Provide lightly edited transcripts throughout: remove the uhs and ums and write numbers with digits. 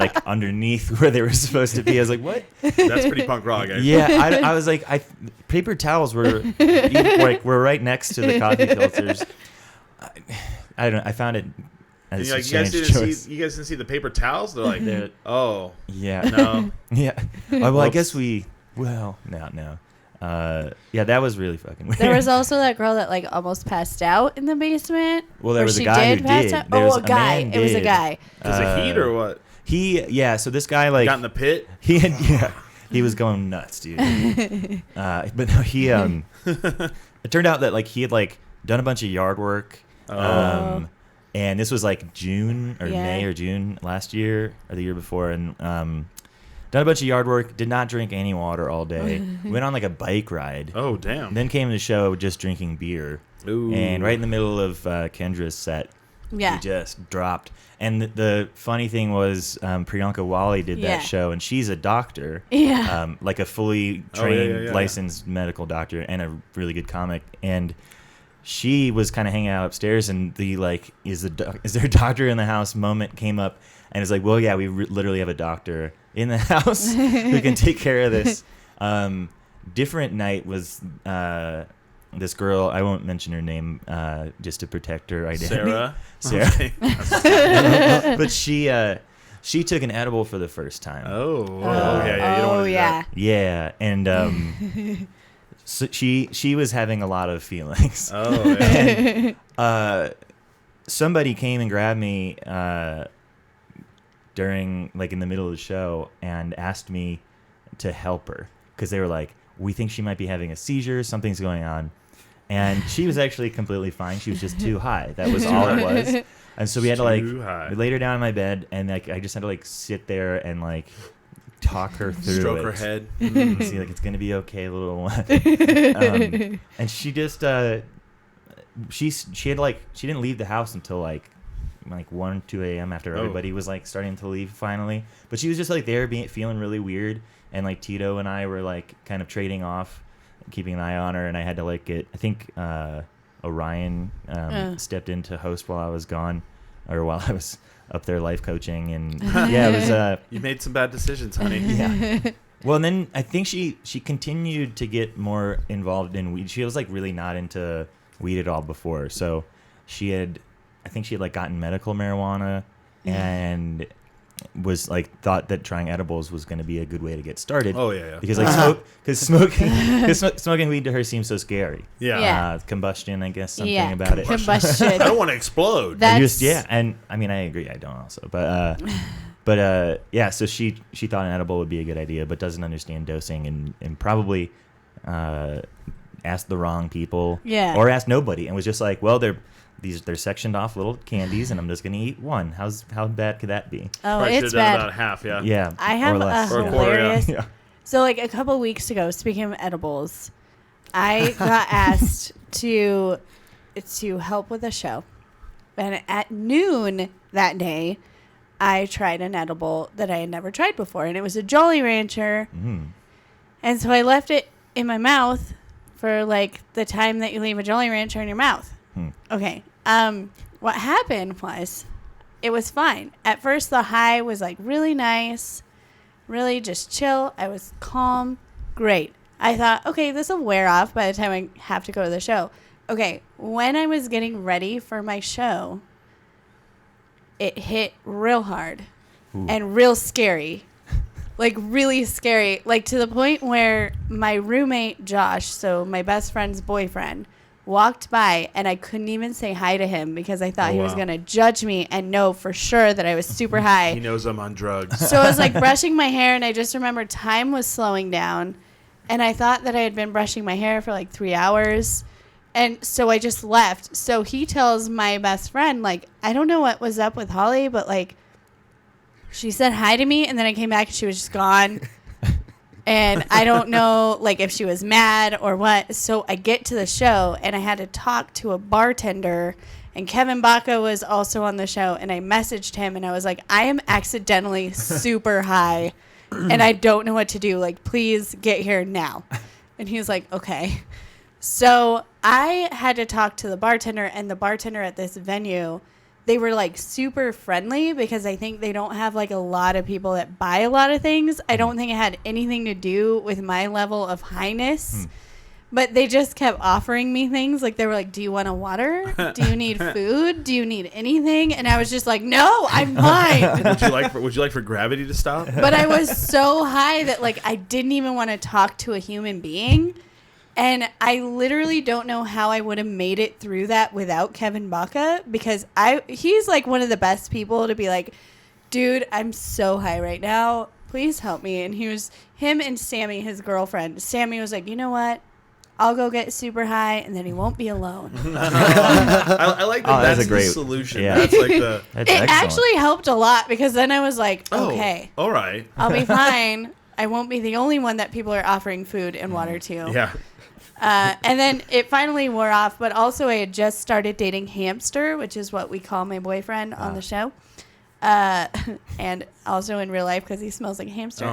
like underneath where they were supposed to be. I was like, what? That's pretty punk rock, guys. Yeah, I was like, paper towels were were right next to the coffee filters. I don't know. I found it as You a guys strange didn't choice. see. You guys didn't see the paper towels. They're like, oh Yeah. no. Yeah. Well, I guess we. Well, no. Yeah, that was really fucking weird. There was also that girl that like almost passed out in the basement. Well, there Or was a she guy did who pass did. out? There was a guy. man It was a did. guy. Because of heat or what? So this guy like Got in the pit. he was going nuts, dude. But no, he it turned out that like he had like done a bunch of yard work. And this was like June or May or June last year or the year before, and done a bunch of yard work. Did not drink any water all day. Went on like a bike ride. Oh damn. Then came to the show just drinking beer. Ooh. And right in the middle of Kendra's set, he just dropped. And the funny thing was, Priyanka Wally did that show, and she's a doctor, like a fully trained, licensed medical doctor, and a really good comic. And she was kind of hanging out upstairs, and the like, is there a doctor in the house moment came up, and it's like, well, yeah, we literally have a doctor in the house who can take care of this. Different night was this girl, I won't mention her name just to protect her identity. Sarah. Okay. But she took an edible for the first time. Oh yeah. You don't want to do that. Yeah, and so she was having a lot of feelings. Oh yeah. And, somebody came and grabbed me during like in the middle of the show and asked me to help her because they were like, we think she might be having a seizure, something's going on. And she was actually completely fine. She was just too high. That was all it was. And so we had to like we laid her down in my bed, and like I just had to like sit there and like talk her through Stroke it. her head. See, like, it's gonna be okay, little one. And she just she had like she didn't leave the house until like 1, 2 a.m. after everybody was like starting to leave finally. But she was just like there feeling really weird, and like Tito and I were like kind of trading off, keeping an eye on her, and I had to like I think Orion stepped in to host while I was gone, or while I was up there life coaching, and yeah, it was you made some bad decisions, honey. Yeah. Well, and then I think she continued to get more involved in weed. She was like really not into weed at all before, so I think she had like gotten medical marijuana and was like thought that trying edibles was going to be a good way to get started. Oh yeah. Because like smoking weed to her seems so scary. Yeah. Combustion, I guess, something about it. Combustion. I don't want to explode. And I mean, I agree. I don't also, but yeah. So she thought an edible would be a good idea, but doesn't understand dosing and probably asked the wrong people. Yeah. Or asked nobody and was just like, well, they're sectioned off little candies, and I'm just gonna eat one. How bad could that be? Oh, Probably it's should have done bad. about half. Yeah. Yeah. I have or less. a Or a quarter, hilarious. Yeah. So like a couple weeks ago, speaking of edibles, I got asked to help with a show, and at noon that day, I tried an edible that I had never tried before, and it was a Jolly Rancher. And so I left it in my mouth for like the time that you leave a Jolly Rancher in your mouth. Okay. What happened was, it was fine. At first, the high was like really nice, really just chill. I was calm. Great. I thought, okay, this will wear off by the time I have to go to the show. Okay. When I was getting ready for my show, it hit real hard and real scary. Like really scary. Like to the point where my roommate, Josh, so my best friend's boyfriend, walked by and I couldn't even say hi to him because I thought he was going to judge me and know for sure that I was super high. He knows I'm on drugs. So I was like brushing my hair, and I just remember time was slowing down, and I thought that I had been brushing my hair for like 3 hours. And so I just left. So he tells my best friend, like, I don't know what was up with Holly, but like she said hi to me, and then I came back and she was just gone. And I don't know, like, if she was mad or what. So I get to the show, and I had to talk to a bartender. And Kevin Baca was also on the show. And I messaged him, and I was like, I am accidentally super high, and I don't know what to do. Like, please get here now. And he was like, okay. So I had to talk to the bartender. And the bartender at this venue, they were like super friendly because I think they don't have like a lot of people that buy a lot of things. I don't think it had anything to do with my level of highness. But they just kept offering me things. Like, they were like, do you want a water? Do you need food? Do you need anything? And I was just like, no, I'm fine. Would you like for gravity to stop? But I was so high that, like, I didn't even want to talk to a human being. And I literally don't know how I would have made it through that without Kevin Baca. Because he's, like, one of the best people to be like, dude, I'm so high right now. Please help me. And him and Sammy, his girlfriend. Sammy was like, you know what? I'll go get super high, and then he won't be alone. I like that. That's a great solution. Yeah. That's like it actually helped a lot because then I was like, okay, all right, I'll be fine. I won't be the only one that people are offering food and water to. Yeah. And then it finally wore off, but also I had just started dating Hamster, which is what we call my boyfriend on the show. And also in real life because he smells like a hamster.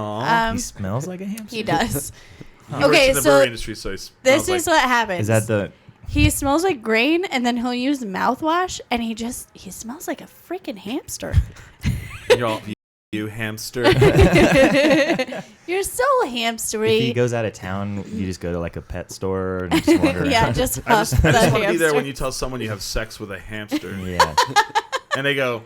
He smells like a hamster? He does. Okay, so industry, so this is what happens. Is that he smells like grain, and then he'll use mouthwash, and he smells like a freaking hamster. You hamster. You're so hamstery. If he goes out of town, you just go to like a pet store and just wander around. Yeah, just I just want to be there when you tell someone you have sex with a hamster. Yeah. And they go,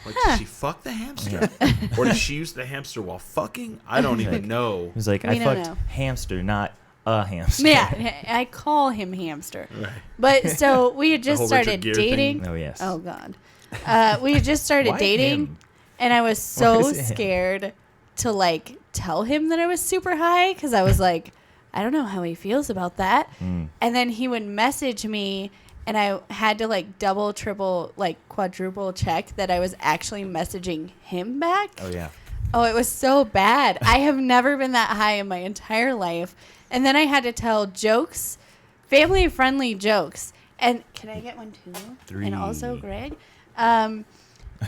like, did she fuck the hamster? Or did she use the hamster while fucking? I don't even know. He's like, I fucked hamster, not a hamster. Yeah, I call him hamster. Right. But so we had just started dating. Thing. Oh, yes. Oh, God. We had just started dating, and I was so scared to, like, tell him that I was super high because I was like, I don't know how he feels about that. And then he would message me, and I had to, like, double, triple, like, quadruple check that I was actually messaging him back. Oh, yeah. Oh, it was so bad. I have never been that high in my entire life. And then I had to tell jokes, family-friendly jokes. And can I get one, too? 3. And also, Greg.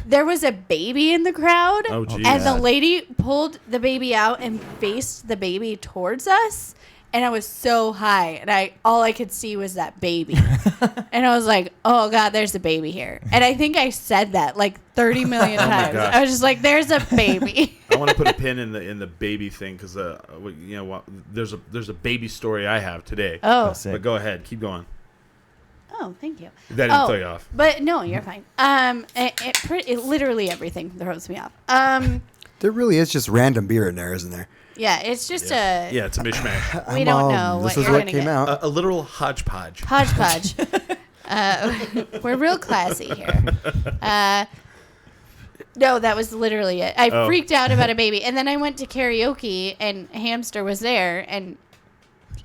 There was a baby in the crowd. Oh, geez. And the lady pulled the baby out and faced the baby towards us. And I was so high, and all I could see was that baby. And I was like, oh, God, there's a baby here. And I think I said that like 30 million times. I was just like, there's a baby. I want to put a pin in the baby thing because, there's a baby story I have today. Oh. But go ahead. Keep going. Oh, thank you. That didn't throw you off. But no, you're fine. It literally everything throws me off. There really is just random beer in there, isn't there? Yeah, it's just it's a mishmash. We don't know what you're going to get. Out. A literal hodgepodge. Hodgepodge. We're real classy here. No, that was literally it. I freaked out about a baby. And then I went to karaoke, and Hamster was there, and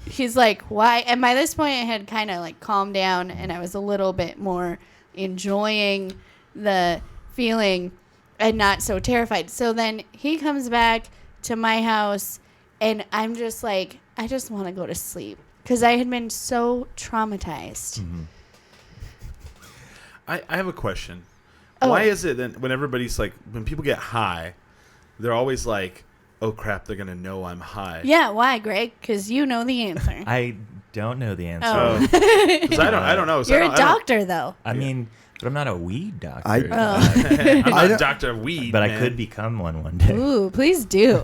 he's like, why? And by this point, I had kind of like calmed down, and I was a little bit more enjoying the feeling and not so terrified. So then he comes back to my house, and I'm just like, I just want to go to sleep because I had been so traumatized. Mm-hmm. I have a question. Why is it that when everybody's like, when people get high, they're always like, oh crap, they're gonna know I'm high? Yeah, why, Greg? Because you know the answer. I don't know the answer. Oh. 'Cause I don't know. So You're a doctor, though. I mean, but I'm not a weed doctor. I'm not a doctor of weed, but man. I could become one day. Ooh, please do.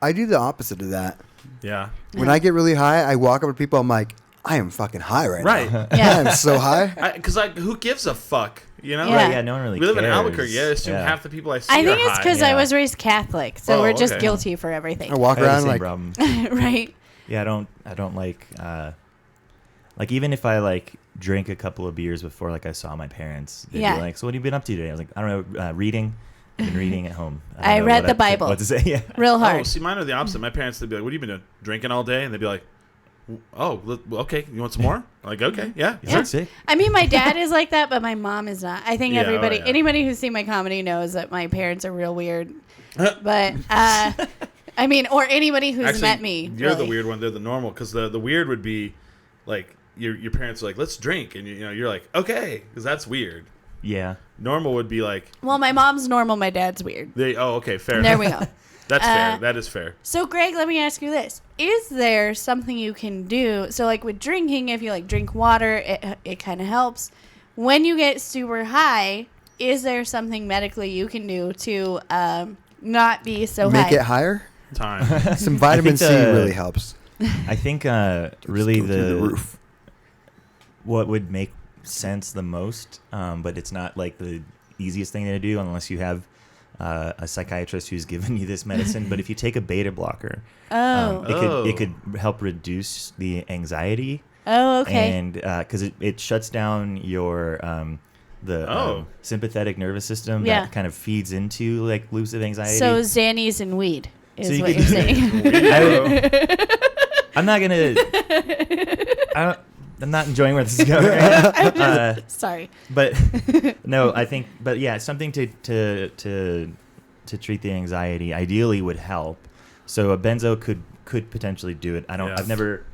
I do the opposite of that. Yeah. When I get really high, I walk up to people. I'm like, I am fucking high right now. Yeah. I am so high. Because who gives a fuck? You know? Yeah. Yeah, no one really We live cares. in Albuquerque. I assume half the people I see I think are it's high. because I was raised Catholic, so we're just guilty for everything. I walk I have the around same like, problem. Right? Yeah, I don't like even if I like drink a couple of beers before like I saw my parents, they'd be like, so what have you been up to today? I was like, I don't know, reading. I've been reading at home. I read the Bible. What to say? Yeah. Real hard. Oh, see, mine are the opposite. My parents, they'd be like, what have you been doing? Drinking all day? And they'd be like, oh, okay, you want some more? I'm like, okay, yeah. You're sick. I mean, my dad is like that, but my mom is not. I think anybody who's seen my comedy knows that my parents are real weird. But, I mean, or anybody who's Actually, met me. You're the weird one. They're the normal. Because the weird would be like your parents are like, let's drink. And you're like, okay, because that's weird. Yeah. Normal would be like. Well, my mom's normal. My dad's weird. Okay, fair. There we go. That's fair. That is fair. So, Greg, let me ask you this. Is there something you can do? So, like with drinking, if you like drink water, it kind of helps. When you get super high, is there something medically you can do to not be so high? Make it higher? Time. Some vitamin C really helps. I think really the roof. What would make sense the most, but it's not like the easiest thing to do unless you have a psychiatrist who's given you this medicine. But if you take a beta blocker, it could help reduce the anxiety. Oh, okay. And because it shuts down your sympathetic nervous system that kind of feeds into like loops of anxiety. So Xannies and weed is so what you're saying. I'm not gonna. I'm not enjoying where this is going. Right? Sorry, but no, I think, but yeah, something to treat the anxiety ideally would help. So a benzo could potentially do it. I've never.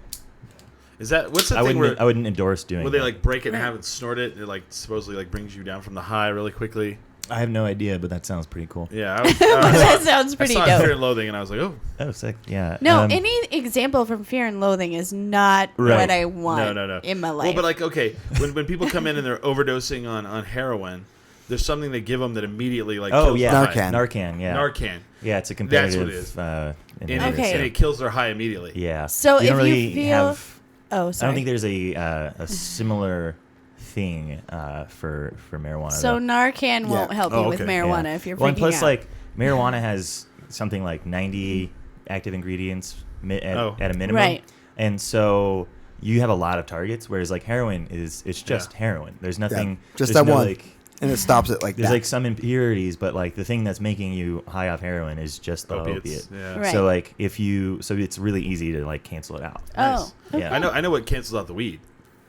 Is that what's the thing I wouldn't endorse doing. Where they like break it and have it snort it? It like supposedly like brings you down from the high really quickly. I have no idea, but that sounds pretty cool. Yeah, that sounds pretty dope. Fear and Loathing, and I was like, oh, sick. Yeah. No, any example from Fear and Loathing is not what I want in my life. Well, but like, okay, when people come in and they're overdosing on heroin, there's something they give them that immediately like kills their high. Narcan. Yeah. Narcan. Yeah, it's a competitive. That's what it is. And it kills their high immediately. Yeah. So you if don't really you feel, have, I don't think there's a similar thing for marijuana. So Narcan won't help you with marijuana if you're freaking and plus, out. like marijuana has something like 90 active ingredients at a minimum, right? And so you have a lot of targets, whereas like heroin it's just heroin. There's nothing, just that one, and it stops it like there's that. like some impurities, but like the thing that's making you high off heroin is just the opiate. Yeah. Right. So like so it's really easy to like cancel it out. Nice. Okay. Yeah. I know what cancels out the weed.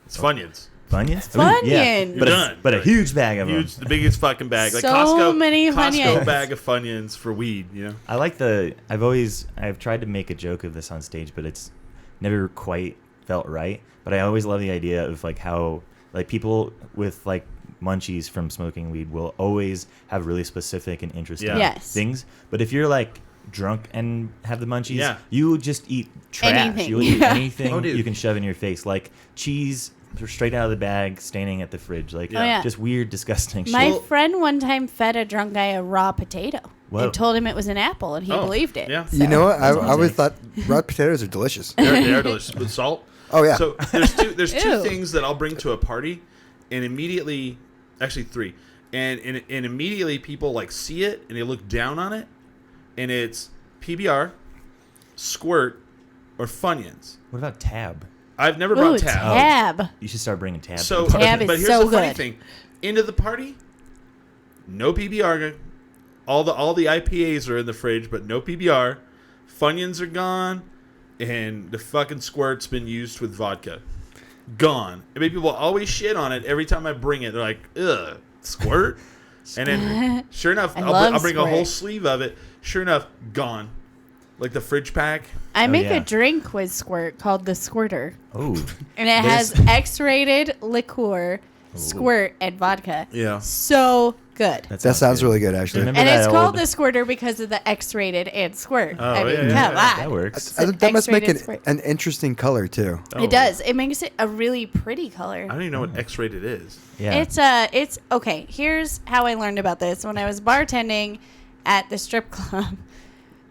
It's Funyuns. Funyuns? Funyuns. Yeah. But a huge bag of them. The biggest fucking bag. Like so Costco, many Costco bag of Funyuns for weed, you know? I like I've tried to make a joke of this on stage, but it's never quite felt right. But I always love the idea of like how like people with like munchies from smoking weed will always have really specific and interesting things. But if you're like drunk and have the munchies, you just eat trash. Anything. You eat anything you can shove in your face, like cheese straight out of the bag, standing at the fridge, like just weird, disgusting shit. My friend one time fed a drunk guy a raw potato and told him it was an apple, and he believed it. Yeah. So. You know what? I always thought raw potatoes are delicious. They are delicious with salt. Oh yeah. So there's two things that I'll bring to a party, and immediately, actually three, and immediately people like see it and they look down on it, and it's PBR, Squirt, or Funyuns. What about Tab? I've never brought Tab. Tab. You should start bringing Tab. So, Tab is but here's so the funny good. thing: into the party, no PBR. All the IPAs are in the fridge, but no PBR. Funyuns are gone, and the fucking Squirt's been used with vodka. Gone. I mean, people always shit on it every time I bring it. They're like, "Ugh, Squirt," and then sure enough, I'll bring a whole sleeve of it. Sure enough, gone. Like the fridge pack. I make a drink with Squirt called the Squirter. Oh. And it has X-rated liqueur, Squirt, and vodka. Yeah. So good. That sounds really good, actually. And it's called the Squirter because of the X-rated and Squirt. Oh, I mean, come on. That works. That must make an interesting color, too. Oh. It does. It makes it a really pretty color. I don't even know what X-rated is. Yeah. It's okay. Here's how I learned about this. When I was bartending at the strip club,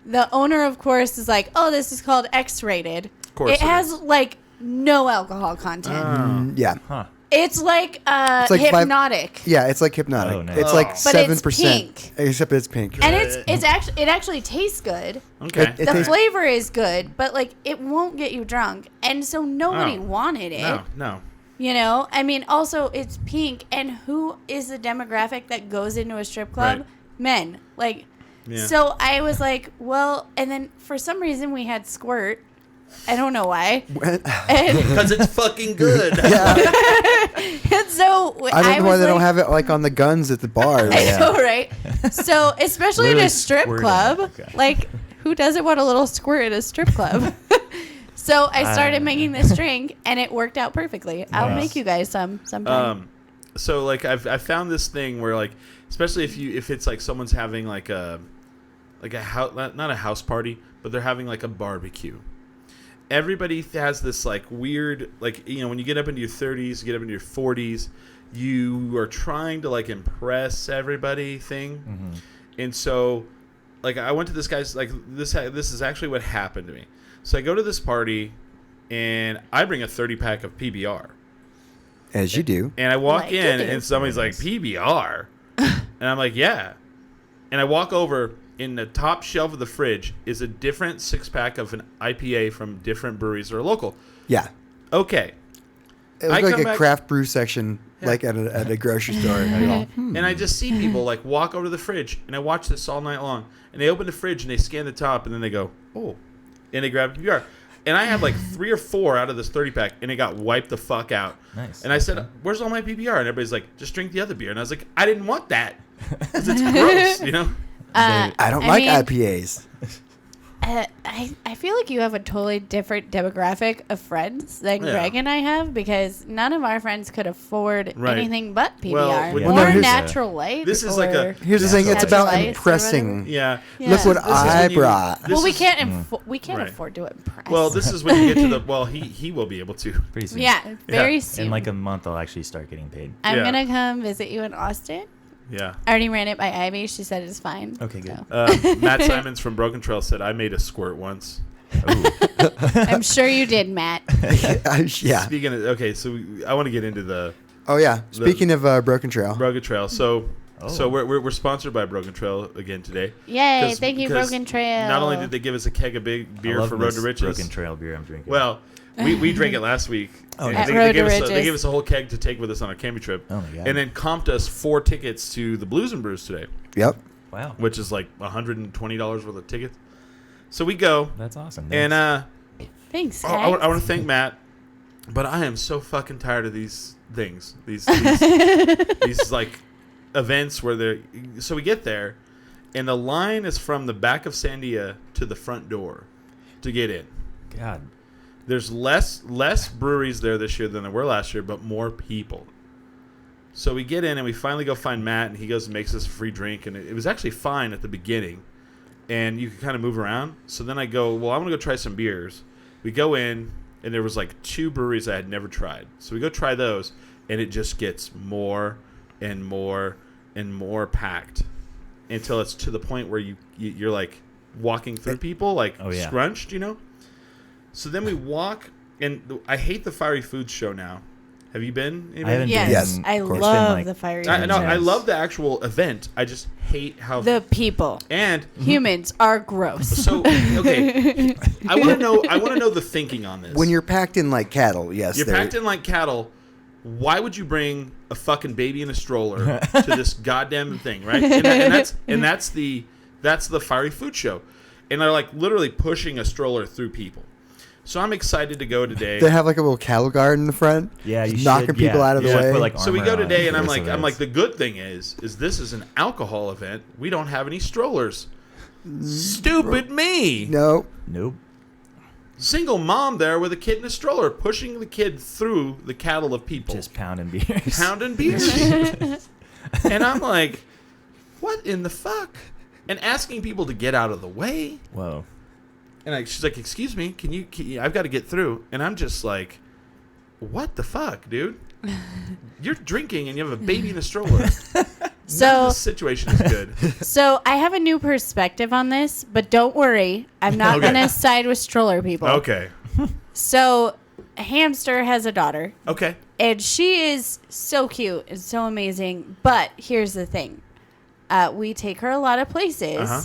the owner, of course, is like, "Oh, this is called X-rated." Of course, it has like no alcohol content. Yeah. Huh. It's like, It's like hypnotic. It's like hypnotic. Oh, nice. It's like But it's 7%. pink. Except it's pink. And it actually tastes good. Okay. It The tastes- flavor is good, but like it won't get you drunk, and so nobody wanted it. No. You know, I mean, also it's pink, and who is the demographic that goes into a strip club? Right. Men. Like, Yeah. so I was like, well, and then for some reason we had Squirt. I don't know why. And Because it's fucking good. so I don't know why they don't have it like on the guns at the bar. I know, right? So, especially in Literally a strip squirting club, it. Okay. like, who doesn't want a little squirt at a strip club? So I started making this drink, and it worked out perfectly. I'll make you guys some sometime. So like I've found this thing where like, especially if it's like someone's having like a house, not a house party, but they're having like a barbecue, everybody has this like weird, like, you know, when you get up into your 30s, you get up into your 40s, you are trying to like impress everybody thing. Mm-hmm. And so like I went to this guy's, like this is actually what happened to me. So I go to this party and I bring a 30-pack of PBR. As you do. And I walk in and somebody's like, PBR? And I'm like, yeah. And I walk over, in the top shelf of the fridge is a different 6-pack of an IPA from different breweries or local. Yeah. Okay. It was like a craft brew section, like at a grocery store. And I just see people like walk over to the fridge, and I watch this all night long. And they open the fridge and they scan the top, and then they go, oh, and they grab a PBR. And I had like 3 or 4 out of this 30-pack, and it got wiped the fuck out. Nice. And I said, where's all my PBR? And everybody's like, just drink the other beer. And I was like, I didn't want that. Because it's gross, you know? I don't like IPAs. I feel like you have a totally different demographic of friends than Greg and I have, because none of our friends could afford anything but PBR or Natural Light. This is like a. Here's the thing: it's about impressing. Yeah. Look what I brought. Well, we can't afford to impress. Well, this is when you get to the. Well, he will be able to pretty soon. Yeah, very soon. In like a month, I'll actually start getting paid. I'm gonna come visit you in Austin. Yeah. I already ran it by Ivy. She said it's fine. Okay, good. So. Matt Simons from Broken Trail said, I made a squirt once. I'm sure you did, Matt. Yeah. Speaking of, okay, so I want to get into the. Oh, yeah. Speaking of Broken Trail. Broken Trail. So we're sponsored by Broken Trail again today. Yay. Thank you, Broken Trail. Not only did they give us a keg of big beer for Road to Riches. Broken Trail beer I'm drinking. Well, we drank it last week. Oh, they gave us a whole keg to take with us on our camping trip. Oh, my God. And then comped us 4 tickets to the Blues and Brews today. Yep. Wow. Which is like $120 worth of tickets. So we go. That's awesome. And thanks. I want to thank Matt, but I am so fucking tired of these things. These like events where they're. So we get there, and the line is from the back of Sandia to the front door to get in. God. There's less breweries there this year than there were last year, but more people. So we get in and we finally go find Matt, and he goes and makes us a free drink, and it was actually fine at the beginning, and you can kind of move around. So then I go, well, I'm gonna go try some beers. We go in, and there was like 2 breweries I had never tried. So we go try those, and it just gets more and more and more packed until it's to the point where you're like walking through people like scrunched, you know. So then we walk, and I hate the Fiery Foods show now. Have you been? I haven't been. Yes, I love the Fiery Foods. I love the actual event. I just hate how the people and humans are gross. So okay, I want to know the thinking on this. When you're packed in like cattle, yes, you're packed in like cattle. Why would you bring a fucking baby in a stroller to this goddamn thing, right? And that's the Fiery Food show, and they're like literally pushing a stroller through people. So I'm excited to go today. They have like a little cattle guard in the front. Yeah, you knocking people out of the way. Put, so we go today, and I'm like, the good thing is this is an alcohol event. We don't have any strollers. Stupid me. Nope. Single mom there with a kid in a stroller, pushing the kid through the cattle of people. Just pounding beers. And I'm like, what in the fuck? And asking people to get out of the way. Whoa. And she's like, excuse me, can you I've got to get through. And I'm just like, what the fuck, dude? You're drinking and you have a baby in a stroller. So this situation is good. So I have a new perspective on this, but don't worry. I'm not going to side with stroller people. Okay. So Hamster has a daughter. Okay. And she is so cute and so amazing. But here's the thing. We take her a lot of places. Uh-huh.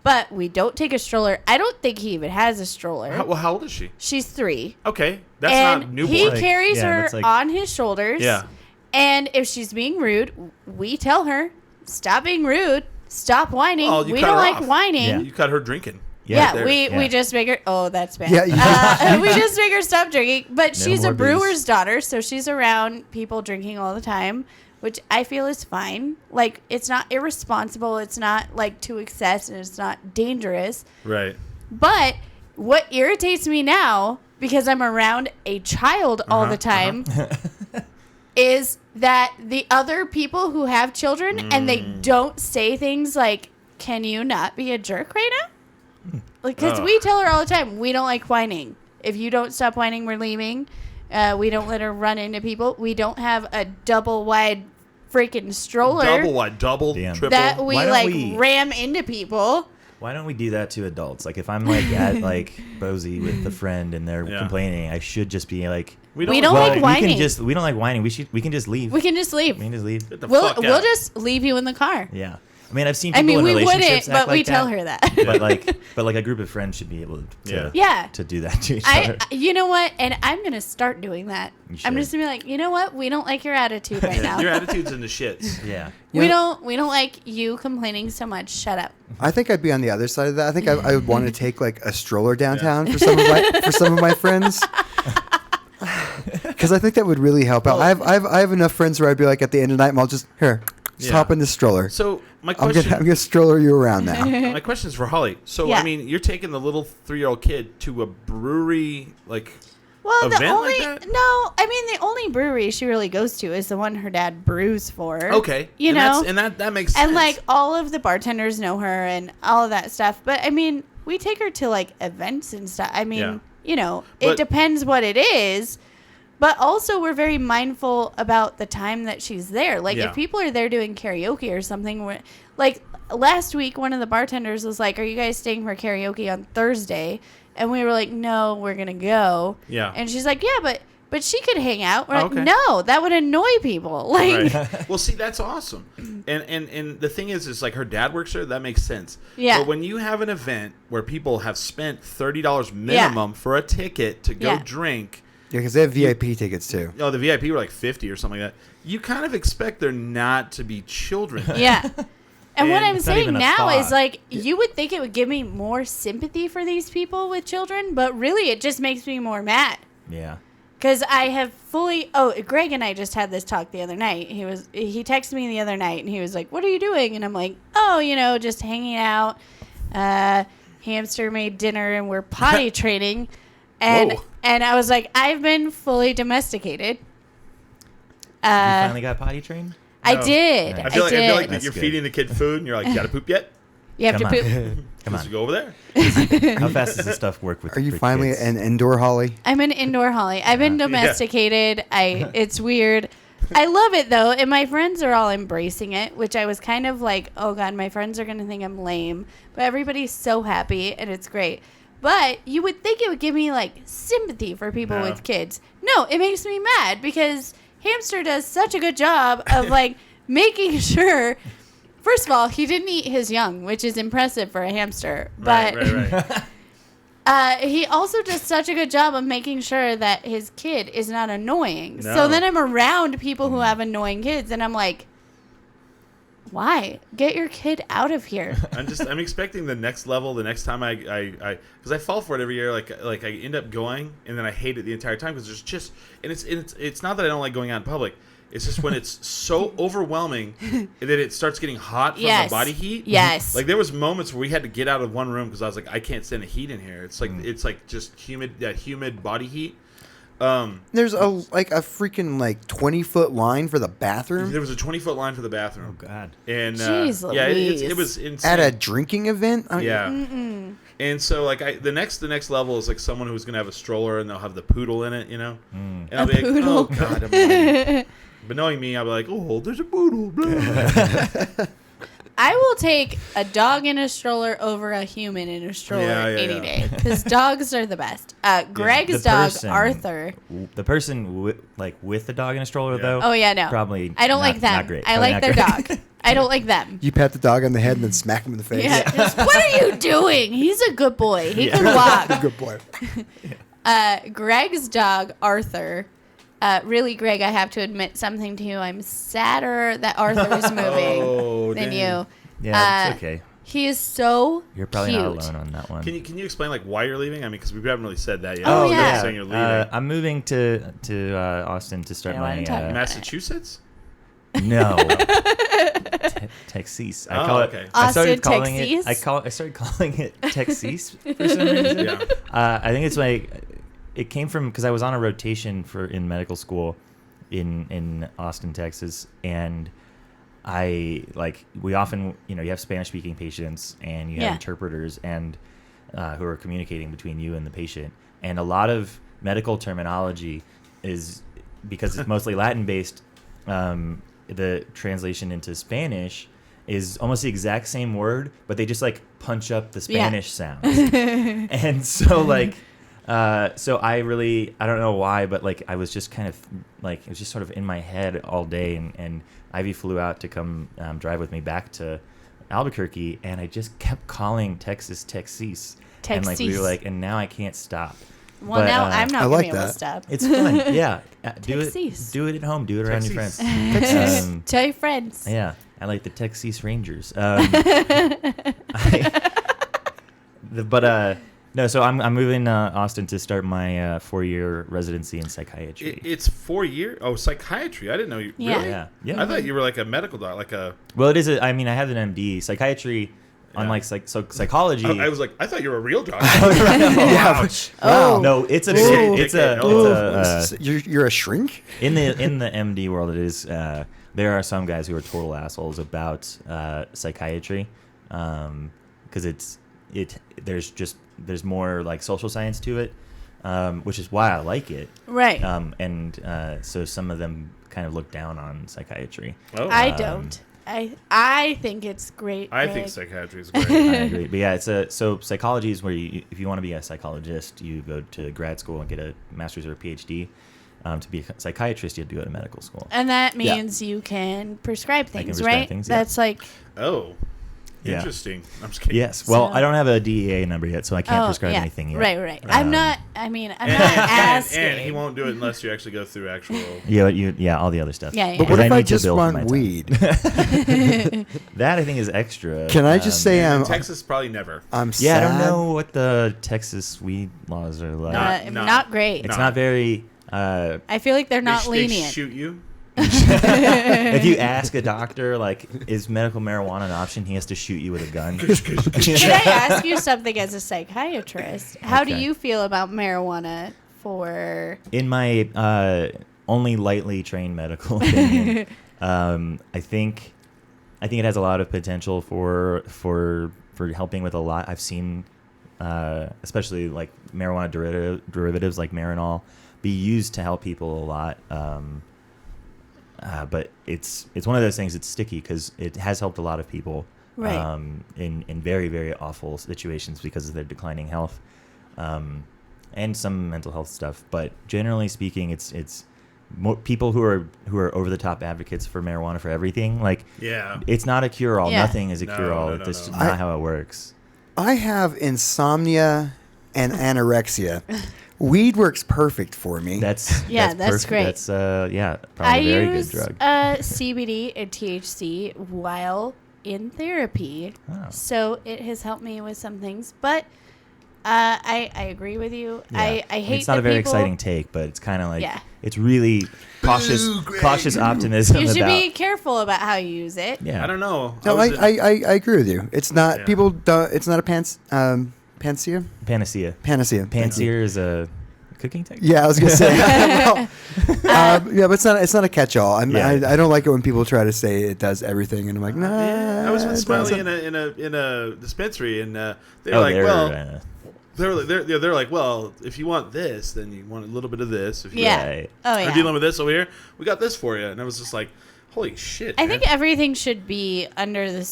But we don't take a stroller. I don't think he even has a stroller. How old is she? She's 3. Okay. That's not newborn. He carries her on his shoulders. Yeah. And if she's being rude, we tell her, stop being rude. Stop whining. We don't like whining. Yeah. You cut her drinking. Yeah, we just make her... Oh, that's bad. Yeah, we just make her stop drinking. But she's a brewer's daughter, so she's around people drinking all the time, which I feel is fine. Like, it's not irresponsible. It's not, like, to excess, and it's not dangerous. Right. But what irritates me now, because I'm around a child all the time, is that the other people who have children and they don't say things like, can you not be a jerk right now? Like, because we tell her all the time, we don't like whining. If you don't stop whining, we're leaving. We don't let her run into people. We don't have a double wide freaking stroller. Double wide, double, triple. That we ram into people. Why don't we do that to adults? Like if I'm like at like Bosie with a friend and they're complaining, I should just be like, we don't like whining. We don't like whining. We can just leave. We can just leave. Get the we'll fuck out. just leave you in the car. Yeah. I mean, I've seen people in relationships we wouldn't, act but like we tell her that. but like a group of friends should be able to to do that to each other. You know what? And I'm going to start doing that. I'm just going to be like, you know what? We don't like your attitude right now. Your attitude's in the shits. Yeah. We don't like you complaining so much. Shut up. I think I'd be on the other side of that. I think I would want to take like a stroller downtown for some of my friends. Because I think that would really help out. I have enough friends where I'd be like at the end of the night, I'll just hop in the stroller. So my question, I'm gonna stroller you around now. My question is for Holly. So I mean, you're taking the little 3-year-old kid to a brewery Well, event the only like the only brewery she really goes to is the one her dad brews for. Okay, you know, and that makes sense. And like all of the bartenders know her and all of that stuff. But I mean, we take her to like events and stuff. I mean, it depends what it is. But also, we're very mindful about the time that she's there. Like, if people are there doing karaoke or something, like last week, one of the bartenders was like, "Are you guys staying for karaoke on Thursday?" And we were like, "No, we're gonna go." Yeah. And she's like, "Yeah, but she could hang out." We're like, "No, that would annoy people." Like, well, see, that's awesome. And the thing is like her dad works there. That makes sense. Yeah. But when you have an event where people have spent $30 minimum for a ticket to go drink. Yeah, because they have VIP tickets too. Oh, the VIP were like 50 or something like that. You kind of expect there not to be children. Yeah. And what I'm saying now is like, you would think it would give me more sympathy for these people with children, but really it just makes me more mad. Yeah. Because I have Greg and I just had this talk the other night. He texted me the other night and he was like, "What are you doing?" And I'm like, "Oh, just hanging out. Hamster made dinner and we're potty training." And I was like, I've been fully domesticated. You finally got potty trained? I did. I feel like That's you're good. feeding the kid food and you're like, "You got to poop yet?" You have to poop. Come on. You go over there. How fast does this stuff work with Are you for finally kids? an indoor Holly? I'm an indoor Holly. I've been domesticated. It's weird. I love it though, and my friends are all embracing it, which I was kind of like, oh God, my friends are going to think I'm lame. But everybody's so happy, and it's great. But you would think it would give me, like, sympathy for people with kids. No, it makes me mad because Hamster does such a good job of, like, making sure. First of all, he didn't eat his young, which is impressive for a hamster. But Right. he also does such a good job of making sure that his kid is not annoying. No. So then I'm around people who have annoying kids, and I'm like, why? Get your kid out of here. I'm expecting the next level the next time I because I fall for it every year. Like I end up going and then I hate it the entire time because there's just and it's not that I don't like going out in public. It's just when it's so overwhelming that it starts getting hot from the body heat. Yes. Like there was moments where we had to get out of one room because I was like, I can't stand the heat in here. It's like just humid body heat. There's a freaking 20-foot line for the bathroom. There was a 20-foot line for the bathroom. Oh God! And Jeez it was insane. At a drinking event. And so the next level is like someone who's gonna have a stroller and they'll have the poodle in it, And I'll be like, oh God, but knowing me, I'll be like, oh, there's a poodle. Blah. I will take a dog in a stroller over a human in a stroller any day because dogs are the best. Greg's dog, Arthur. The person with the dog in a stroller, though. Oh yeah, no. Probably. I don't like them. Not great. I like their dog. I don't like them. You pat the dog on the head and then smack him in the face. Yeah. Just, what are you doing? He's a good boy. He can walk. Good boy. Greg's dog, Arthur. Really, Greg, I have to admit something to you. I'm sadder that Arthur is moving than you. Yeah, it's okay. He is so You're probably cute. not alone on that one. Can you explain why you're leaving? I mean, because we haven't really said that yet. Oh, yeah. You're saying you're leaving. I'm moving to Austin to start my Massachusetts. No, Texas. I call it. Okay. I started Austin, calling Texas? it. I started calling it Texas for some reason. Yeah. I think it's it came from because I was on a rotation in medical school in Austin, Texas, and we often you have Spanish speaking patients and you have interpreters, and who are communicating between you and the patient. And a lot of medical terminology is, because it's mostly Latin based, the translation into Spanish is almost the exact same word, but they just like punch up the Spanish sound. And so like, so I don't know why, but like I was just kind of like, it was just sort of in my head all day, and Ivy flew out to come drive with me back to Albuquerque, and I just kept calling Texas. And like we were like, and now I can't stop. Well, but, now I'm not going to be able to stop. It's fun. Yeah. Do it at home. Do it around your friends. Tell your friends. Yeah. I like the Texas Rangers. No, so I'm moving to Austin to start my 4-year residency in psychiatry. It's 4 years? Oh, psychiatry. I didn't know you. Yeah. Really? Yeah. I thought you were like a medical doctor, like a... Well, it is. I mean, I have an MD. Psychiatry... Yeah. Unlike psychology, I was like, I thought you were a real doctor. Wow. Oh no, it's a you're a shrink in the MD world. It is. There are some guys who are total assholes about psychiatry, because there's more like social science to it, which is why I like it. Right. So some of them kind of look down on psychiatry. Oh. I don't. I think it's great. I think psychiatry is great. I agree. But yeah, so psychology is where if you want to be a psychologist, you go to grad school and get a master's or a PhD. To be a psychiatrist, you have to go to medical school. And that means you can prescribe things, right? That's like... Oh. Yeah. Interesting. I'm just kidding. Yes. Well, I don't have a DEA number yet, so I can't prescribe anything yet. Right. I'm not asking. And he won't do it unless you actually go through actual... Yeah, all the other stuff. Yeah. But what if I just want weed? That, I think, is extra. Can I just say in Texas, probably never. I'm sad. I don't know what the Texas weed laws are like. Not great. It's not very... I feel like they're not lenient. They shoot you? If you ask a doctor, like, is medical marijuana an option, he has to shoot you with a gun. Can I ask you something as a psychiatrist? How do you feel about marijuana in my only lightly trained medical opinion? I think it has a lot of potential for helping with a lot. I've seen, especially like marijuana derivatives like Marinol be used to help people a lot. But it's one of those things that's sticky because it has helped a lot of people in very, very awful situations because of their declining health, and some mental health stuff. But generally speaking, it's more people who are over the top advocates for marijuana for everything. Like, it's not a cure all. Nothing is a cure all. That's just not how it works. I have insomnia and anorexia. Weed works perfect for me. That's great. That's probably a very good drug. I use CBD and THC while in therapy, so it has helped me with some things. But I agree with you. Yeah. I hate. It's not a very exciting take, but it's kind of like it's really cautious optimism. You should be careful about how you use it. Yeah, I don't know. No, I agree with you. It's not people. It's not a panacea. Panacea is a cooking technique. Yeah, I was gonna say. But it's not a catch-all. I don't like it when people try to say it does everything, and I'm like, nah. I was with Smiley in a dispensary, and they're like, well, if you want this, then you want a little bit of this. If you are dealing with this over here, we got this for you. And I was just like, holy shit. I think everything should be under the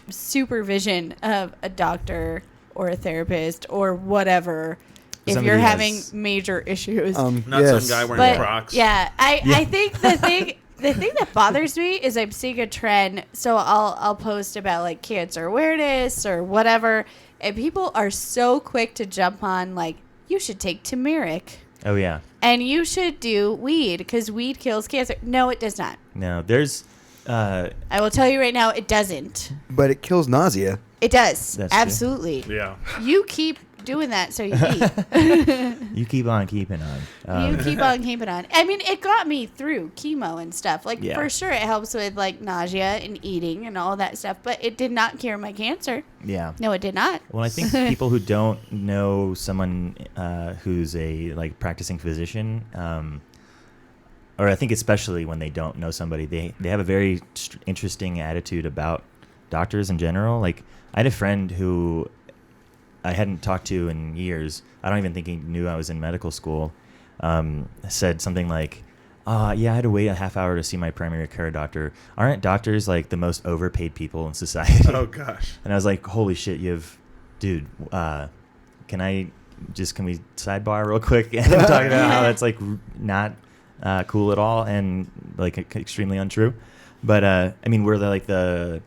supervision of a doctor or a therapist or whatever. If you're having major issues, not some guy wearing Crocs. I think the thing that bothers me is I'm seeing a trend. So I'll post about like cancer awareness or whatever, and people are so quick to jump on like, you should take turmeric. Oh yeah. And you should do weed because weed kills cancer. No, it does not. No, there's. I will tell you right now, it doesn't. But it kills nausea. It does. That's absolutely. True. Yeah. You keep doing that, so you eat. You keep on keeping on. You keep on keeping on. I mean, it got me through chemo and stuff. Like, for sure, it helps with like nausea and eating and all that stuff. But it did not cure my cancer. Yeah. No, it did not. Well, I think people who don't know someone who's a like practicing physician, or I think especially when they don't know somebody, they have a very interesting attitude about doctors in general. Like, I had a friend who I hadn't talked to in years. I don't even think he knew I was in medical school. Said something like, yeah, I had to wait a half hour to see my primary care doctor. Aren't doctors like the most overpaid people in society? Oh gosh. And I was like, holy shit, dude, can we sidebar real quick and talk about how that's like not cool at all and like extremely untrue. But I mean, we're the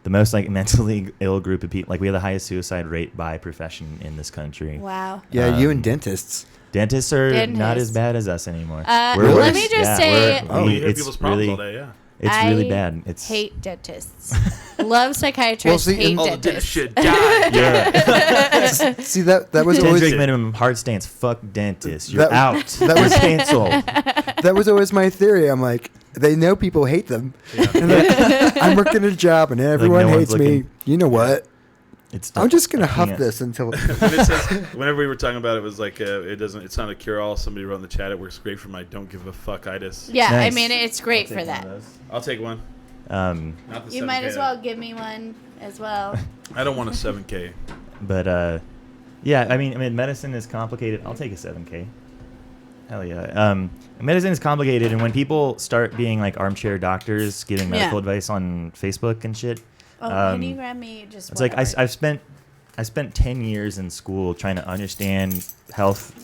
most like mentally ill group of people. Like we have the highest suicide rate by profession in this country. Wow. Yeah, you and dentists. Dentists are not as bad as us anymore. Let me just say, you hear people's problems all day, yeah. It's really bad. It's hate dentists. Love psychiatrists. Hate all dentists. the dentists should die. See that was 10 always drink minimum hard stance. Fuck dentists. You're out. That was canceled. That was always my theory. I'm like, they know people hate them. Yeah. And like, I'm working a job and everyone hates me. You know what? I'm just gonna huff this until. Whenever we were talking about it, it was like it's not a cure all. Somebody wrote in the chat, it works great for my don't give a fuck-itis. Yeah, nice. I mean it's great for that. I'll take one. Not the you 7K might as well give me one as well. I don't want a 7K. But yeah, I mean medicine is complicated. I'll take a 7K. Hell yeah. Medicine is complicated, and when people start being like armchair doctors giving medical advice on Facebook and shit. Oh, can you grab me just? It's like I spent 10 years in school trying to understand health,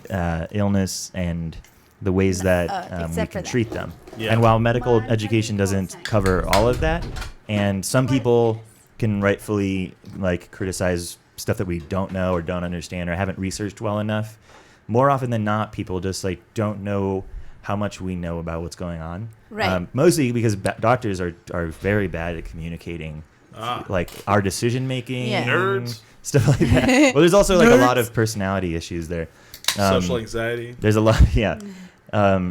illness, and the ways that we can treat them. Yeah. And while medical education doesn't cover all of that, and some people can rightfully like criticize stuff that we don't know or don't understand or haven't researched well enough, more often than not, people just like don't know how much we know about what's going on. Right. Mostly because doctors are very bad at communicating like our decision making, nerds, stuff like that. Well, there's also like a lot of personality issues there. Social anxiety. There's a lot, yeah.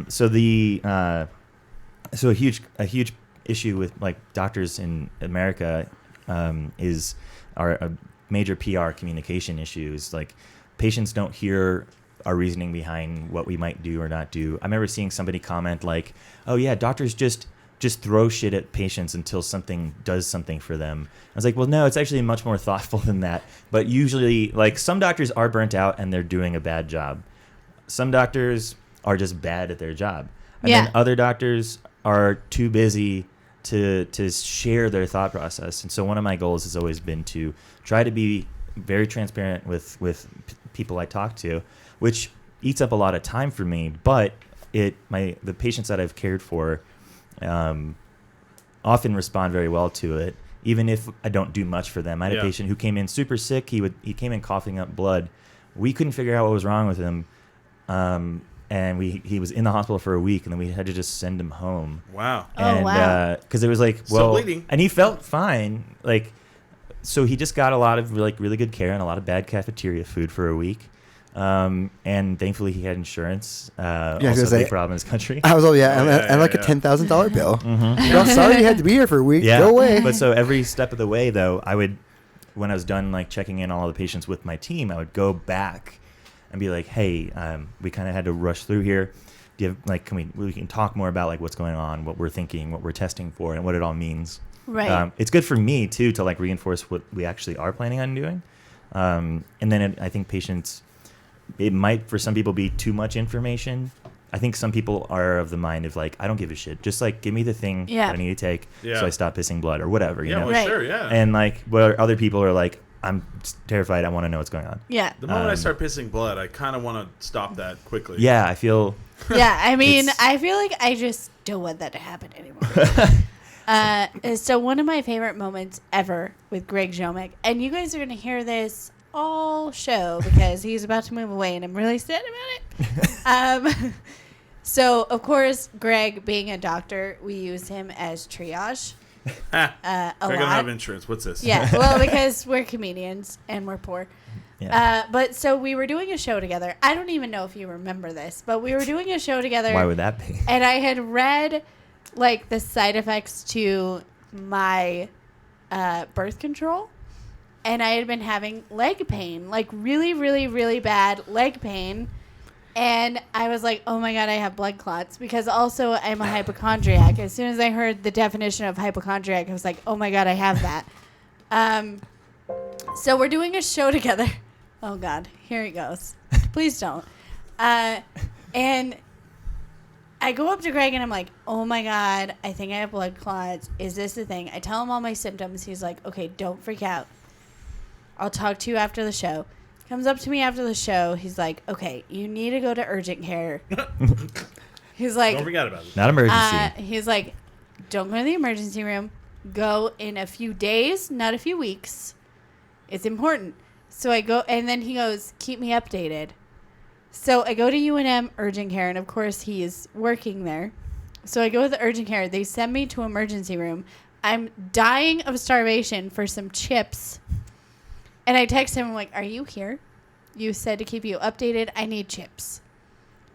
So a huge issue with like doctors in America is a major PR communication issues. Like patients don't hear our reasoning behind what we might do or not do. I remember seeing somebody comment like, "Oh yeah, doctors just throw shit at patients until something does something for them." I was like, well, no, it's actually much more thoughtful than that. But usually, like some doctors are burnt out and they're doing a bad job. Some doctors are just bad at their job, and then other doctors are too busy to share their thought process. And so one of my goals has always been to try to be very transparent with people I talk to, which eats up a lot of time for me. But the patients that I've cared for often respond very well to it, even if I don't do much for them. I had a patient who came in super sick. He came in coughing up blood. We couldn't figure out what was wrong with him, and he was in the hospital for a week, and then we had to just send him home. Wow. And because it was like, well, bleeding. And he felt fine, like. So he just got a lot of like really good care and a lot of bad cafeteria food for a week. And thankfully he had insurance. Also a big problem in this country. I was a $10,000 bill. Mm-hmm. Well, sorry you had to be here for a week. Go away. But so every step of the way though, when I was done like checking in all the patients with my team, I would go back and be like, hey, we kind of had to rush through here. Do you have, like, we can talk more about like what's going on, what we're thinking, what we're testing for, and what it all means. Right. It's good for me too to like reinforce what we actually are planning on doing. And then I think patients, it might for some people be too much information. I think some people are of the mind of like, I don't give a shit. Just like give me the thing that I need to take so I stop pissing blood or whatever. You know? Well, sure, yeah. And like, where other people are like, I'm terrified. I want to know what's going on. Yeah. The moment I start pissing blood, I kind of want to stop that quickly. Yeah, I feel. Yeah, I mean, I feel like I just don't want that to happen anymore. So one of my favorite moments ever with Greg Ziomek, and you guys are going to hear this all show because he's about to move away, and I'm really sad about it. So, of course, Greg, being a doctor, we use him as triage. Greg, I don't have insurance. What's this? Yeah, well, because we're comedians and we're poor. Yeah. But so we were doing a show together. I don't even know if you remember this, but we were doing a show together. Why would that be? And I had read like the side effects to my birth control, and I had been having leg pain, like really, really, really bad leg pain. And I was like, oh my God, I have blood clots, because also I'm a hypochondriac. As soon as I heard the definition of hypochondriac, I was like, oh my God, I have that. So we're doing a show together. Oh, God. Here it goes. Please don't. And I go up to Greg and I'm like, oh, my God, I think I have blood clots. Is this the thing? I tell him all my symptoms. He's like, okay, don't freak out. I'll talk to you after the show. Comes up to me after the show. He's like, okay, you need to go to urgent care. He's like, don't forget about it. Not emergency. He's like, don't go to the emergency room. Go in a few days, not a few weeks. It's important. So I go, and then he goes, keep me updated. So I go to UNM urgent care, and of course he is working there. So I go to the urgent care. They send me to emergency room. I'm dying of starvation for some chips. And I text him, I'm like, are you here? You said to keep you updated. I need chips.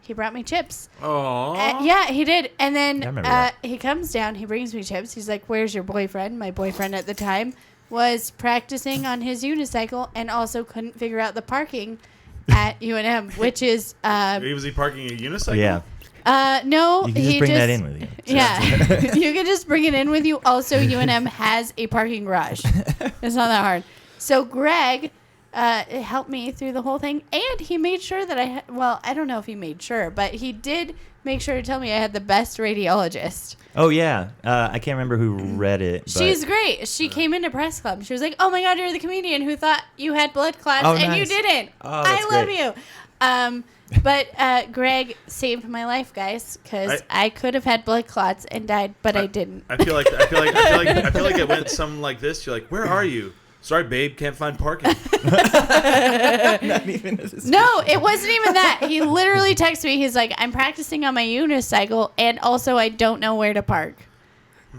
He brought me chips. Aww. Yeah, he did. And then he comes down. He brings me chips. He's like, where's your boyfriend? My boyfriend at the time was practicing on his unicycle and also couldn't figure out the parking at UNM, which is... was he parking a unicycle? Yeah. No, you can just bring that in with you. Yeah, you can just bring it in with you. Also, UNM has a parking garage. It's not that hard. So Greg helped me through the whole thing, and he made sure that I don't know if he made sure, but he did make sure to tell me I had the best radiologist. Oh, yeah. I can't remember who read it. But She's great. She came into press club. She was like, oh, my God, you're the comedian who thought you had blood clots, and nice. you didn't. Oh, that's I love great. you. But Greg saved my life, guys, because I could have had blood clots and died, but I didn't. I feel like it went something like this. You're like, where are you? Sorry, babe, can't find parking. Not even No, it wasn't even that. He literally texted me. He's like, I'm practicing on my unicycle, and also I don't know where to park.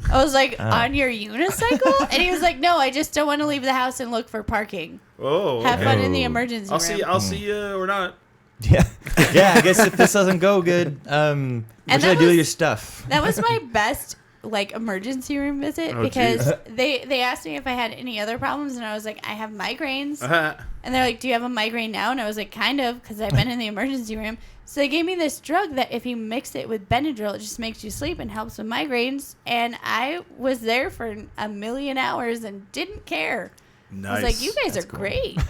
I was like, on your unicycle? And he was like, no, I just don't want to leave the house and look for parking. Oh, Have fun in the Oh. emergency room. I'll see you or not. Yeah. Yeah, I guess if this doesn't go good, what should I do with your stuff? That was my best emergency room visit because they asked me if I had any other problems, and I was like, I have migraines. And they're like, do you have a migraine now? And I was like, kind of, because I've been in the emergency room. So they gave me this drug that if you mix it with Benadryl, it just makes you sleep and helps with migraines. And I was there for a million hours and didn't care. Nice. I was like, you guys are great.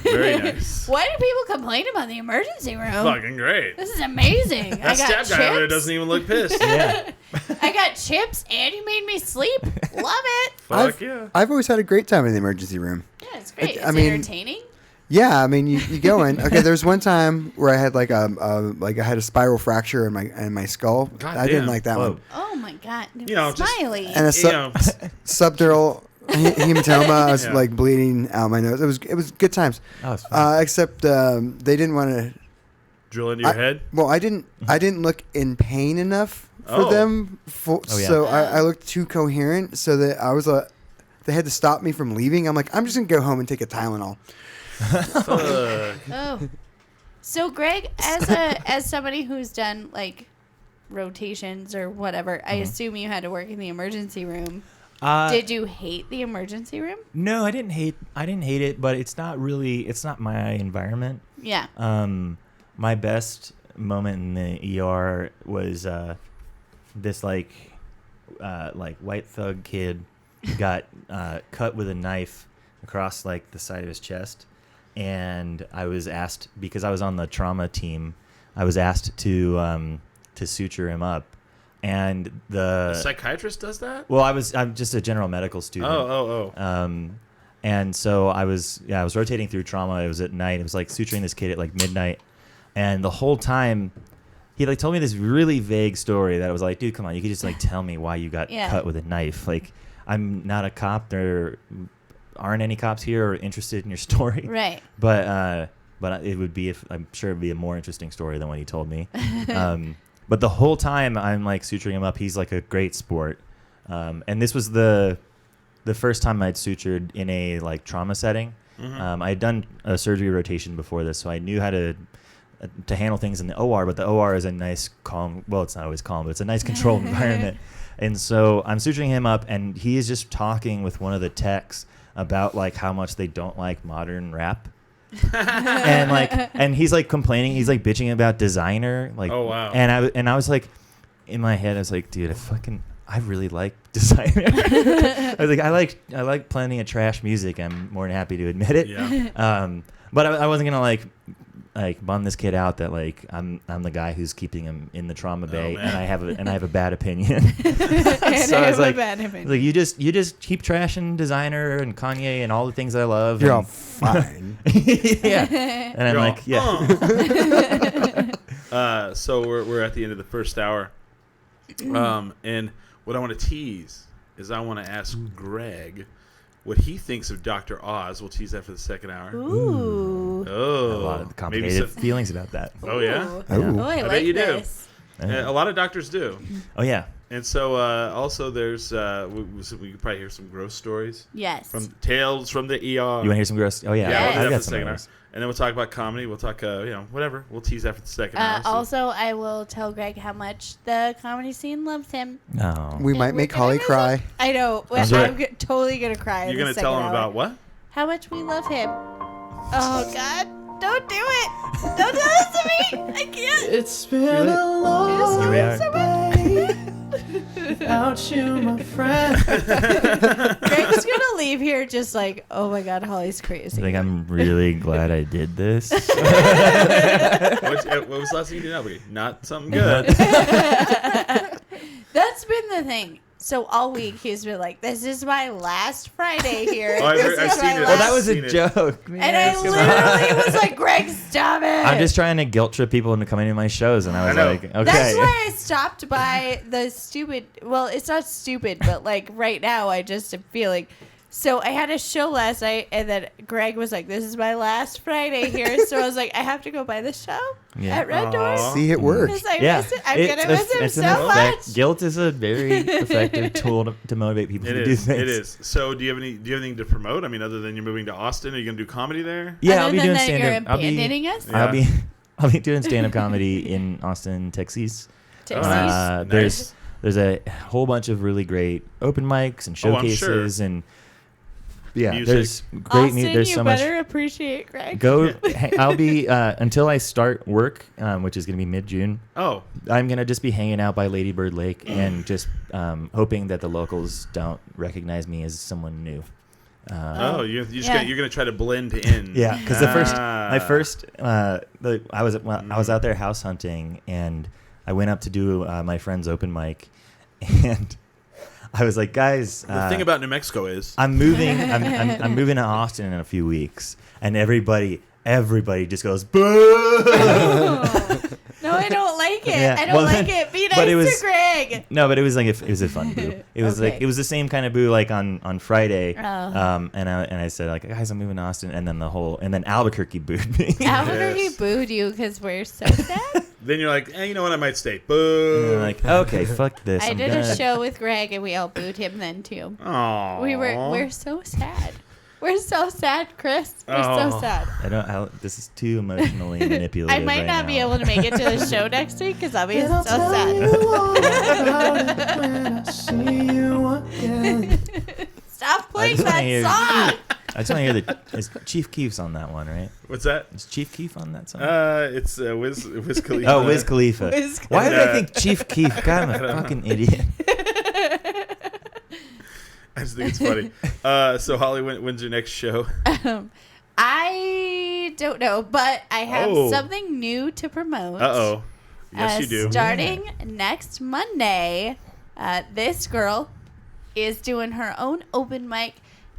Very nice. Why do people complain about the emergency room? Fucking great. This is amazing. That stab guy over there doesn't even look pissed. Yeah. I got chips and you made me sleep. Love it. Fuck yeah. I've always had a great time in the emergency room. Yeah, it's great. It's I mean, entertaining. Yeah, I mean, you go in. Okay, there's one time where I had I had a spiral fracture in my skull. God I didn't damn. like that one. Oh my God. Smiley. And a subdural hematoma. I was bleeding out my nose. It was good times. Oh, it's fun. Except they didn't want to drill into your head. Well, I didn't look in pain enough for them. So I looked too coherent. So that I was they had to stop me from leaving. I'm like, I'm just gonna go home and take a Tylenol. Oh. So Greg, as somebody who's done rotations or whatever, I assume you had to work in the emergency room. Did you hate the emergency room? No, I didn't hate it, but it's not my environment. Yeah. My best moment in the ER was this white thug kid got cut with a knife across the side of his chest, and I was asked, because I was on the trauma team, I was asked to suture him up. And the psychiatrist does that? Well, I'm just a general medical student. Oh. And so I was rotating through trauma. It was at night. It was suturing this kid at midnight. And the whole time he told me this really vague story that I was like, dude, come on, you could just tell me why you got cut with a knife. I'm not a cop. There aren't any cops here or interested in your story. Right. But it would be, I'm sure it'd be a more interesting story than what he told me. But the whole time I'm suturing him up, he's a great sport. And this was the first time I'd sutured in a trauma setting. Mm-hmm. I had done a surgery rotation before this, so I knew how to handle things in the OR. But the OR is a nice, calm. Well, it's not always calm, but it's a nice, controlled environment. And so I'm suturing him up, and he is just talking with one of the techs about how much they don't like modern rap. and he's complaining, he's bitching about designer, oh wow. And I was in my head I was like, dude, I really like designer. I was like, I like plenty of trash music. I'm more than happy to admit it. Yeah. But I wasn't gonna like bum this kid out that like I'm the guy who's keeping him in the trauma bay, and I have a bad opinion. So I was like, you just keep trashing designer and Kanye and all the things I love. You're all fine. Yeah. And I'm like, yeah. So we're at the end of the first hour, and what I want to tease is I want to ask Greg what he thinks of Dr. Oz. We'll tease that for the second hour. Ooh. Oh, A lot of complicated feelings about that. Oh yeah. Ooh. Oh. I bet like you do. this. A lot of doctors do. Oh yeah. And so also there's we could probably hear some gross stories Yes. from tales from the ER. You want to hear some gross? Oh yeah. Yeah, we'll do that I for got the some second of hour. those. And then we'll talk about comedy. We'll talk, whatever. We'll tease that for the second hour. So- Also, I will tell Greg how much the comedy scene loves him. No. We might make Holly cry. I know. Sounds right. I'm totally going to cry. You're going going to tell him about what? how much we love him. Oh, God. Don't do it. Don't do this to me. I can't. It's been a long Here we are. So much. without you, my friend. Greg's going to leave here just like, oh, my God, Holly's crazy. Like, I'm really glad I did this. What was the last thing you did now? Not something good. That's been the thing. So all week he's been like, "This is my last Friday here." Oh, I've This is seen my it. Well, that last-" was a Seen it. joke, man. And I literally was like, "Greg, stop it!" I'm just trying to guilt trip people into coming to my shows, and I was I know. like, okay. That's why I stopped by the stupid. Well, it's not stupid, but like right now, I just am feeling. So I had a show last night, and then Greg was like, "This is my last Friday here," so I was like, "I have to go by the show Yeah. at Red Doors." See, it works. Because I Yeah, miss it. I'm gonna miss him it's so an effect. much. Guilt is a very effective tool to motivate people It to do is. things. It is. So, do you have anything to promote? I mean, other than you're moving to Austin, are you gonna do comedy there? Yeah, Other I'll be than doing that, stand you're up. abandoning us. Yeah. I'll be doing stand up comedy in Austin, Texas. Texas. There's a whole bunch of really great open mics and Oh, I'm showcases sure. and yeah, Music. there's great Austin, music. There's you so much. better appreciate Greg. Go. I'll be until I start work, which is gonna be mid-June. Oh, I'm gonna just be hanging out by Lady Bird Lake and just hoping that the locals don't recognize me as someone new. you're Yeah. gonna try to blend in. Yeah, because my Ah. first, I was out there house hunting, and I went up to do my friend's open mic, and I was like, guys, The thing about New Mexico is I'm moving. I'm moving to Austin in a few weeks, and everybody just goes boo. No, I don't like it. Yeah, I don't well, like then- it. Be but nice it was- to Greg. No, but it was like it was a fun boo. It was Okay. like it was the same kind of boo like on Friday. Oh. And I said like, guys, I'm moving to Austin, and then Albuquerque booed me. Albuquerque Yes. booed you because we're so sad. then you're like, you know what? I might stay. And Boo. I'm like, okay, fuck this. I I'm did gonna- a show with Greg and we all booed him then too. Aww. We're so sad. We're so sad, Chris. We're so Oh. sad. This is too emotionally manipulative. I might right not now. be able to make it to the show next week because I'll be And so I'll tell sad. you all about it when I see you again. Stop playing just wanna that hear- song. I just want to hear that. Is Chief Keef's on that one, right? What's that? Is Chief Keef on that song? It's Wiz Khalifa. Oh, Wiz Khalifa. Wiz Why did Khalifa. I think Chief Keef? God, I'm a fucking idiot. I just think it's funny. So Holly, when's your next show? I don't know, but I have Oh. something new to promote. Uh-oh. Yes, you do. Starting next Monday, this girl is doing her own open mic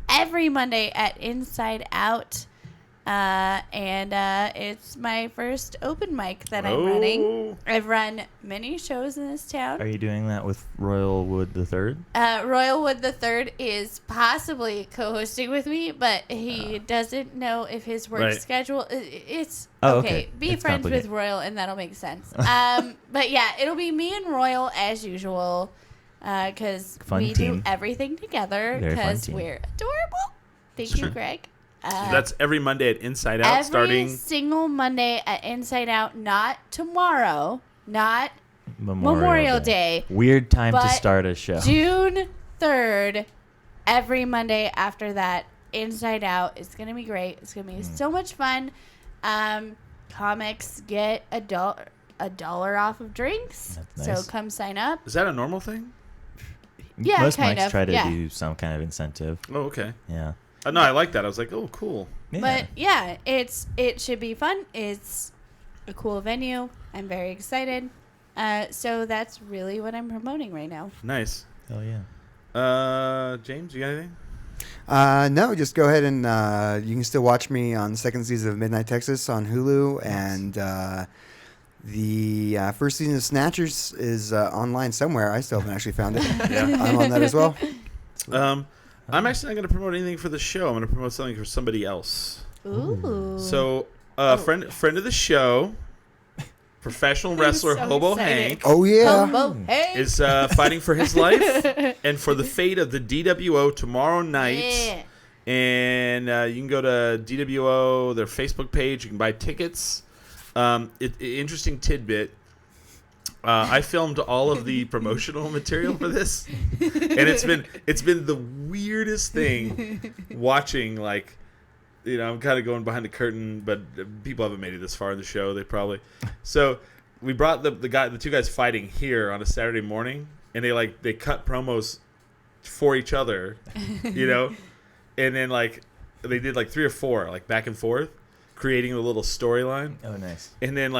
every Monday at Inside Out. And it's my first open mic that I'm running. Oh. I've run many shows in this town. Are you doing that with Royal Wood III? Royal Wood III is possibly co-hosting with me, but he doesn't know if his work Right. schedule. It's Oh, okay. okay. Be It's friends with complicated. Royal, and that'll make sense. But yeah, it'll be me and Royal as usual, because Fun we team. do everything together Very fun because team. we're adorable. Thank you, Greg. That's every Monday at Inside Out, every starting. single Monday at Inside Out. Not tomorrow. Not Memorial Memorial Day. Weird time to But start a show. June 3rd, every Monday after that, Inside Out. It's going to be great. It's going to be so much fun. Comics get $1 off of drinks. That's nice. So come sign up. Is that a normal thing? Yeah, Most kind mics of, try to yeah. do some kind of incentive. Oh, okay. Yeah. No, I like that. I was like, oh, cool. Yeah. But yeah, it should be fun. It's a cool venue. I'm very excited. So that's really what I'm promoting right now. Nice. Hell yeah. James, you got anything? No, just go ahead and you can still watch me on the second season of Midnight Texas on Hulu, and the first season of Snatchers is online somewhere. I still haven't actually found it. Yeah. I'm on that as well. I'm actually not going to promote anything for the show. I'm going to promote something for somebody else. Ooh. So, friend of the show, professional wrestler so Hobo excited. Hank, Oh yeah. Hobo, hey. is fighting for his life and for the fate of the DWO tomorrow night. Yeah. And you can go to DWO, their Facebook page. You can buy tickets. Interesting tidbit. I filmed all of the promotional material for this, and it's been the weirdest thing watching. Like, I'm kind of going behind the curtain, but people haven't made it this far in the show. They probably. So we brought the two guys fighting here on a Saturday morning, and they cut promos for each other, and then they did 3 or 4 back and forth, creating a little storyline. Oh, nice. And then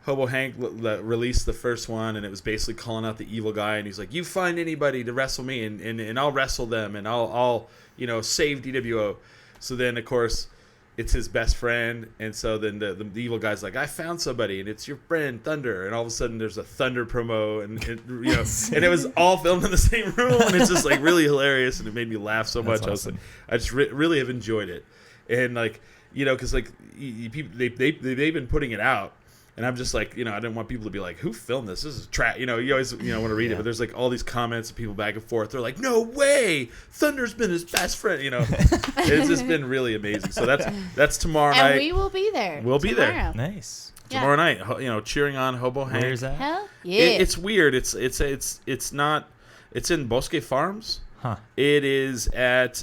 Hobo Hank released the first one, and it was basically calling out the evil guy, and he's like, "You find anybody to wrestle me, and I'll wrestle them, and I'll save DWO." So then, of course, it's his best friend, and so then the evil guy's like, "I found somebody, and it's your friend Thunder," and all of a sudden there's a Thunder promo, and and it was all filmed in the same room, and it's just really hilarious, and it made me laugh so much. Awesome. I just really have enjoyed it, and because they've been putting it out. And I'm just I didn't want people to be like, who filmed this? This is trash. You always want to read it, but there's all these comments of people back and forth. They're like, no way, Thunder's been his best friend. It's just been really amazing. So that's tomorrow night. And we will be there. We'll be there. tomorrow. Nice. Tomorrow night. Cheering on Hobo Hank. Where's that? Hell yeah. It's weird. It's not. It's in Bosque Farms. Huh. It is at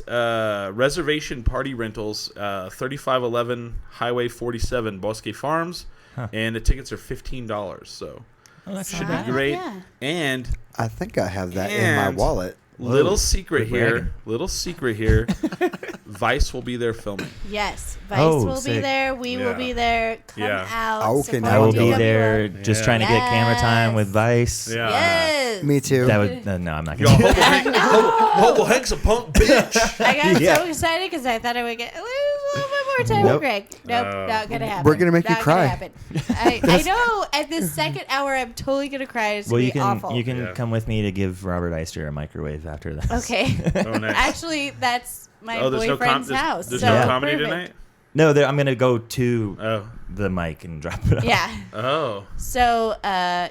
Reservation Party Rentals, 3511 Highway 47, Bosque Farms. Huh. And the tickets are $15, so That's should not be bad. great. Yeah. And I think I have that in my And- wallet. little secret Good here, Vice will be there filming. Yes. Vice Oh, will be sick. there. We will Yeah. be there. Come Yeah. out. Okay, support now I will I'll be go. there just Yeah. trying to get camera time with Vice. Yeah. Yes. Me too. That would no, I'm not Yo, gonna. Hobo Hank's a punk bitch. I got Yeah. so excited because I thought I would get a little bit more time Nope. with Greg. Nope, not gonna happen. We're gonna make you Not cry. gonna happen. I know. At the second hour, I'm totally gonna cry. It's Well, gonna you be can awful. you can Yeah. come with me to give Robert Eister a microwave after that. Okay. Oh, nice. Actually, that's my Oh, there's boyfriend's house. There's so no comedy perfect. tonight. No, I'm gonna go to Oh, the mic and drop it off. Yeah. oh, So,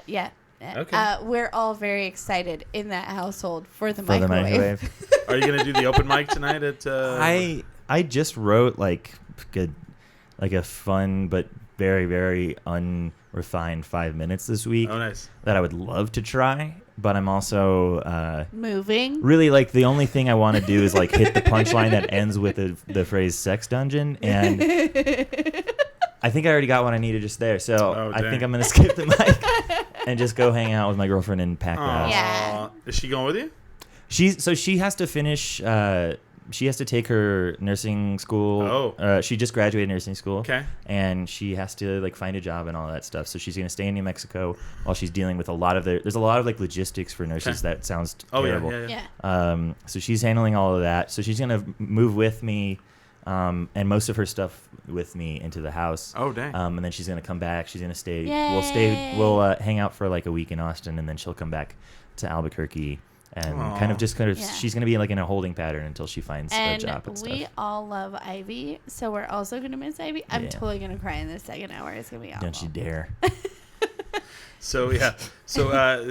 yeah. Okay. We're all very excited in that household for the For the microwave. microwave. Are you gonna do the open mic tonight at? I just wrote a fun but very very unrefined 5 minutes this week Oh, nice. that I would love to try, but I'm also Moving. really the only thing I want to do is hit the punchline that ends with the phrase "sex dungeon," and I think I already got what I needed just there. So Oh, I dang. think I'm gonna skip the mic and just go hang out with my girlfriend and pack the house. Yeah. Is she going with you? She has to finish. She has to take her nursing school. Oh. She just graduated nursing school. Okay. And she has to find a job and all that stuff. So she's gonna stay in New Mexico while she's dealing with a lot of there's a lot of logistics for nurses Okay. that sounds Oh terrible. Yeah. So she's handling all of that. So she's gonna move with me, and most of her stuff with me into the house. Oh, dang. And then she's gonna come back. She's gonna stay. Yay. We'll hang out for a week in Austin, and then she'll come back to Albuquerque. And Aw. kind of Yeah. she's going to be in a holding pattern until she finds And a job and we stuff. all love Ivy, so we're also going to miss Ivy. I'm Yeah. totally going to cry in the second hour. It's going to be awful. Don't you dare. So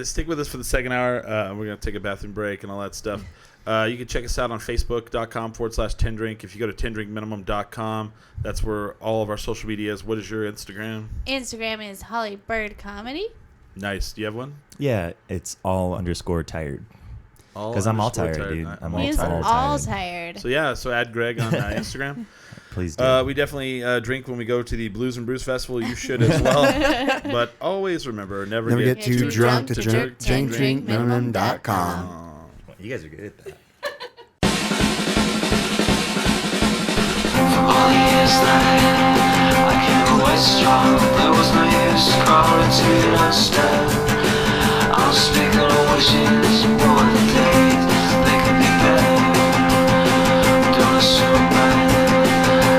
stick with us for the second hour. We're gonna take a bathroom break and all that stuff. You can check us out on Facebook.com/10drink. If you go to 10drinkminimum.com, that's where all of our social media is. What is your Instagram? Instagram is Holly Bird Comedy. Nice. Do you have one? Yeah, it's all_tired. Because I'm all tired, dude. I'm all He's tired. all tired. So add Greg on Instagram. Please do. We definitely drink when we go to the Blues and Brews Festival. You should as well. But always remember, never Never get get too drunk to drink. drink minimum.com. drinkminimum.com. You guys are good at that. All the years that I came away strong, there was no use crawling to the step. I was speaking of wishes, more the days they could be better. Don't assume that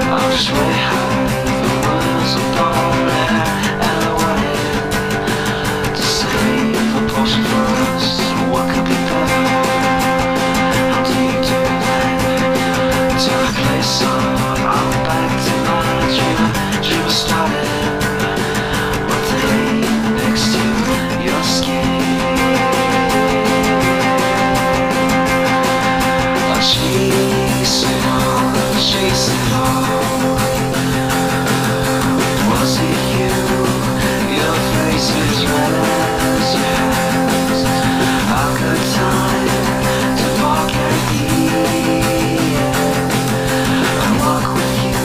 I'm just way high. The world's apart and I wanted to save a portion for us. What could be better? How do you do that? To a place I'm back to my dream started. One day next to your skin, I'll chase it all, chase it all. Was it you? Your face is red as your hands. How could time to walk at the end and walk with you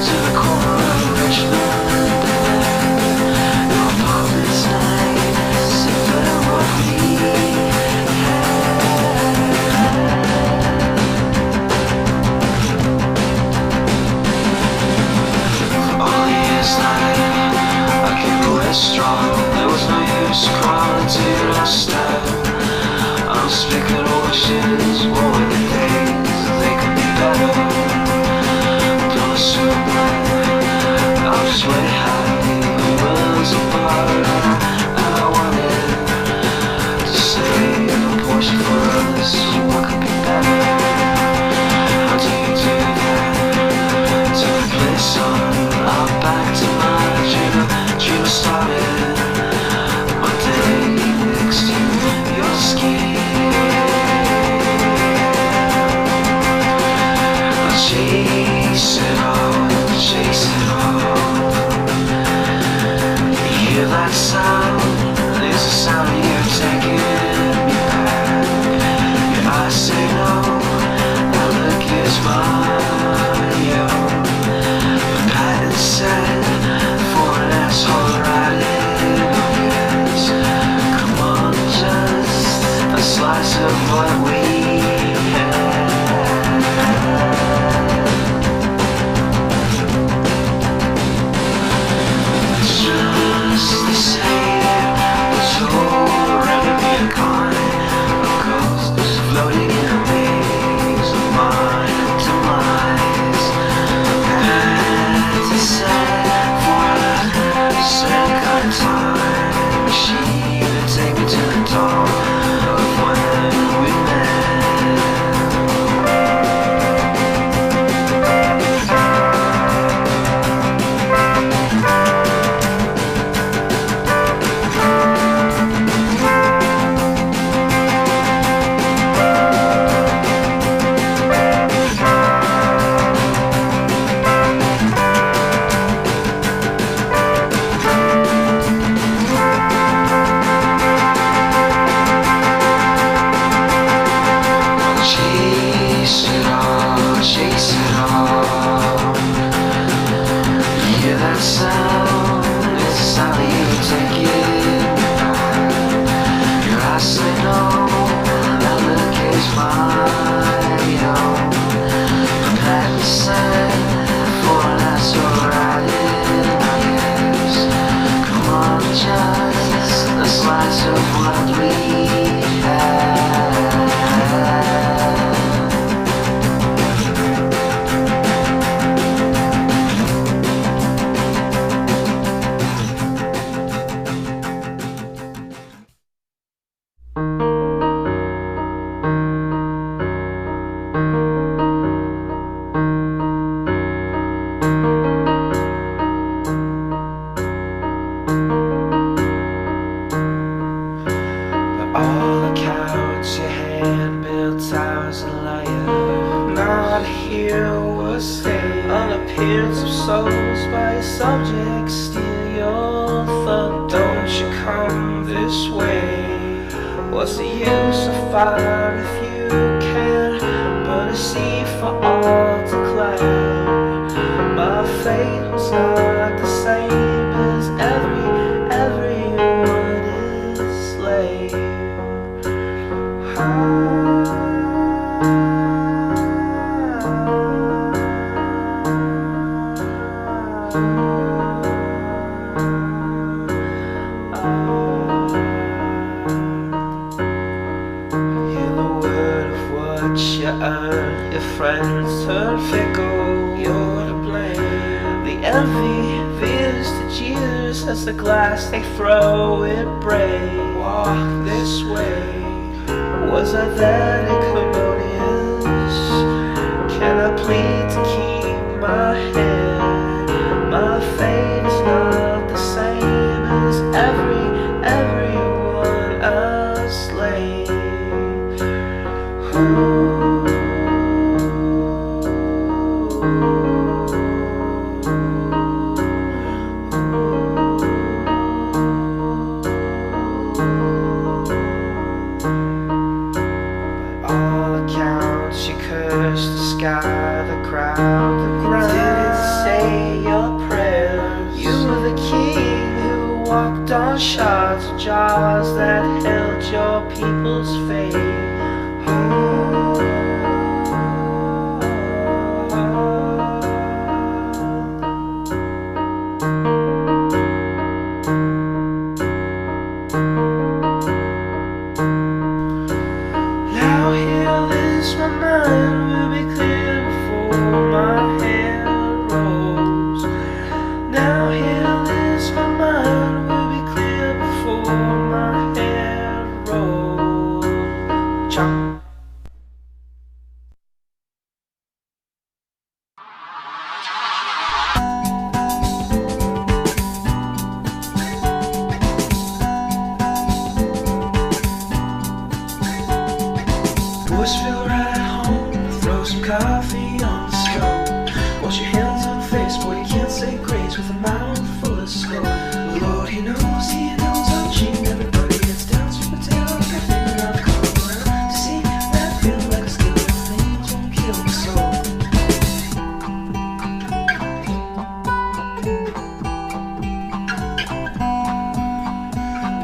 to the corner of Richmond? Your apartment's nice, but what we all the years that I keep away strong, there was no use crawling to the step. I'm speaking of wishes, what were the days they could be better? Don't assume that I'm just way high. The world's apart and I wanted to save a portion for us. What could be better? How do you do that? To the place I'm back to my dream started. One day next to your skin, I'll chase it all, chase it all. You hear that sound? There's a sound of you taking me back. Your eyes say no, that look is mine. The pattern set for an asshole riding on yours. Come on, just a slice of what we had. It's just the same, but you're ready to be a kind of ghosts floating in a maze of my demise. That's a set for a certain kind of time machine to take me to the dawn of when we met. Chase it all, chase it all. You hear that sound? It's the sound of you taking me back. Your eyes say no, that look is mine. Prepare to send for an asshole riding on yours. Come on, just a slice of what we had. But all accounts your hand-built towers and liar. Not here was stay on appearance of souls by your subjects. Steal your thought, don't you come this way. What's the use of fire if you can't burn a sea for all to climb? My fate was not the same as everyone is slave. Hear the word of what you earn. Your friends turn fickle, you're to blame. The envy veers to jeers as the glass they throw it break. Walk this way. Was I that incommodious? Can I plead to keep my head? My fate is not the same as everyone I slay. All accounts, you cursed the sky, the crowd, the ground. Didn't say your prayers. You were the king who walked on shards of jars that held your people's fate. Now here is my mind will be clear before my head rolls. Now here is my mind will be clear before my head rolls. Jump. Boys feel right at home. Throw some coffee on the stove. Wash your hands and face, boy, you can't say grace with a mouth full of skull. Lord, he knows I'm cheating. Everybody gets down, sweet potato, everything around the corner. To see that feel like a steal, things won't kill the soul.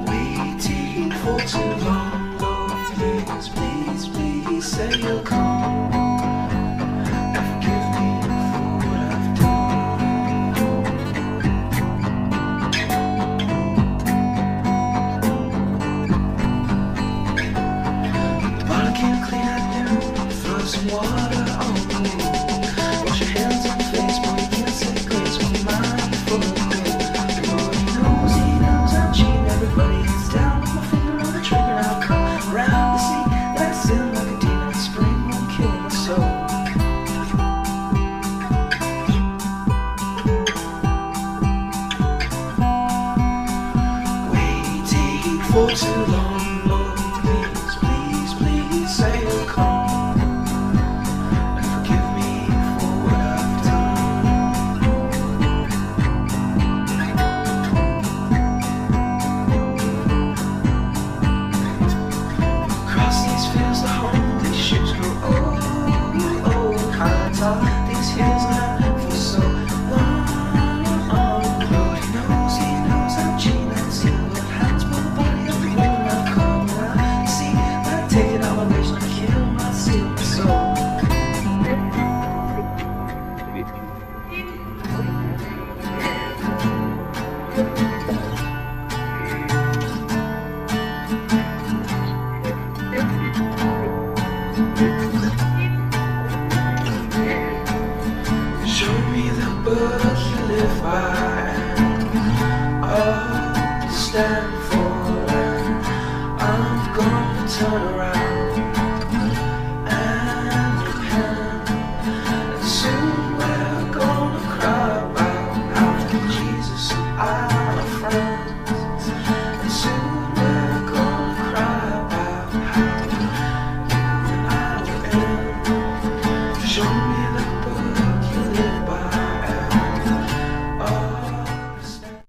Waiting for too long, Lord, please, please, please say you'll come and forgive me for what I've done. The bottle can't clean at noon. Throw some water on the wound. Wash your hands and face, boy, you can't say grace with your mind full of gloom. The Lord, he knows I'm cheating. Everybody is down with my finger on the trigger. I'll come around to see that sin like a demon. Spring won't kill my soul. Waiting for too long, Lord, please, please, please say you'll come and forgive me for what I've done. Across these fields, the home, these ships grow old, old. High top, these hills now for so long. Lord, he knows I'm cheating. I see what happens when the body of the woman I've come around. See that taking all my rage, not kill my steal my soul. Show me the book you live by, all to stand for, and I'm gonna turn around and repent, and soon we're gonna cry about how Jesus and I are friends, and soon we're gonna cry about how you and I will end. Show me the book you live by, all to stand.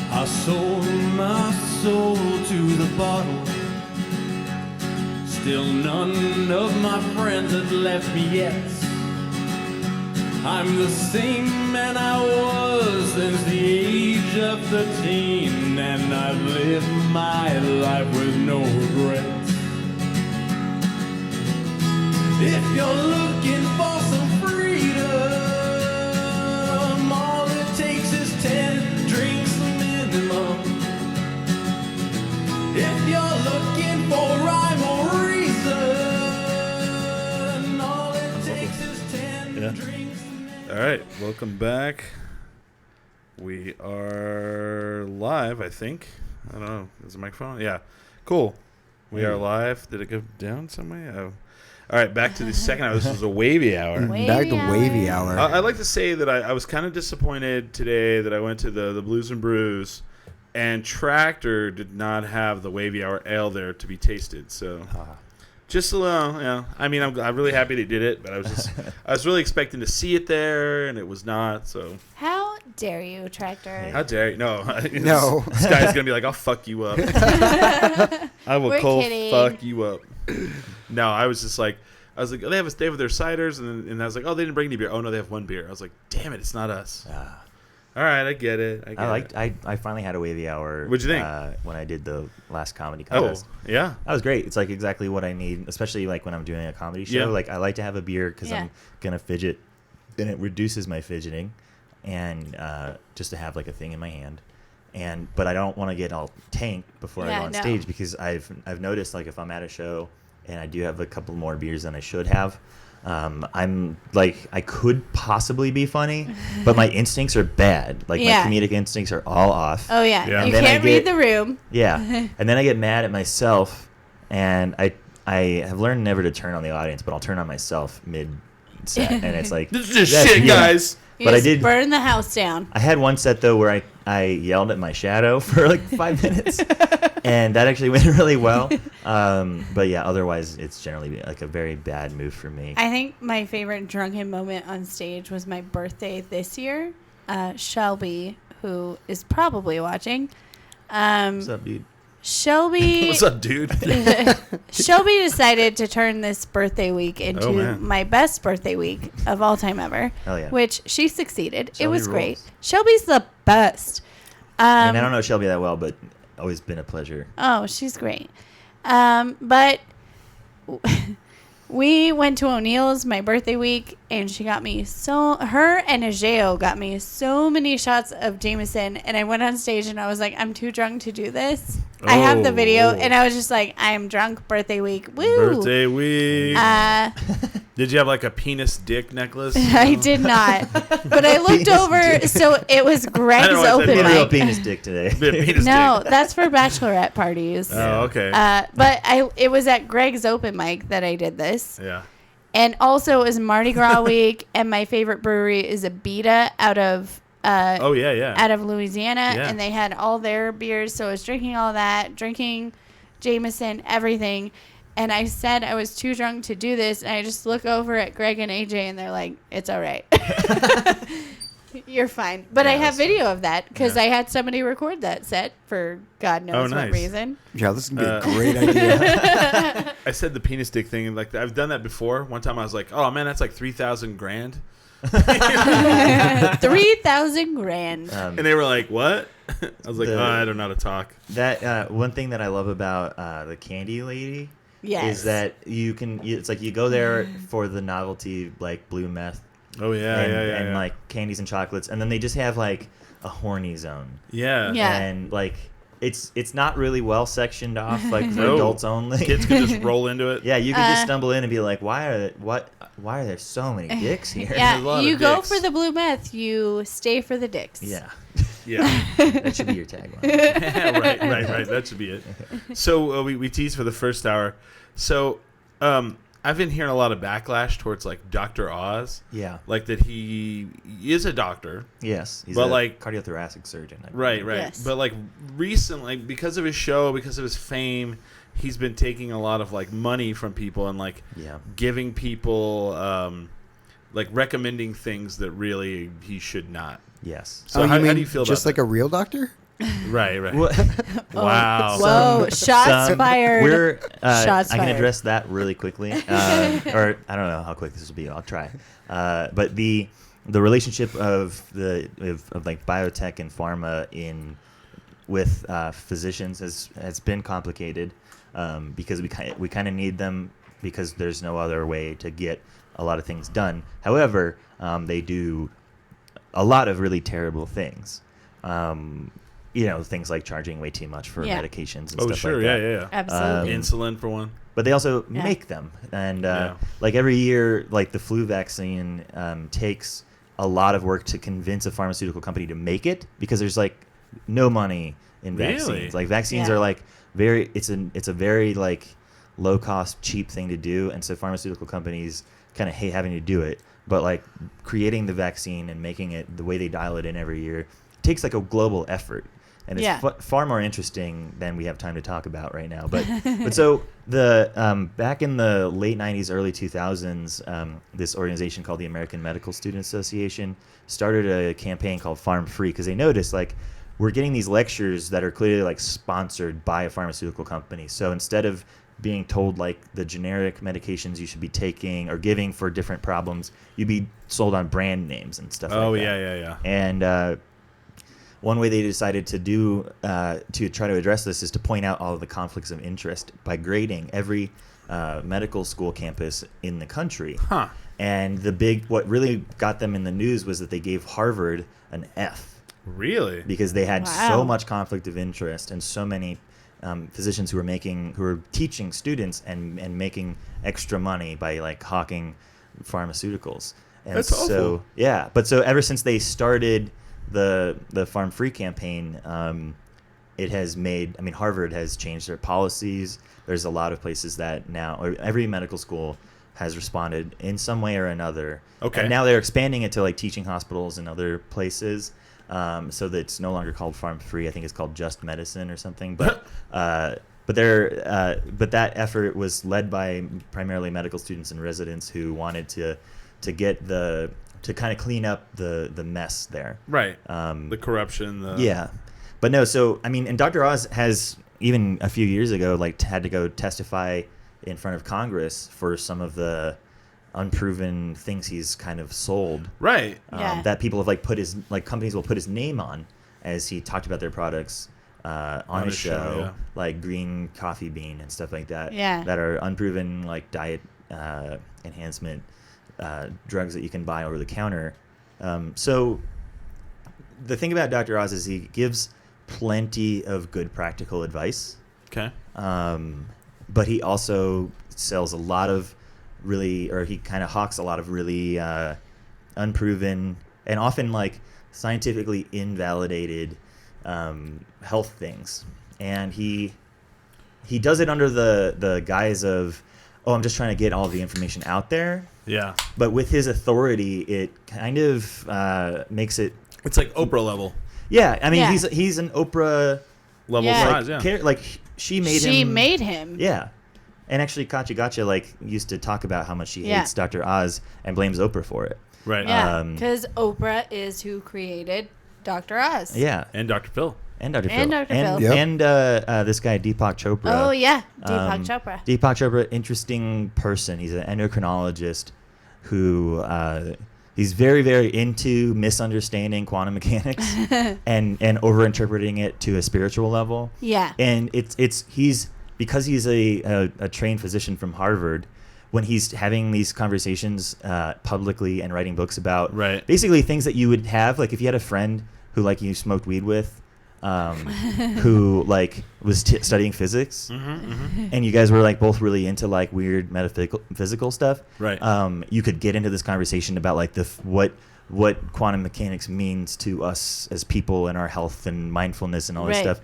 I sold my soul to the bottle. Still none of my friends have left me yet. I'm the same man I was since the age of 13, and I've lived my life with no regrets. If you're looking for some freedom, all it takes is 10 drinks minimum. If you're looking for rhyme or reason, all it takes is 10 drinks minimum. All right, welcome back. We are live, I think. I don't know. Is the microphone? Yeah. Cool. We are live. Did it go down somewhere? Oh. All right, back to the second hour. This was a wavy hour. Back to wavy hour. I'd like to say that I was kind of disappointed today that I went to the Blues and Brews, and Tractor did not have the wavy hour ale there to be tasted. So, just a little, I mean, I'm really happy they did it, but I was really expecting to see it there, and it was not. So, How dare you, Tractor? how dare you? No, No. This guy's gonna be like, I'll fuck you up. I will We're cold kidding. fuck you up. No, I was like, oh, they have their ciders, and I was like, oh, they didn't bring any beer. Oh no, they have one beer. I was like, damn it, it's not us. All right, I get it. I finally had a wavy hour. What'd you think? When I did the last comedy Oh, contest. yeah. That was great. It's like exactly what I need, especially like when I'm doing a comedy show. Yeah. Like I like to have a beer because Yeah. I'm gonna fidget, and it reduces my fidgeting, and just to have like a thing in my hand, but I don't want to get all tanked before I Yeah, go on no. stage because I've noticed like if I'm at a show and I do have a couple more beers than I should have. I'm like I could possibly be funny, but my instincts are bad. Like Yeah. my comedic instincts are all off. Oh, yeah. Yeah. You And then I can't read get- the room. Yeah, and then I get mad at myself, and I have learned never to turn on the audience, but I'll turn on myself mid set, and it's like This is just that's- shit, yeah. guys. You But I just did- burn the house down. I had one set though where I yelled at my shadow for like 5 minutes, and that actually went really well. But yeah, otherwise it's generally like a very bad move for me. I think my favorite drunken moment on stage was my birthday this year. Shelby, who is probably watching. What's up, dude? Shelby What's up, dude? Shelby decided to turn this birthday week into man. my best birthday week of all time ever. Hell yeah. Which she succeeded. It Shelby was great. rules. Shelby's the best. I mean, I don't know Shelby that well, but always been a pleasure. Oh, she's great. But we went to O'Neill's my birthday week, and she got me her and Ajeo got me so many shots of Jameson, and I went on stage and I was like, I'm too drunk to do this. I have the video, and I was just like, I'm drunk, birthday week. Woo! Birthday week. Uh, Did you have like a penis dick necklace? I did not. But I looked Penis over, dick. so it was Greg's know, I said open Be a real mic. penis dick today. Penis No, dick. that's for bachelorette parties. Oh, okay. But it was at Greg's open mic that I did this. Yeah. And also it was Mardi Gras week, and my favorite brewery is Abita out of Oh, yeah. out of Louisiana, Yeah. and they had all their beers. So I was drinking all that, drinking Jameson, everything. And I said I was too drunk to do this, and I just look over at Greg and AJ, and they're like, "It's all right, you're fine." But I have that's video of that because Yeah. I had somebody record that set for God knows nice. what reason. Yeah, this is gonna be a great idea. I said the penis dick thing, and like I've done that before. One time I was like, "Oh man, that's like $3,000." 3,000 grand. And they were like, "What?" I was like, The- "Oh, I don't know how to talk." That one thing that I love about the candy lady Yes. is that it's like you go there for the novelty, like blue meth Oh yeah, and yeah. like candies and chocolates, and then they just have like a horny zone. Yeah. Yeah. And like it's not really well sectioned off, like for No. adults only. Kids can just roll into it. Yeah, you can just stumble in and be like, why are there so many dicks here? There's a Yeah, lot you of go dicks. for the blue meth, you stay for the dicks. Yeah, Yeah. that should be your tagline. right. That should be it. So we teased for the first hour. So I've been hearing a lot of backlash towards like Dr. Oz. Yeah. Like that he is a doctor. Yes, he's But, a like- cardiothoracic surgeon. I Right. believe. Yes. But like recently, because of his show, because of his fame, he's been taking a lot of like money from people and like Yeah. giving people like recommending things that really he should not. Yes. So Oh, how mean do you feel about just like that? a real doctor? Right. What- Wow. Whoa, shots Some- fired. We're, Shots I can fired. address that really quickly, or I don't know how quick this will be. I'll try. But the relationship of like biotech and pharma with physicians has been complicated because we kind of need them because there's no other way to get a lot of things done. However, they do a lot of really terrible things. Things like charging way too much for medications and stuff like that. Yeah. Absolutely. Insulin for one. But they also make them. And like every year, like the flu vaccine takes a lot of work to convince a pharmaceutical company to make it because there's like no money in vaccines. Really? Like vaccines are like it's a very like low cost, cheap thing to do. And so pharmaceutical companies kind of hate having to do it. But like creating the vaccine and making it the way they dial it in every year takes like a global effort. And it's far more interesting than we have time to talk about right now. But so the back in the late 90s, early 2000s, this organization called the American Medical Student Association started a campaign called Farm Free because they noticed like we're getting these lectures that are clearly like sponsored by a pharmaceutical company. So instead of being told like the generic medications you should be taking or giving for different problems, you'd be sold on brand names and stuff like that. Yeah. And one way they decided to do to try to address this is to point out all of the conflicts of interest by grading every medical school campus in the country. Huh. And what really got them in the news was that they gave Harvard an F. Really? Because they had so much conflict of interest and so many physicians who were teaching students and making extra money by like hawking pharmaceuticals. And That's awful. But so ever since they started the Farm Free campaign, it has made, Harvard has changed their policies. There's a lot of places that now, or every medical school has responded in some way or another. Okay. And now they're expanding it to like teaching hospitals and other places. So that it's no longer called Farm Free. I think it's called Just Medicine or something. But but that effort was led by primarily medical students and residents who wanted to kind of clean up the mess there. Right. The corruption. But no. So and Dr. Oz has even a few years ago like had to go testify in front of Congress for some of the unproven things he's kind of sold, right? That people have companies will put his name on as he talked about their products on a show, like green coffee bean and stuff like that, that are unproven like diet enhancement drugs that you can buy over the counter. So the thing about Dr. Oz is he gives plenty of good practical advice. Okay. But he also sells a lot of he kind of hawks a lot of really unproven and often like scientifically invalidated health things. And he does it under the guise of, I'm just trying to get all the information out there. Yeah. But with his authority, it kind of makes it... It's like Oprah level. Yeah. He's an Oprah... level size, Like, she made him... She made him. Yeah. And actually, Katya Gotcha used to talk about how much she hates Dr. Oz and blames Oprah for it. Right. Yeah, because Oprah is who created Dr. Oz. Yeah. And Dr. Phil. And Dr. Phil. And Dr. Phil. Yep. And this guy, Deepak Chopra. Oh, yeah. Deepak Chopra. Deepak Chopra, interesting person. He's an endocrinologist who... he's very, very into misunderstanding quantum mechanics and overinterpreting it to a spiritual level. Yeah. And because he's a trained physician from Harvard, when he's having these conversations publicly and writing books about basically things that you would have, like if you had a friend who like you smoked weed with, who like was studying physics, and you guys were like both really into like weird metaphysical stuff. Right. You could get into this conversation about like what quantum mechanics means to us as people and our health and mindfulness and all this stuff.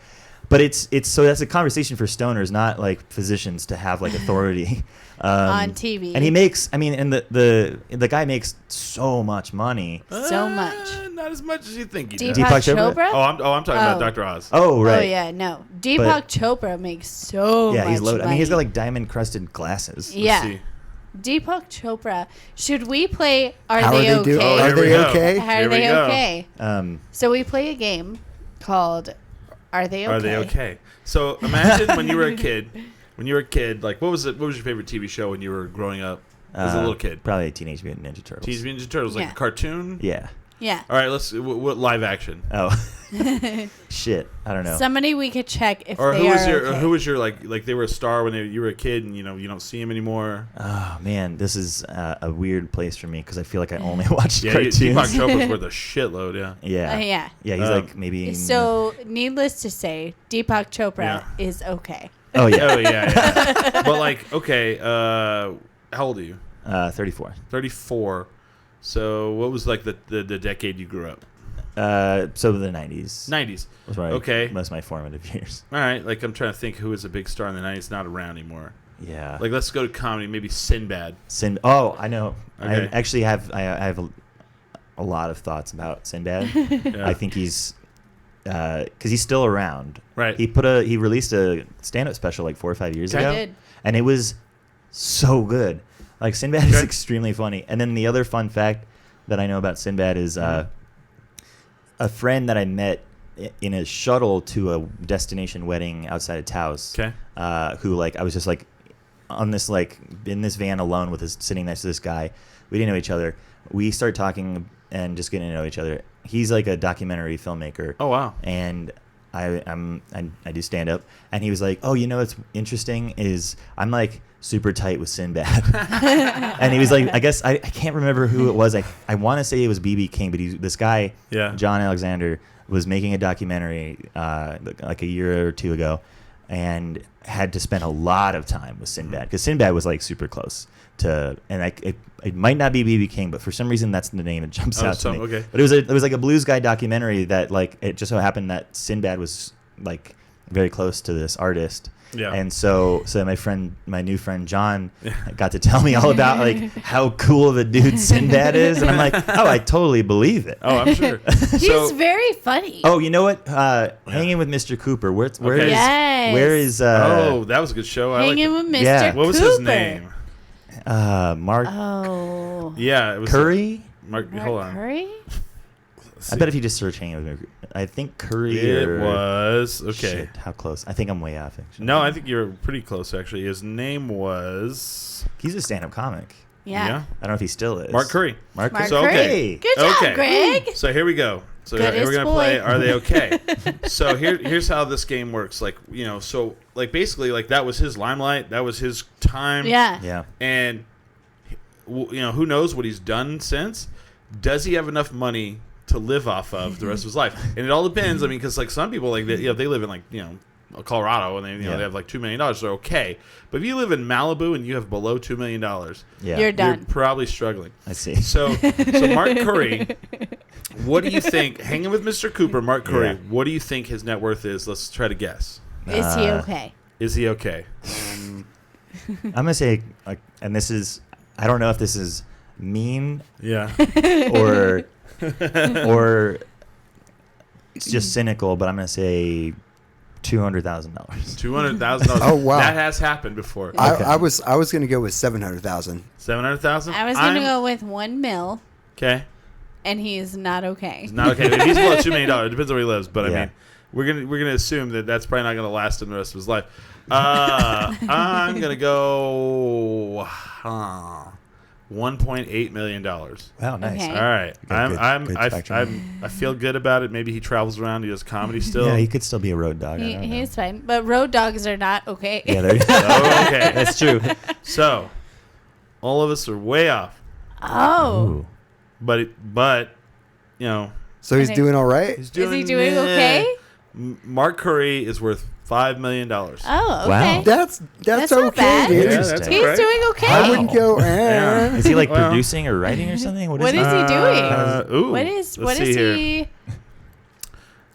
But it's so that's a conversation for stoners, not like physicians to have like authority on TV. And he makes, and the guy makes so much money. So much. Not as much as you think he does. Deepak Chopra? I'm talking about Dr. Oz. Oh, right. Oh, yeah, no. Deepak Chopra makes so much he's loaded. money. He's got like diamond crusted glasses. Yeah. Let's see. Deepak Chopra. Should we play How are they okay? Are Here we they go. okay? How are Here we they go. okay? So we play a game called Are They Okay? Are they okay? So imagine when you were a kid. Like, what was your favorite TV show when you were growing up? as a little kid? Probably Teenage Mutant Ninja Turtles. Teenage Mutant Ninja Turtles, like Yeah. a cartoon? Yeah. Yeah. All right, what live action? Oh. Shit. I don't know. Somebody we could check if Or they who was are your okay. who was your like they were a star when you were a kid and you don't see them anymore? Oh man, this is a weird place for me because I feel like I only watch Yeah, cartoons. Deepak Chopra's worth a shitload. Yeah. Yeah. Yeah. Yeah, he's like maybe. So, needless to say, Deepak Chopra Yeah. is okay. Oh yeah. Oh yeah. But like, okay, how old are you? 34. 34. So what was like the decade you grew up? So the 90s. 90s. Was probably Okay. most of my formative years. All right. Like I'm trying to think who was a big star in the 90s, not around anymore. Yeah. Like let's go to comedy. Maybe Sinbad. Oh, I know. Okay. I actually have. I have a lot of thoughts about Sinbad. Yeah. I think he's because he's still around. Right. He released a stand-up special like 4 or 5 years Okay. ago. I did. And it was so good. Like Sinbad is Okay. extremely funny. And then the other fun fact that I know about Sinbad is a friend that I met in a shuttle to a destination wedding outside of Taos. Okay. Who like I was just like on this like in this van alone with this sitting next to this guy. We didn't know each other. We started talking and just getting to know each other. He's like a documentary filmmaker. Oh wow. And I do stand up, and he was like, "Oh, you know what's interesting is I'm like super tight with Sinbad," and he was like, "I guess I can't remember who it was. I want to say it was BB King, but this guy, Yeah. John Alexander, was making a documentary like a year or two ago, and had to spend a lot of time with Sinbad because Sinbad was like super close to, and it might not be BB King, but for some reason that's the name that jumps out to me. Okay. But it was like a blues guy documentary that like it just so happened that Sinbad was like very close to this artist. Yeah. And so my new friend John got to tell me all about like how cool of a dude Sinbad is, and I'm like, oh, I totally believe it. Oh, I'm sure. He's very funny. Oh, you know what? Hanging with Mr. Cooper. Where Okay. is Yes. where is Oh, that was a good show. I Hanging like with Mr. Yeah. What was Cooper. his name? Mark Oh. Yeah, it was Curry? Mark, Mark hold on. Curry? I bet if you just search Hanging with Mr. I think Curry It or was okay. Shit, how close? I think I'm way off. Actually. No, I think you're pretty close actually. His name was He's a stand-up comic. Yeah. I don't know if he still is. Mark Curry. Mark Mark Curry. Curry. Hey. Good job, Okay. Greg. So here we go. So we're Goodest gonna Boy. play. Are they okay? So here's how this game works. Like so like basically like that was his limelight. That was his time. Yeah. Yeah. And who knows what he's done since? Does he have enough money to live off of the rest of his life? And it all depends. I mean, because like some people like they live in like Colorado and they they have like $2 million. They're okay. But if you live in Malibu and you have below $2 million, Yeah. You're done. you're probably struggling. I see. So Mark Curry, what do you think? Hanging with Mr. Cooper, Mark Curry. Yeah. What do you think his net worth is? Let's try to guess. Is he okay? Is he okay? I'm gonna say, like, and this is, I don't know if this is mean Yeah. or it's just cynical, but I'm gonna say $200,000. $200,000. Oh, wow. That has happened before. Okay. I was going to go with 700,000. 700,000. I was going to go with $1 million, Okay. and he is not okay. He's not okay. If he's below $2 million, it depends where he lives. But I Yeah. mean, we're gonna assume that that's probably not gonna last in the rest of his life. I'm gonna go $1.8 million. All Wow, nice. Okay. right, Good spectrum. I feel good about it. Maybe he travels around. He does comedy still. Yeah, he could still be a road dog. I don't know. He's fine. But road dogs are not okay. Yeah, there. Oh, okay. That's true. So, all of us are way off. Oh. Ooh. But So he's Okay. doing all right? he's Is he doing okay? Mark Curry is worth $5 million. Oh, okay. Wow. That's That's okay, not bad. dude. Yeah, that's He's all right. doing okay. I wouldn't go. Yeah. Is he like Well- producing or writing or something? What is he doing? Ooh, What is let's see here. he?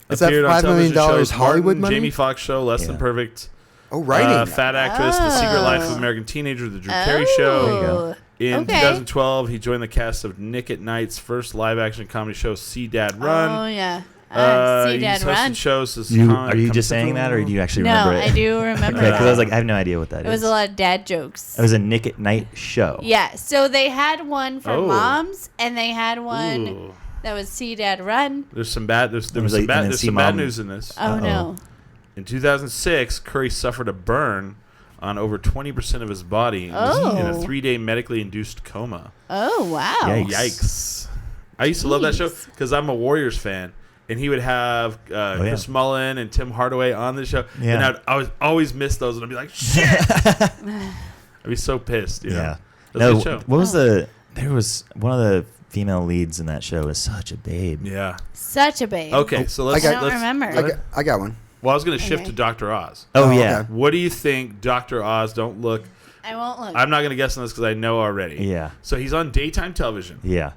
Is that Appeared on $5 million television shows, Hollywood Martin, money? Jamie Foxx show, Less Than Yeah. Perfect, Oh, writing. Fat Actress, The Secret Life of Oh. American Teenager, The Drew Carey There you Show. go. In Okay. 2012, he joined the cast of Nick at Night's first live-action comedy show, See Dad Run. Oh, yeah. See He's Dad hosted Run. shows as Are you Comedy just saying Central. that, or do you actually No, remember it? I do remember Okay, because I that. was like, I have no idea what that is. It was a lot of dad jokes. It was a Nick at Night show. Yeah, so they had one for Oh. moms, and they had one Ooh. that was See Dad Run. There's some bad. There was was like- some bad. and then There's See some bad Mom. news in this. Oh, Uh-oh. no. In 2006, Curry suffered a burn on over 20% of his body and was in a 3-day medically induced coma. Oh, wow. Yikes. I used to love that show because I'm a Warriors fan. And he would have Chris Mullen and Tim Hardaway on the show. Yeah. And I would always miss those. And I'd be like, shit. I'd be so pissed. You know? That was a good show. What was there was one of the female leads in that show was such a babe. Yeah. Such a babe. Okay, so I don't remember. I got one. Well, I was going to shift to Dr. Oz. Oh, yeah. Okay. What do you think Dr. Oz, don't look. I won't look. I'm not going to guess on this because I know already. Yeah. So he's on daytime television. Yeah.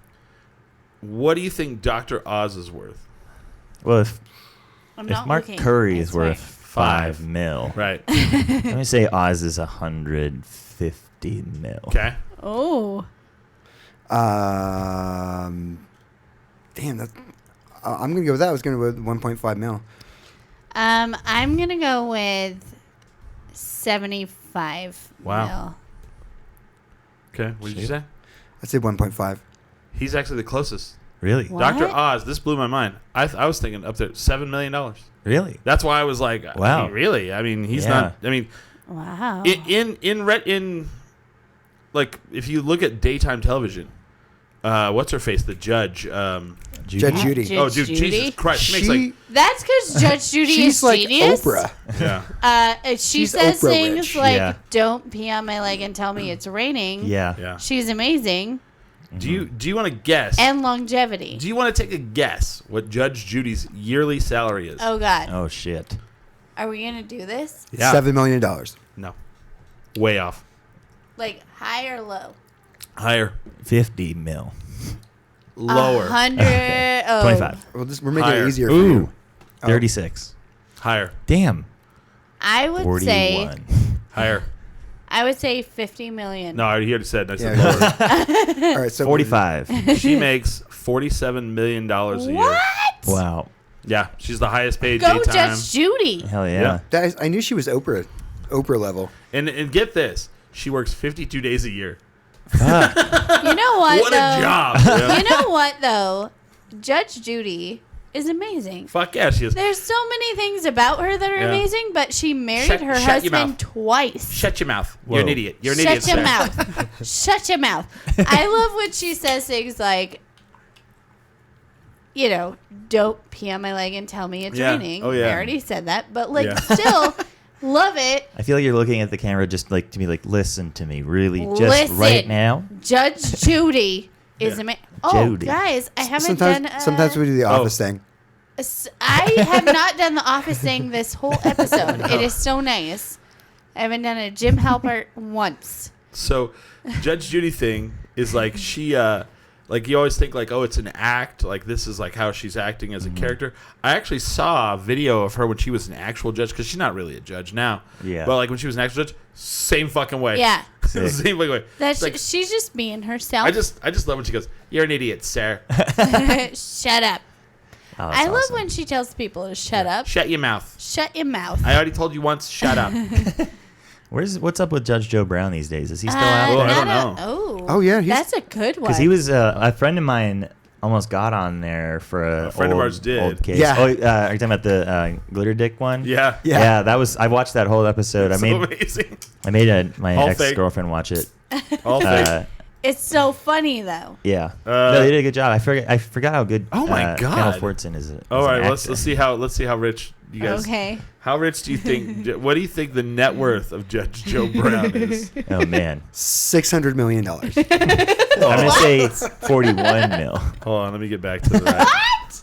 What do you think Dr. Oz is worth? Well, if Mark looking. Curry is worth $5 mil. Right. Let me say Oz is 150 mil. Okay. Oh. Damn, that. I'm gonna go with that. I was gonna go with 1.5 mil. I'm gonna go with 75 Wow. mil. Okay. What did you say? I'd say 1.5. He's actually the closest. Really? What? Dr. Oz, this blew my mind. I was thinking up there, $7 million. Really? That's why I was like, wow. Really? I mean, he's not. I mean, wow. In like if you look at daytime television, what's her face? The judge. Judge Judy. Oh, dude, Jesus Christ! She makes like. That's because Judge Judy she's is like genius. Oprah. Yeah. She She's says Oprah things rich. like, Yeah. "Don't pee on my leg and tell me it's raining." Yeah. Yeah. She's amazing. Do you want to guess? And longevity. Do you want to take a guess what Judge Judy's yearly salary is? Oh God. Oh, shit. Are we gonna do this? Yeah. $7 million. No. Way off. Like high or low? Higher. 50 mil. Lower. 100. Oh. 25. Well, we're making Higher. it easier for Ooh. you. 36. Higher. Damn. I would 41. say. Higher. I would say 50 million. No, he already said. I said Yeah. lower. All right, so 45. She makes $47 million a year. What? Wow. Yeah, she's the highest paid Go daytime. Judge Judy. Hell yeah. Yeah. that is, I knew she was Oprah level. And get this, she works 52 days a year. You know what? What though? a job! Yeah. You know what though? Judge Judy is amazing. Fuck yeah, she is. There's so many things about her that are Yeah. amazing, but she married Shut- her shut your husband mouth. twice. Shut your mouth. Whoa. You're an idiot. You're an Shut idiot. your sir. mouth. Shut your mouth. I love when she says things like, you know, don't pee on my leg and tell me it's Yeah. raining. Oh, yeah. I already said that, but like Yeah. still love it. I feel like you're looking at the camera just like to be like, listen to me, really, just Listen. right now. Judge Judy is Yeah. amazing. Oh, Judy. guys, I haven't done. Sometimes we do the office thing. I have not done the office thing this whole episode. It is so nice. I haven't done a Jim Halpert once. So, Judge Judy thing is like she, like you always think like, oh, it's an act. Like this is like how she's acting as a character. I actually saw a video of her when she was an actual judge because she's not really a judge now. Yeah. But like when she was an actual judge, same fucking way. Yeah. Same fucking way. That's Like, she's just being herself. I just love when she goes, "You're an idiot, sir. Shut up. Oh, that's I love awesome. when she tells people to shut up. Shut your mouth. Shut your mouth. I already told you once. Shut up." What's up with Judge Joe Brown these days? Is he still out Well, I there? don't know. Oh, yeah, that's a good one. Because he was a friend of mine. Almost got on there for A friend of ours did. old case. Yeah. Oh, are you talking about the glitter dick one? Yeah. Yeah. That was. I watched that whole episode. So amazing. I made my All ex girlfriend watch it. All fake. It's so funny though. Yeah. No, they did a good job. I forgot how good. Oh my God. Kendall Fortson is. All right, an let's actor. see how rich you guys. Okay. How rich do you think? What do you think the net worth of Judge Joe Brown is? Oh man. $600 million. I'm gonna say 41 mil. Hold on, let me get back to the right. What?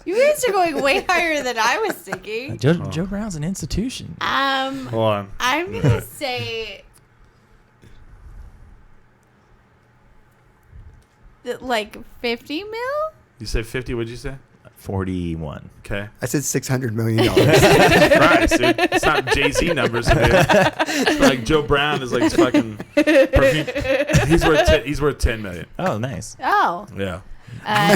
You guys are going way higher than I was thinking. Joe Brown's an institution. Hold on. I'm gonna say like 50 mil. You said 50. What'd you say? 41. Okay. I said $600 million. Christ, dude. It's not Jay-Z numbers, dude. It's like Joe Brown is like fucking. He's worth 10 million. Oh, nice. Oh. Yeah.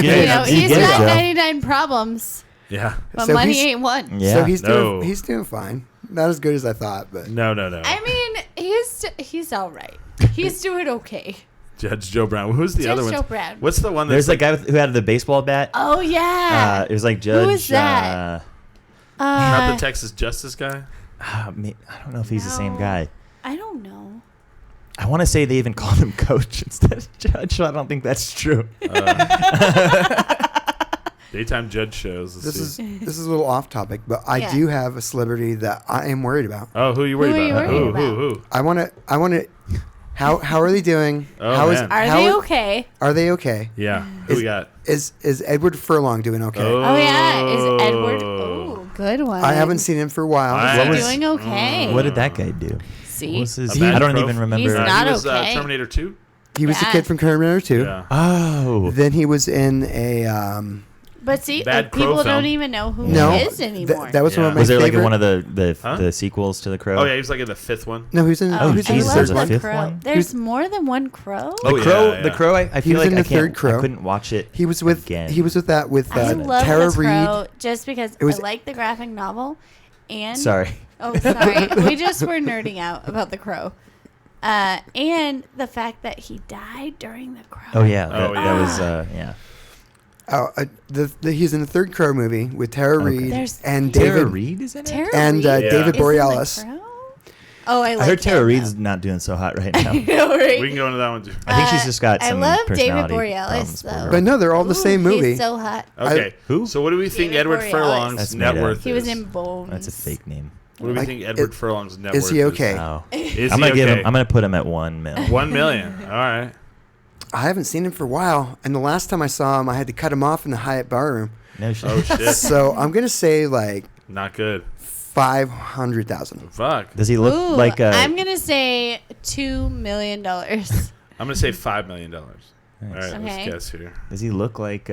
You You know, get it, he's Joe. got 99 problems, Yeah. but So money he's- ain't one. Yeah. So he's No. doing fine. Not as good as I thought, but No. I mean, he's all right. He's doing okay. Judge Joe Brown. Who's the Judge other one? Joe Brown. What's the one There's that's that guy who had the baseball bat. Oh yeah. It was like Judge. Who is that? not the Texas Justice guy? I don't know if he's the same No. guy. I don't know. I want to say they even called him coach instead of judge. I don't think that's true. Daytime judge shows. This is a little off topic, but I do have a celebrity that I am worried about. Oh, who are you worried about? Who? Who? I want to. How are they doing? Oh, man. Are they okay? Are they okay? Yeah. Who we got? Is Edward Furlong doing okay? Oh yeah, is Edward? Oh, good one. I haven't seen him for a while. He's doing okay. What did that guy do? See, What was his, I don't even remember. He's not he was, okay. Terminator 2. He was the kid from Terminator 2. Yeah. Oh. Then he was in a. But see, Bad Crow people film. don't even know who No, he is anymore. that was one of my Was there favorite. like one of the sequels to The Crow? Oh, yeah, he was like in the 5th one. No, he was in. Oh, he was in Jesus, I the love third there's a one. the fifth crow. one? There's more than one crow. Oh, The Crow. yeah. The Crow. I feel was like in I the third can't. Crow. I couldn't watch it. He was with. again. He was with that with I love Tara the Reid. crow just because It was- I like the graphic novel. And Sorry. Oh, sorry. We just were nerding out about the crow. And the fact that he died during the crow. Oh yeah. Oh, That yeah. was yeah. He's in the third Crow movie with Tara Reid There's- and Tara David Reid is in it. Tara and Reid David is in The Borealis. Crow? Oh, I like I heard Tara him, Reid's though. not doing so hot right now. I know, right? We can go into that one too. I think she's just got I some love David personality Borealis, problems for though. her. But no, they're all the same movie. He's so hot. Okay. Who? So what do we think David Edward Borealis. Furlong's That's net made up. worth He was is? in Bones. That's a fake name. What do we Like, think Edward Furlong's net worth is he okay? Oh. Is I'm he gonna give okay? him. I'm gonna put him at $1 million. 1 million. All right. I haven't seen him for a while, and the last time I saw him, I had to cut him off in the Hyatt Barroom. No shit. Oh shit. So I'm gonna say like Not good. 500,000. Fuck. Does he look Ooh, like a? I'm going to say $2 million. I'm gonna say $5 million. All right. Okay. Let's guess here. Does he look like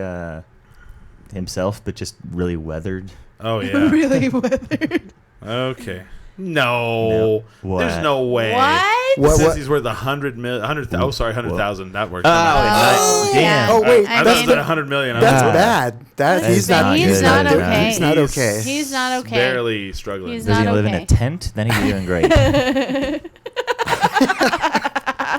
himself, but just really weathered? Oh yeah. Really weathered. Okay. No. What? There's no way. What? It says What? he's worth 100,000. That works. Oh, damn. yeah. Oh, wait, I I thought it mean, was at 100 million. That's Ah. bad. That He's is not. not he's good. not That is okay. He's not okay. He's not okay. Barely struggling. He's Does he not live in okay. a tent? Then he'd be doing great.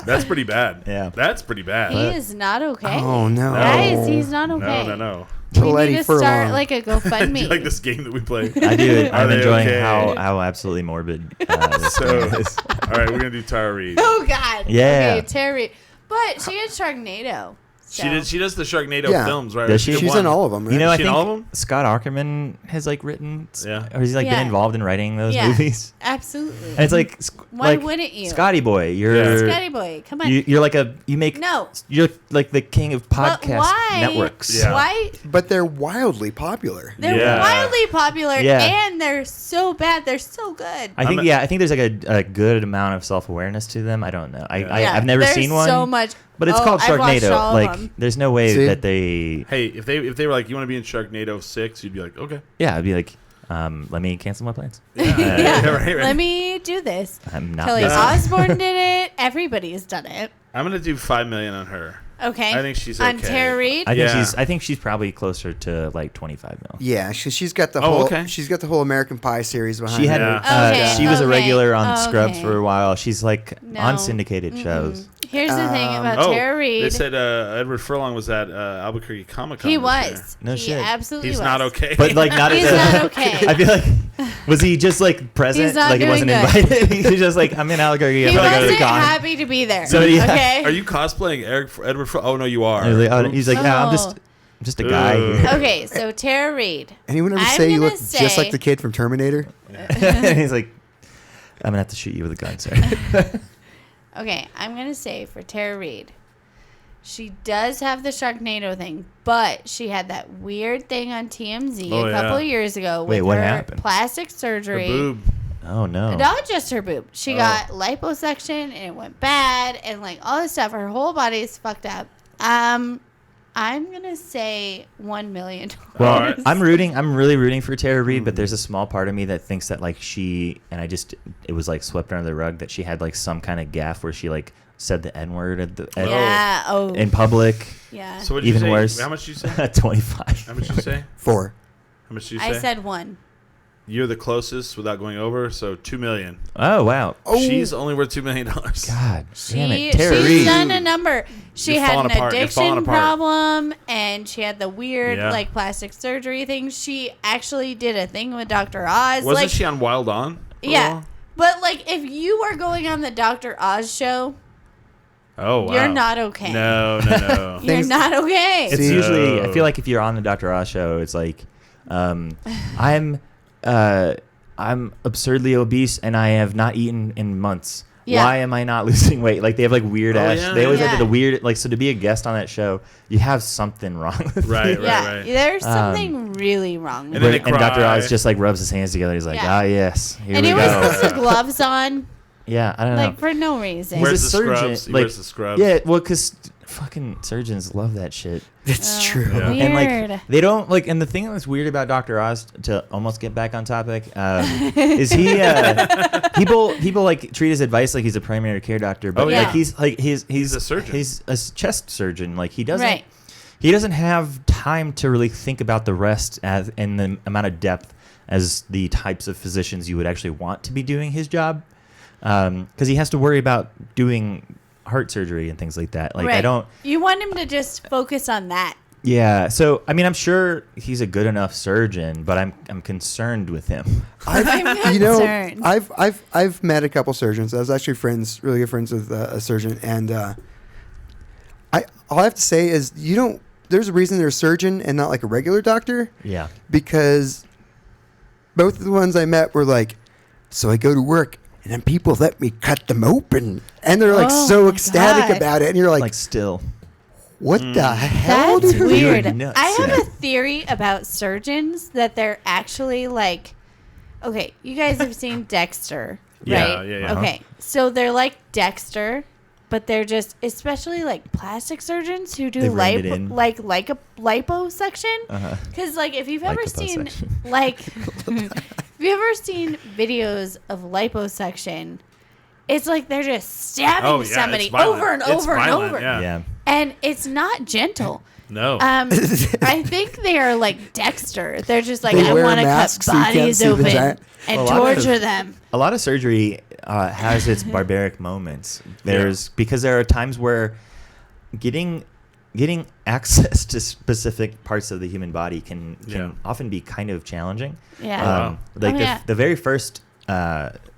That's pretty bad. Yeah. That's pretty bad. He is not okay. Oh no. Guys, he's not okay. No. We Little need Eddie to start Furlong. like a Do you GoFundMe. like this game that we play? I do. Are I'm they enjoying okay? how absolutely morbid this So, thing is. all right, we're gonna do Tara Reid. Oh God. Yeah. Okay, Terry. But she had Sharknado. So. She does the Sharknado Yeah. films, right? Does she? did She's one. in all of them. Right? You know, I She in think all of them? Scott Aukerman has like written, Yeah. or he's like Yeah. been involved in writing those Yeah. movies. Absolutely. And it's like, Why like, wouldn't you? Scotty Boy, you're Yeah. Scotty Boy, come on. you're like you make No. you're like the king of But podcast why? networks. Yeah. Why? But they're wildly popular. They're Yeah. wildly popular Yeah. and they're so bad. They're so good. I think I'm- I think there's like a good amount of self awareness to them. I don't know. Yeah, I've never there's seen one. so much. But it's Oh, called I've watched Sharknado. all of Like, them. there's no way See? that they. Hey, if they were like, you want to be in Sharknado 6, you'd be like, okay. Yeah, I'd be like, let me cancel my plans. Yeah. right. Let me do this. I'm not. Kelly busy. Osbourne did it. Everybody's done it. I'm gonna do $5 million on her. Okay. I think she's On okay. Tara Reid. I think Yeah. I think she's probably closer to like 25 mil. Yeah, she's got the Oh, whole. okay. She's got the whole American Pie series behind She had. her. Yeah. Okay, She was a okay, regular on Scrubs okay. for a while. She's like No. on syndicated shows. Here's the thing about Oh, Tara they Reid. said Edward Furlong was at Albuquerque Comic Con. He this was. year. No he shit. absolutely He's was. not okay. But like not. He's as not okay. I feel like was he just like present? He's not Like he wasn't doing good. invited. He was just like I'm in Albuquerque. He I'm gonna go to the wasn't con. happy to be there. So, yeah. Okay. Are you cosplaying Edward Furlong? Oh no, you are. And he's like, yeah, I'm Oh. just a guy Ugh. here. Okay, so Tara Reid. Anyone ever I'm say you gonna look just say- like the kid from Terminator? And he's like, I'm gonna have to shoot you with a gun, sir. Okay, I'm gonna say for Tara Reid, she does have the Sharknado thing, but she had that weird thing on TMZ Oh, a couple yeah. of years ago with Wait, what her happened? plastic Her surgery. boob. Oh no. Not just her boob. She Oh. got liposuction and it went bad and like all this stuff. Her whole body is fucked up. I'm gonna say $1 million. Well, All right. I'm really rooting for Tara Reid, but there's a small part of me that thinks that like it was like swept under the rug that she had like some kind of gaffe where she like said the N-word Yeah. Oh. in public. Yeah. So what did you Even say? worse. How much did you say? 25. How much did you say? 4. How much did you say? I said 1. You're the closest without going over, so $2 million. Oh wow. She's only worth $2 million. God damn She, it, Tara she's Reid. done a number. She You're had falling an apart. You're falling addiction apart. problem, and she had the weird Yeah. like plastic surgery thing. She actually did a thing with Dr. Oz. Wasn't like, she on Wild On? for a Yeah. while? But like, if you are going on the Dr. Oz show, Oh, wow. you're not okay. No. You're not okay. It's usually, I feel like if you're on the Dr. Oz show, it's like, I'm absurdly obese and I have not eaten in months. Yeah. Why am I not losing weight? Like they have like weird ass. yeah. They always Yeah. have the weird like. So to be a guest on that show, you have something wrong with Right, you. right. There's something really wrong with And then it. they And Dr. cry. Oz just like rubs his hands together. He's like, Yeah. yes, here And we he go. always puts the gloves on, Yeah, I don't know. like, for no reason. He's Wears a the surgeon, scrubs. He like- wears the scrubs. Yeah, well, because fucking surgeons love that shit. It's true. Yeah. Weird. And like they don't like, and the thing that's weird about Dr. Oz, to almost get back on topic, is he people like treat his advice like he's a primary care doctor, but Oh, yeah. like he's a surgeon. He's a chest surgeon. Like he doesn't Right. he doesn't have time to really think about the rest as in the amount of depth as the types of physicians you would actually want to be doing his job, because he has to worry about doing heart surgery and things like that. Like I Right. don't. You want him to just focus on that. Yeah, so I mean, I'm sure he's a good enough surgeon, but I'm concerned with him. I'm You know, concerned. I've met a couple surgeons. I was actually really good friends with a surgeon, and all I have to say is there's a reason they're a surgeon and not like a regular doctor, Yeah, because both of the ones I met were like, so I go to work and then people let me cut them open, and they're like Oh so my ecstatic God. about it, and you're like, like still. what the hell, That's dude? weird. You're nuts. I have Yeah. a theory about surgeons that they're actually like, okay, you guys have seen Dexter, Yeah, right? yeah. Okay, so they're like Dexter, but they're just, especially like plastic surgeons who do They've reined it in. like a liposuction. Uh-huh. Because like if you've ever seen Liposuction. like, if you ever seen videos of liposuction, it's like they're just stabbing Oh, yeah, somebody it's violent. over and It's over and violent, over. yeah. Yeah. And it's not gentle. No. I think they are like Dexter. They're just like, They I wear want to cut masks so you can't bodies see the open giant- and A lot of- torture them. A lot of surgery has its barbaric moments. Because there are times where getting access to specific parts of the human body can Yeah. often be kind of challenging. Yeah. Wow. Like Oh, the, yeah. the very first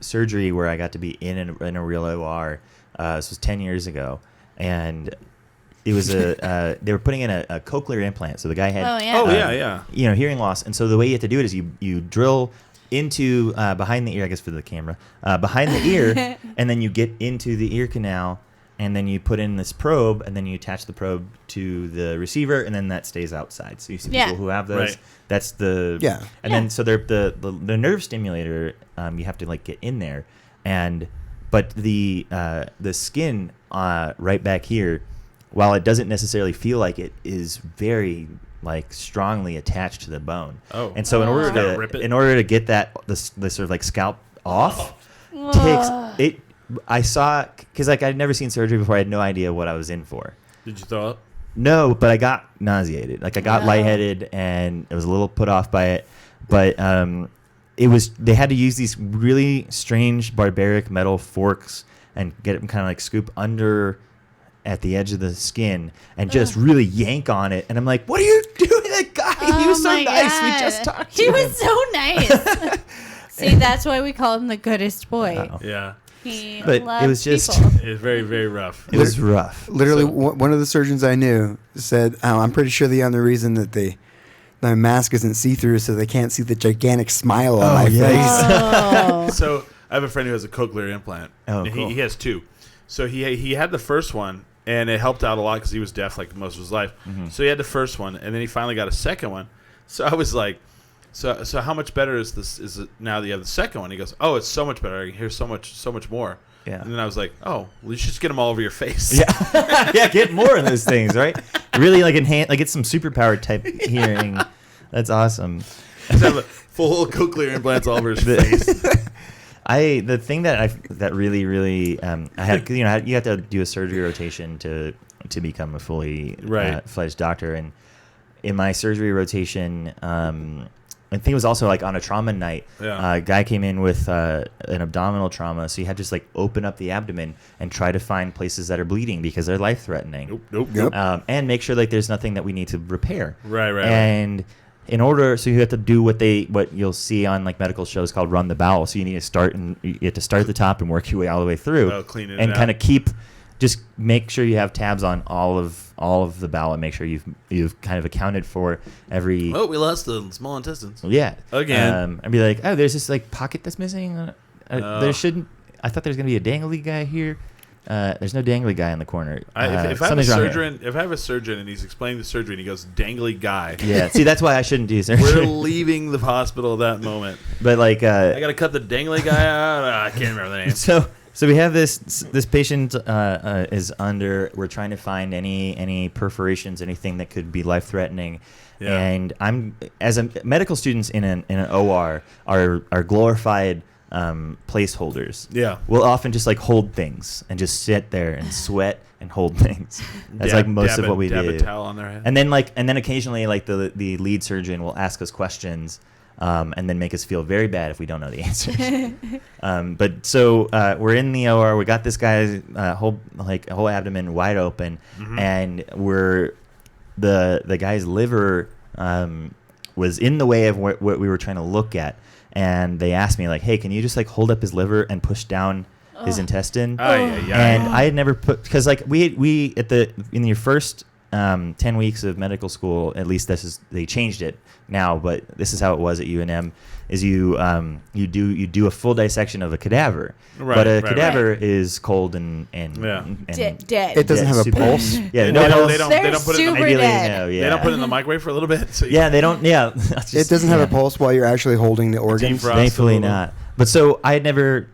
surgery where I got to be in a real OR, this was 10 years ago, and it was they were putting in a cochlear implant. So the guy had Oh, yeah. Oh, yeah. hearing loss, and so the way you have to do it is you drill into behind the ear, I guess for the camera, behind the ear, and then you get into the ear canal, and then you put in this probe, and then you attach the probe to the receiver, and then that stays outside. So you see Yeah. people who have those. Right. That's the Yeah. And then so they're the nerve stimulator. You have to like get in there, but the skin right back here, while it doesn't necessarily feel like it, is very like strongly attached to the bone. Oh. And so Oh. Gotta rip it. in order to get the sort of like scalp off, takes it. I saw, because like I'd never seen surgery before. I had no idea what I was in for. Did you throw up? No, but I got nauseated. Like I got lightheaded, and I was a little put off by it. But they had to use these really strange barbaric metal forks and get them kind of like scoop under at the edge of the skin and just really yank on it. And I'm like, what are you doing? That guy, he was so my nice. We God. just talked to He him. was so nice. See, that's why we call him the goodest boy. Oh. Yeah. He But it loves was just- people. It's very, very rough. It was rough. Literally, So- one of the surgeons I knew said, I'm pretty sure the only reason that the mask isn't see-through is so they can't see the gigantic smile on my yeah. face. Oh. So I have a friend who has a cochlear implant. Oh, And cool. he has two. So he had the first one, and it helped out a lot because he was deaf like most of his life. Mm-hmm. So he had the first one, and then he finally got a second one. So I was like, so how much better is this? Is it now that you have the second one? He goes, oh, it's so much better. I can hear so much more. Yeah. And then I was like, oh, well, you should just get them all over your face. Yeah, yeah. Get more of those things, right? Really, like enhance, like get some superpower type hearing. That's awesome. Just have a full cochlear implants all over his face. The thing that really I had, you have to do a surgery rotation to become a fully Right. fledged doctor, and in my surgery rotation, I think it was also like on a trauma night. Yeah. A guy came in with an abdominal trauma, so you had to just like open up the abdomen and try to find places that are bleeding because they're life threatening. Nope. Yep. And make sure like there's nothing that we need to repair. Right. And in order, so you have to do what you'll see on like medical shows called run the bowel. So you need to start at the top and work your way all the way through, and kind of just make sure you have tabs on all of the bowel and make sure you've kind of accounted for every. Oh, we lost the small intestines. Yeah, again, and be like, oh, there's this like pocket that's missing. There shouldn't. I thought there's gonna be a dangly guy here. There's no dangly guy in the corner. If I have a surgeon and he's explaining the surgery and he goes dangly guy. Yeah, see, that's why I shouldn't do surgery. We're leaving the hospital at that moment. But like, I gotta cut the dangly guy out. I can't remember the name. So we have this patient is under. We're trying to find any perforations, anything that could be life threatening. Yeah. And I'm as a medical students in an OR are glorified. Placeholders. Yeah. We'll often just like hold things and just sit there and sweat and hold things. That's like most of what we do. A towel on their head. And then occasionally like the lead surgeon will ask us questions and then make us feel very bad if we don't know the answers. But so we're in the OR. We got this guy's whole abdomen wide open, and the guy's liver was in the way of what we were trying to look at. And they asked me, like, hey, can you just, like, hold up his liver and push down his intestine? And I had never because, like, we in your first 10 weeks of medical school, at least they changed it now, but this is how it was at UNM, is you do a full dissection of a cadaver. Right, but a cadaver is cold and dead. It doesn't have a pulse. Yeah, they don't put it in the They don't put it in the microwave for a little bit. So they don't. Yeah, it doesn't have a pulse while you're actually holding the organs. Thankfully not. But so I had never,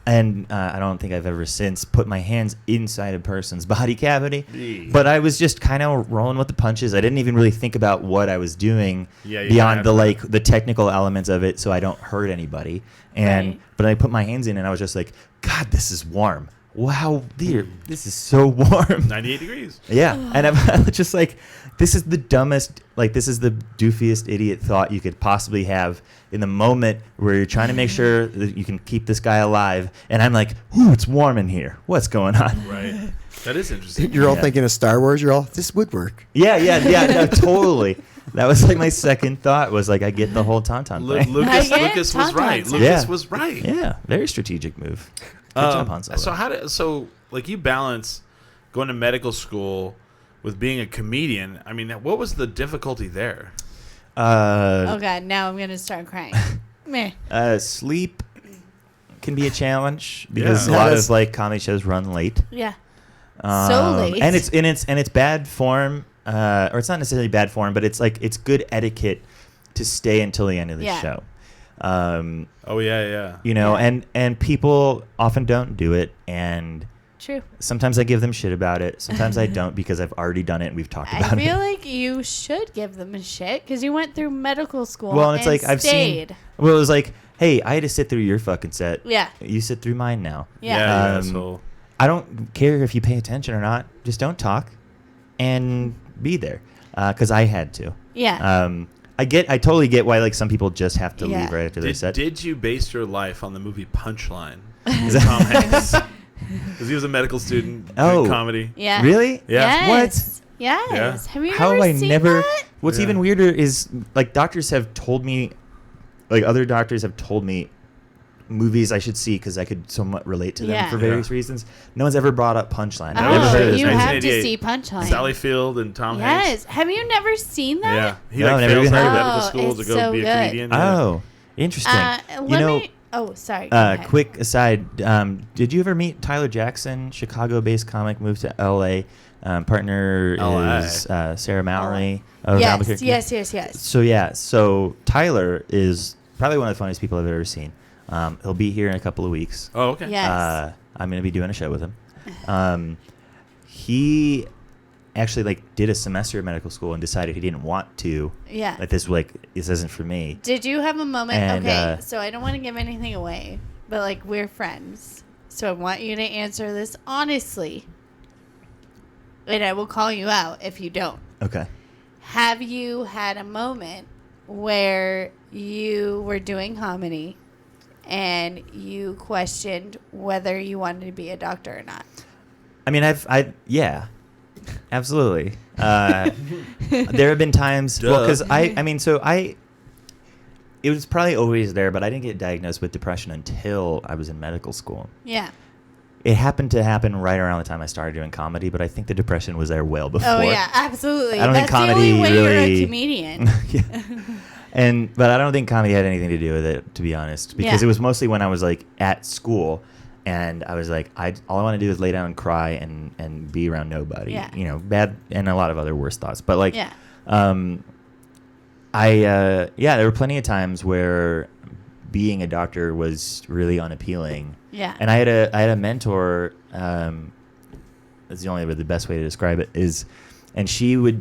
and I don't think I've ever since put my hands inside a person's body cavity. Yeah. But I was just kind of rolling with the punches. I didn't even really think about what I was doing beyond the technical elements of it, so I don't hurt anybody. But I put my hands in, and I was just like, God, this is warm. Wow, dear, this is so warm. 98 degrees. Yeah, and I'm just like, this is the dumbest, like, this is the doofiest idiot thought you could possibly have in the moment where you're trying to make sure that you can keep this guy alive. And I'm like, ooh, it's warm in here. What's going on? Right. That is interesting. You're all thinking of Star Wars. You're all, this would work. Yeah, no, totally. That was like my second thought was like, I get the whole tauntaun thing. Lucas was right. Lucas was right. Yeah, very strategic move. Good job, Han Solo. So you balance going to medical school with being a comedian. I mean, what was the difficulty there? Oh God, now I'm gonna start crying. Meh. Sleep can be a challenge because a lot of like comedy shows run late. Yeah. So late. And it's bad form, or it's not necessarily bad form, but it's good etiquette to stay until the end of the show. You know, and people often don't do it, and true. Sometimes I give them shit about it. Sometimes I don't because I've already done it and we've talked about it. I feel like you should give them a shit because you went through medical school. Well, and it's like I've seen. Well, it was like, hey, I had to sit through your fucking set. Yeah. You sit through mine now. Yeah. So I don't care if you pay attention or not. Just don't talk, and be there, because I had to. Yeah. I totally get why like some people just have to leave right after their set. Did you base your life on the movie Punchline? Tom Hanks. Because he was a medical student doing comedy. Yeah. Really? Yeah. Yes. What? Yes. Yeah. Have you ever seen that? What's even weirder is like doctors have told me, like other doctors have told me movies I should see because I could somewhat relate to them for various reasons. No one's ever brought up Punchline. I've never heard of this you movie. have to see Punchline. Sally Field and Tom Hanks. Yes. Have you never seen that? Yeah. He never fails even out heard of of it. medical school to go so be a good. comedian. Oh, interesting. Sorry. Quick aside. Did you ever meet Tyler Jackson, Chicago-based comic, moved to L.A.? Partner is Sarah Mallory of Albuquerque. Yes. So Tyler is probably one of the funniest people I've ever seen. He'll be here in a couple of weeks. Oh, okay. Yes. I'm going to be doing a show with him. He actually like did a semester of medical school and decided he didn't want to. Yeah. Like this isn't for me. Did you have a moment? And, okay, so I don't want to give anything away, but like we're friends, so I want you to answer this honestly, and I will call you out if you don't. Okay. Have you had a moment where you were doing comedy and you questioned whether you wanted to be a doctor or not? I mean, yeah. Absolutely. There have been times, well, because it was probably always there, but I didn't get diagnosed with depression until I was in medical school. Yeah. It happened to happen right around the time I started doing comedy, but I think the depression was there well before. Oh yeah, absolutely. I don't That's think comedy the only way really, you're a comedian. yeah. But I don't think comedy had anything to do with it, to be honest, because it was mostly when I was like at school, and I was like, all I want to do is lay down and cry and be around nobody. Yeah. You know, bad and a lot of other worse thoughts. But like, Yeah. there were plenty of times where being a doctor was really unappealing. Yeah. And I had a mentor. That's the best way to describe it is, and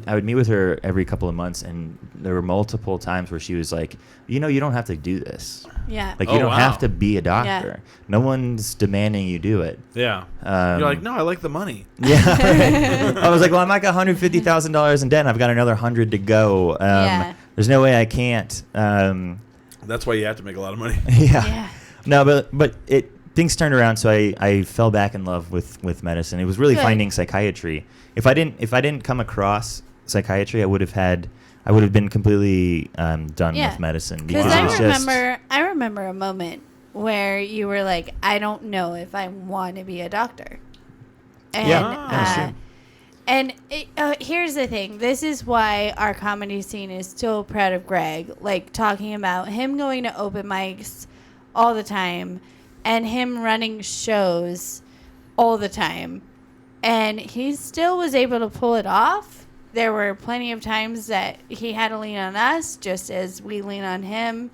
I would meet with her every couple of months, and there were multiple times where she was like, you don't have to do this. Yeah. Like, you don't have to be a doctor. Yeah. No one's demanding you do it. Yeah. You're like, no, I like the money. Yeah. Right. I was like, well, I'm like $150,000 in debt, and I've got another 100 to go. Yeah. There's no way I can't. That's why you have to make a lot of money. Yeah. No, but things turned around, so I fell back in love with medicine. It was really finding psychiatry. If I didn't come across psychiatry, I would have been completely done with medicine. Because I remember a moment where you were like, I don't know if I want to be a doctor. And, and here's the thing. This is why our comedy scene is so proud of Greg. Like, talking about him going to open mics all the time and him running shows all the time. And he still was able to pull it off. There were plenty of times that he had to lean on us just as we lean on him.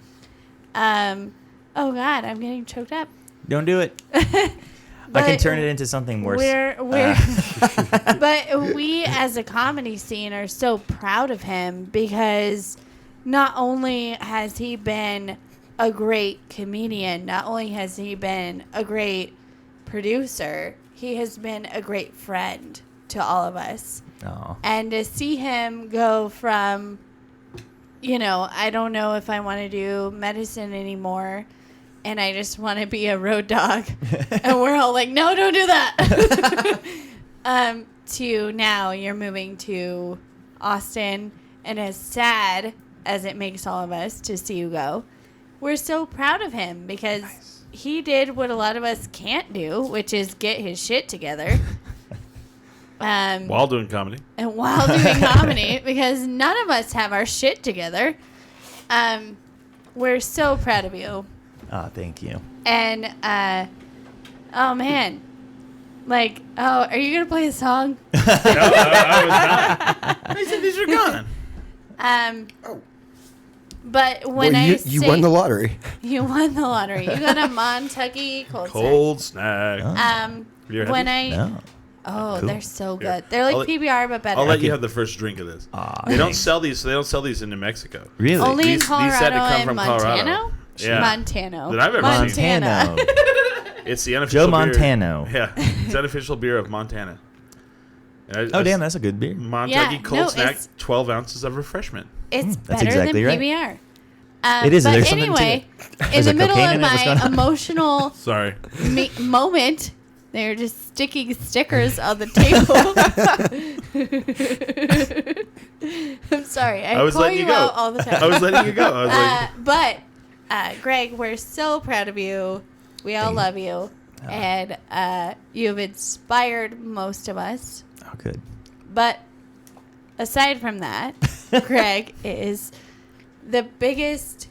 Oh, God, I'm getting choked up. Don't do it. I can turn it into something worse. But we, as a comedy scene, are so proud of him because not only has he been a great comedian, not only has he been a great producer, he has been a great friend to all of us. Oh. And to see him go from, I don't know if I want to do medicine anymore, and I just want to be a road dog. And we're all like, no, don't do that. To now you're moving to Austin. And as sad as it makes all of us to see you go, we're so proud of him because he did what a lot of us can't do, which is get his shit together. While doing comedy. And while doing comedy, because none of us have our shit together. We're so proud of you. Oh, thank you. And, oh, man. Like, are you going to play a song? No, I was not. I said these are gone. But when you won the lottery. You won the lottery. You got a Montucky cold snack. No. Oh, Cool. They're so good. They're like PBR, but better. I'll let you have the first drink of this. They don't sell these. They don't sell these in New Mexico. Really? Only in These had to Colorado come and from Montana? Colorado. Yeah. Montana. That I've ever seen. Montano. It's the unofficial Joe Montano. beer. Yeah, it's the unofficial beer of Montana. Damn, that's a good beer. Montucky cold snack, 12 ounces of refreshment. It's that's better exactly than right. PBR. It is. But There's something to anyway, it. in Is the there middle cocaine of in it? What's going my on? emotional Sorry. moment, they're just sticking stickers on the table. I'm sorry. I was call letting you you go. out all the time. I was letting you go. I was like, But, Greg, we're so proud of you. We all love you. And you've inspired most of us. Oh, good. But aside from that, Greg is the biggest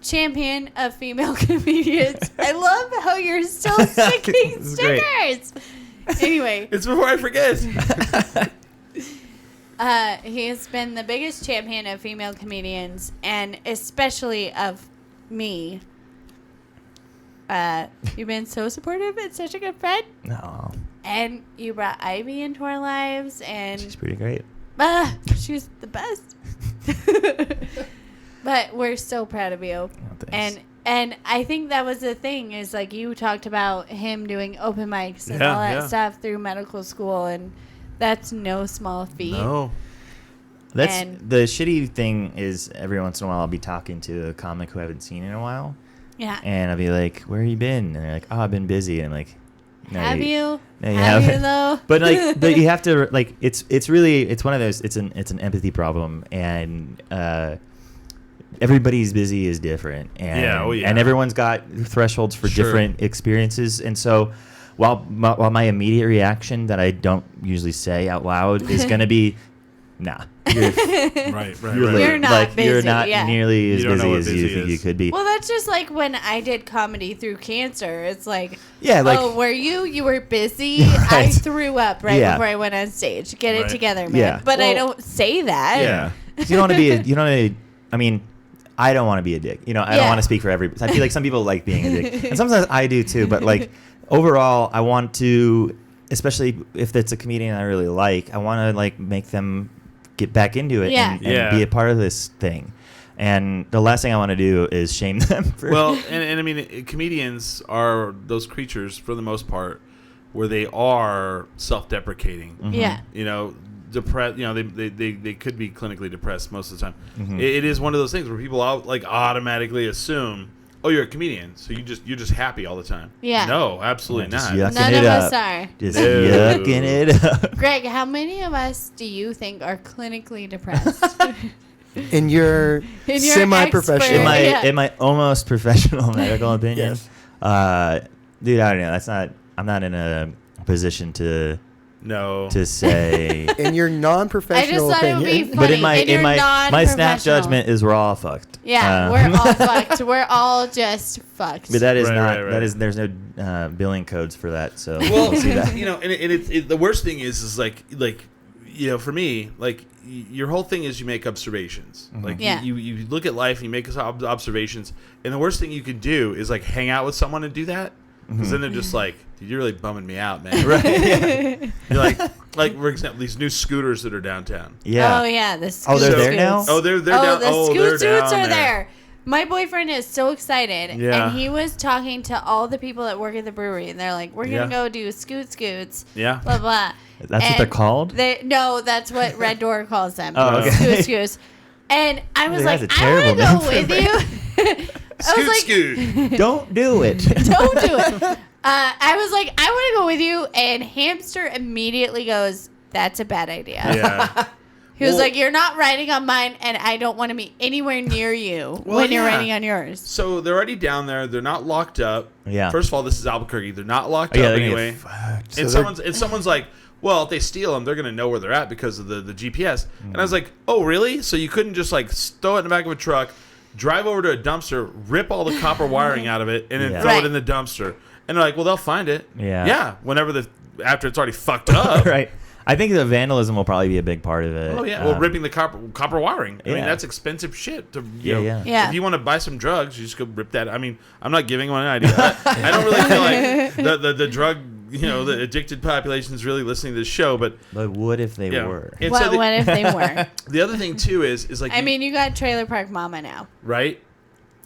champion of female comedians. I love how you're still sticking stickers. Anyway. it's before I forget. He has been the biggest champion of female comedians, and especially of me. You've been so supportive and such a good friend. No. And you brought Ivy into our lives, and She's pretty great. she's the best. But we're so proud of you. Oh, thanks. And I think that was the thing, is like you talked about him doing open mics and all that stuff through medical school, and that's no small feat. No. That's the shitty thing is every once in a while I'll be talking to a comic who I haven't seen in a while. Yeah. And I'll be like, where have you been? And they're like, oh, I've been busy. And I'm like, No, Have you? No, you Have you haven't. though? But like, but you have to like. It's really one of those. It's an empathy problem, and everybody's busy is different, and and everyone's got thresholds for different experiences, and so. While my immediate reaction that I don't usually say out loud is going to be, nah. You're not busy. You're not nearly as busy as you think you could be. Well, that's just like when I did comedy through cancer. It's like, were you? You were busy. Right. I threw up before I went on stage. Get it together, man. Yeah. But I don't say that. Yeah. You don't want to be. You don't want to. I mean. I don't want to be a dick. I don't want to speak for everybody. I feel like some people like being a dick. And sometimes I do too. But like overall, I want to, especially if it's a comedian I really like, I want to like make them get back into it and be a part of this thing. And the last thing I want to do is shame them. And I mean, comedians are those creatures for the most part where they are self-deprecating. Mm-hmm. Yeah. Depressed, they could be clinically depressed most of the time. Mm-hmm. It is one of those things where people automatically assume, oh, you're a comedian, so you're just happy all the time. Yeah. No, absolutely not. None of us are. Just yucking it up. Greg, how many of us do you think are clinically depressed? In your semi-professional, in my almost professional medical opinion, dude, I don't know. I'm not in a position to say. In your non-professional opinion, it would be funny. But in my snap judgment is we're all fucked. Yeah, we're all fucked. We're all just fucked. But that is that is there's no billing codes for that. So we'll see that. And the worst thing is like for me, like your whole thing is you make observations. Mm-hmm. Like you look at life and you make observations, and the worst thing you can do is like hang out with someone and do that. Because then they're just like, dude, you're really bumming me out, man. Right? Yeah. You're like for example, these new scooters that are downtown. Yeah. Oh yeah, the scooters. Oh, they're there now. Oh, they're down. The scooters are there. My boyfriend is so excited, and he was talking to all the people that work at the brewery, and they're like, "We're gonna go do scoots, blah blah." That's what they're called. No, that's what Red Door calls them. Oh, okay. Scoots. And I was like, I want to go with you. Scoot. Don't do it. Don't do it. I was like, I want to go with you. And Hamster immediately goes, that's a bad idea. Yeah. He was like, you're not riding on mine, and I don't want to be anywhere near you when you're riding on yours. So they're already down there. They're not locked up. Yeah. First of all, this is Albuquerque. They're not locked up anyway. And someone's like, well, if they steal them, they're going to know where they're at because of the GPS. And I was like, oh, really? So you couldn't just like throw it in the back of a truck, drive over to a dumpster, rip all the copper wiring out of it, and then throw it in the dumpster. And they're like, well, they'll find it. Yeah. Yeah. After it's already fucked up. Right. I think the vandalism will probably be a big part of it. Oh, yeah. Well, ripping the copper wiring. I mean, that's expensive shit. If you want to buy some drugs, you just go rip that. I mean, I'm not giving one an idea. I don't really feel like the drug, the addicted population is really listening to this show. But what if they were? What if they were? The other thing, too, is like... I mean, you got Trailer Park Mama now. Right?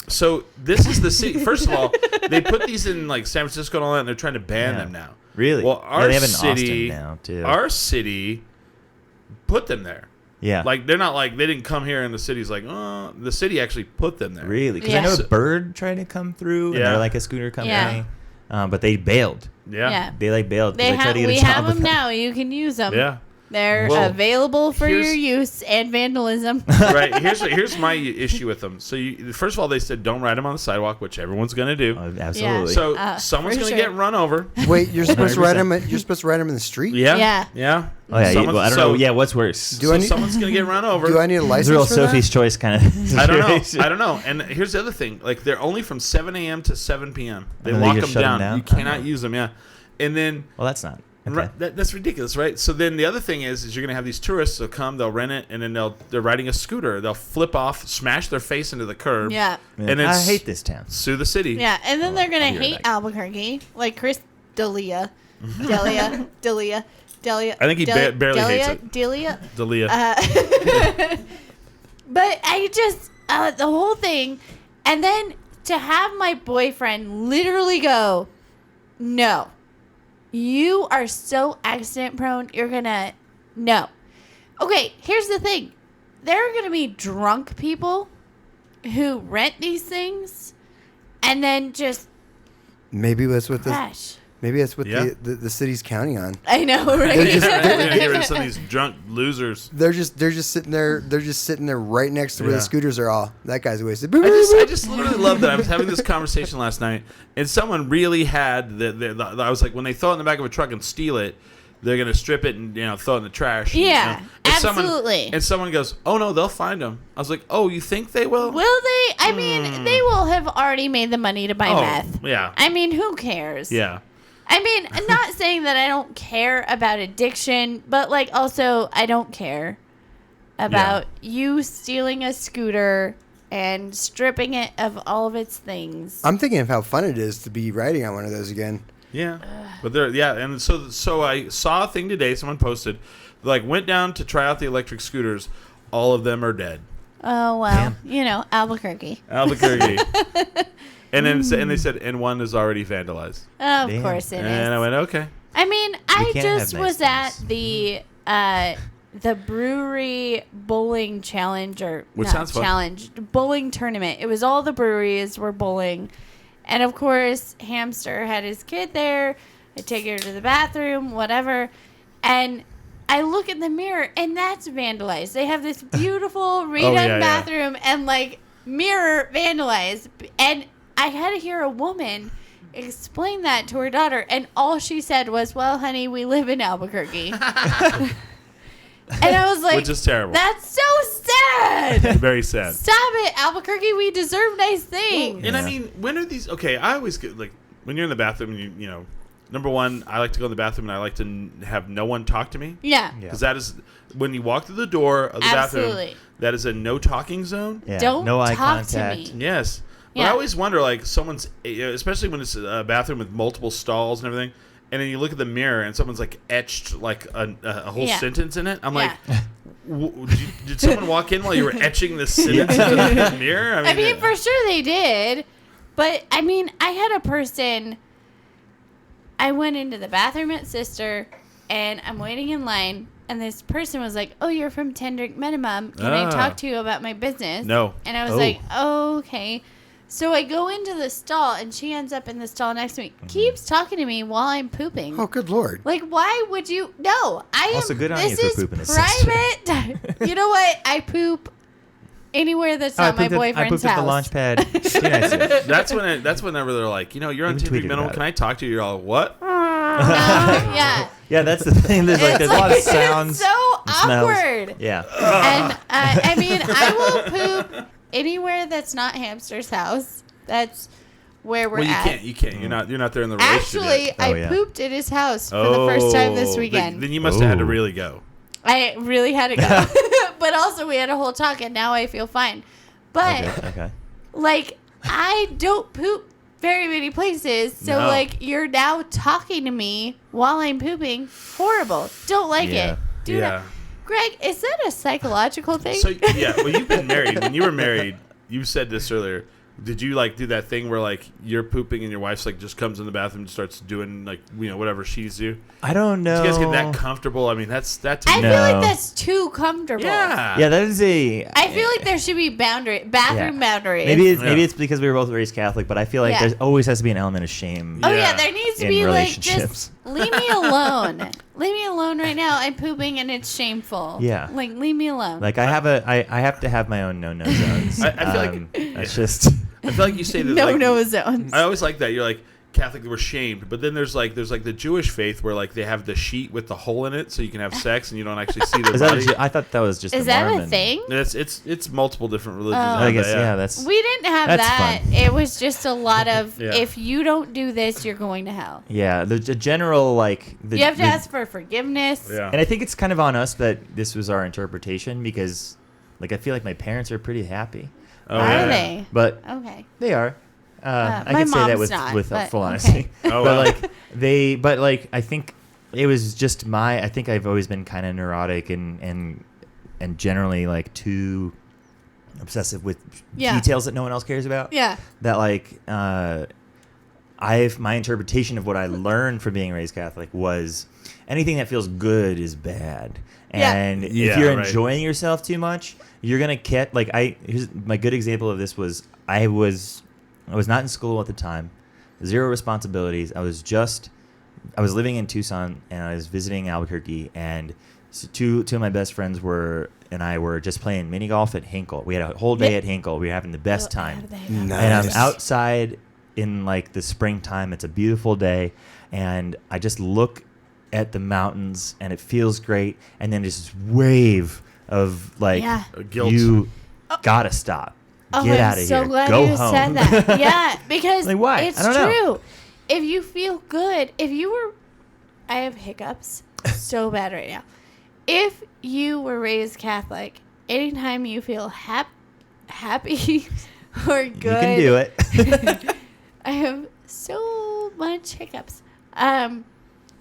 So this is the city. First of all, they put these in like San Francisco and all that, and they're trying to ban them now. Really? Well, they have in Austin now too. Our city put them there. Yeah. Like they're not like they didn't come here and the city's like, oh, the city actually put them there. Really? Because I know a Bird tried to come through, and they're like a scooter company, but they bailed. Yeah. They bailed. We have them now. You can use them. Yeah. They're available for your use and vandalism. Right. Here's my issue with them. So first of all, they said don't ride them on the sidewalk, which everyone's going to do. Absolutely. So someone's going to get run over. Wait, you're supposed to ride them? You're supposed to ride them in the street? Yeah. Oh yeah. I don't know. Yeah. What's worse? Someone's going to get run over. Do I need a license? It's a real for Sophie's that? Choice kind of. I don't know. And here's the other thing. Like they're only from 7 a.m. to 7 p.m. They lock them down. You cannot use them. Yeah. And then. Well, that's not. Okay. Right, that's ridiculous, right? So then the other thing is you're going to have these tourists that come, they'll rent it, and then they're riding a scooter. They'll flip off, smash their face into the curb. Yeah. And then I hate this town. Sue the city. Yeah, and then they're going to hate Albuquerque, like Chris D'Elia. Delia. I think he barely hates it. Delia. But I just, the whole thing, and then to have my boyfriend literally go, no. You are so accident prone. You're going to... No. Okay, here's the thing. There are going to be drunk people who rent these things and then just... Maybe that's what crash. Maybe that's what Yeah. the city's counting on. I know, right? They're gonna get rid of some of these drunk losers. They're just sitting there. They're just sitting there right next to where Yeah. the scooters are all. That guy's wasted. I just literally love that. I was having this conversation last night, and someone really had I was like, when they throw it in the back of a truck and steal it, they're gonna strip it and throw it in the trash. Yeah, And absolutely. and someone goes, "Oh no, they'll find them." I was like, "Oh, you think they will?" Will they? I mean, they will have already made the money to buy meth. Yeah. I mean, who cares? Yeah. I mean, I'm not saying that I don't care about addiction, but like also I don't care about you stealing a scooter and stripping it of all of its things. I'm thinking of how fun it is to be riding on one of those again. Yeah, but and so I saw a thing today. Someone posted, like, went down to try out the electric scooters. All of them are dead. Oh well, you know, Albuquerque. And then they said, and one is already vandalized. Oh, of Damn. course it is. And I went, okay. I mean, I can't just have nice was at things. the brewery bowling challenge Which not sounds fun. challenge bowling tournament. It was all the breweries were bowling, and of course, Hamster had his kid there. I take her to the bathroom, whatever, and I look in the mirror, and that's vandalized. They have this beautiful redone yeah. bathroom, and like mirror vandalized, and I had to hear a woman explain that to her daughter, and all she said was, "Well, honey, we live in Albuquerque." And I was like, Which is terrible. That's so sad. Very sad. Stop it, Albuquerque. We deserve nice things. And I mean, when are these? Okay, I always get, like, when you're in the bathroom, you know, number one, I like to go in the bathroom and I like to have no one talk to me. Yeah. Because that is, when you walk through the door of the Absolutely. bathroom, that is a no talking zone. Yeah. Don't no eye talk to contact. me. Yes. But Yeah. I always wonder, like, someone's, especially when it's a bathroom with multiple stalls and everything, and then you look at the mirror and someone's, like, etched, like, a whole Yeah. sentence in it. I'm Yeah. like, did someone walk in while you were etching this sentence into the mirror? I mean, for sure they did. But, I mean, I had a person, I went into the bathroom at Sister, and I'm waiting in line, and this person was like, "Oh, you're from 10 Drink Minimum. Can I talk to you about my business?" No. And I was Oh. like, "Oh, okay." So I go into the stall, and she ends up in the stall next to me, keeps talking to me while I'm pooping. Oh, good Lord. Like, why would you? No, I am. Also, good on this you for is pooping at Sister. private. You know what? I poop anywhere that's not my I boyfriend's pooped at the house. launch pad. Be nice to her. That's whenever they're like, you know, you're on Even TV tweeted Minimum. about Can it. I talk to you? You're all, what? Yeah. Yeah, that's the thing. There's like It's there's a lot of sounds. so and smells. awkward. Yeah. And I mean, I will poop anywhere that's not Hamster's house. That's where we're Well, you at. can't. You can't. You're not there in the relationship Actually, yet. I Oh, yeah. pooped at his house for the first time this weekend. Then you must have had to Oh. really go. I really had to go. But also, we had a whole talk, and now I feel fine. But, Okay. like, I don't poop very many places. So, No. like, you're now talking to me while I'm pooping. Horrible. Don't like Yeah. it. Do not. Greg, is that a psychological thing? So yeah, well, you've been married. When you were married, you said this earlier. Did you like do that thing where like you're pooping and your wife's like just comes in the bathroom and starts doing like whatever she's do? I don't know. Did you guys get that comfortable? I mean, that's I no. feel like that's too comfortable. Yeah. Yeah, that is a. I feel like there should be bathroom boundaries. Maybe Yeah. it's because we were both raised Catholic, but I feel like Yeah. there always has to be an element of shame. Oh Yeah. yeah, there needs to In be like relationships. just leave me alone. Leave me alone right now. I'm pooping and it's shameful. Yeah. Like leave me alone. Like I have to have my own no zones. I feel like- it's just. I feel like you say that. no like, zones. I always like that. You're like Catholic, we're shamed, but then there's like the Jewish faith where like they have the sheet with the hole in it, so you can have sex and you don't actually see their Is body. that I thought that was just. Is the that Mormon. a thing? It's multiple different religions. Oh. have I guess that, yeah. That's. We didn't have That's that. fun. It was just a lot of Yeah. if you don't do this, you're going to hell. Yeah, the general like. You have to ask for forgiveness. Yeah. And I think it's kind of on us that this was our interpretation because, like, I feel like my parents are pretty happy, Oh, Are yeah. they? but Okay. they are. I my can say that mom's with not, with but full okay. honesty. Oh, but wow. like I think it was just I think I've always been kind of neurotic and generally like too obsessive with Yeah. details that no one else cares about. Yeah. That like my interpretation of what I learned from being raised Catholic was anything that feels good is bad. Yeah. And if Yeah, you're right. enjoying yourself too much, you're gonna get like here's my good example of this was I was not in school at the time, 0 responsibilities. I was just I was living in Tucson and I was visiting Albuquerque, and so two of my best friends were just playing mini golf at Hinkle. We had a whole day at Hinkle. We were having the best time. Nice. And I'm outside in like the springtime. It's a beautiful day, and I just look at the mountains and it feels great. And then just this wave of like guilt. You gotta stop. Get out of so here. glad Go you home. said that. Yeah, because Like, why? it's I don't true. know. If you feel good, I have hiccups so bad right now. If you were raised Catholic, anytime you feel happy or good, You can do it. I have so much hiccups.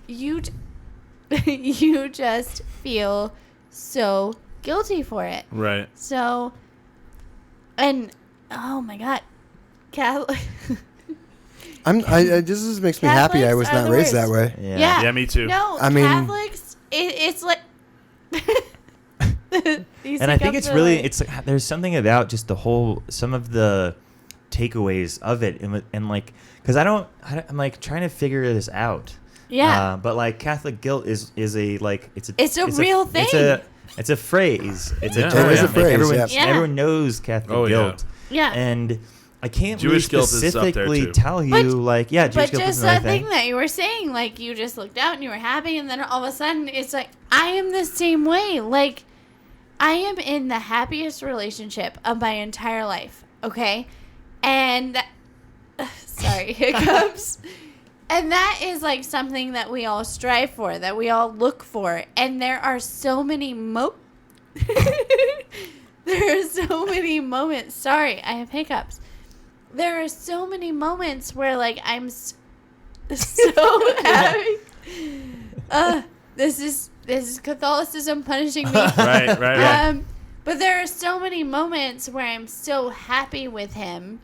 You just feel so guilty for it. Right. So, and oh my God, Catholic. This makes me happy. I was Catholics are not the raised worst. that way. Yeah. Yeah, me too. No, I mean- Catholics, it's like. These And I think hiccups it's are really, like- it's like, there's something about just some of the takeaways of it, and like, because I'm like trying to figure this out. Yeah. But like Catholic guilt is a like it's a real thing. It's a phrase. It's Yeah. a term. It is a Like, phrase, everyone, yeah. everyone knows Catholic Oh, yeah. guilt. Yeah. And I can't Jewish really guilt is up there, specifically too. tell you Jewish But guilt is just another that thing that you were saying, like you just looked out and you were happy, and then all of a sudden it's like I am the same way. Like I am in the happiest relationship of my entire life. Okay, and sorry, hiccups. And that is like something that we all strive for, that we all look for, and there are so many there are so many moments. Sorry, I have hiccups. There are so many moments where, like, I'm so happy. This is Catholicism punishing me. Right. But there are so many moments where I'm so happy with him,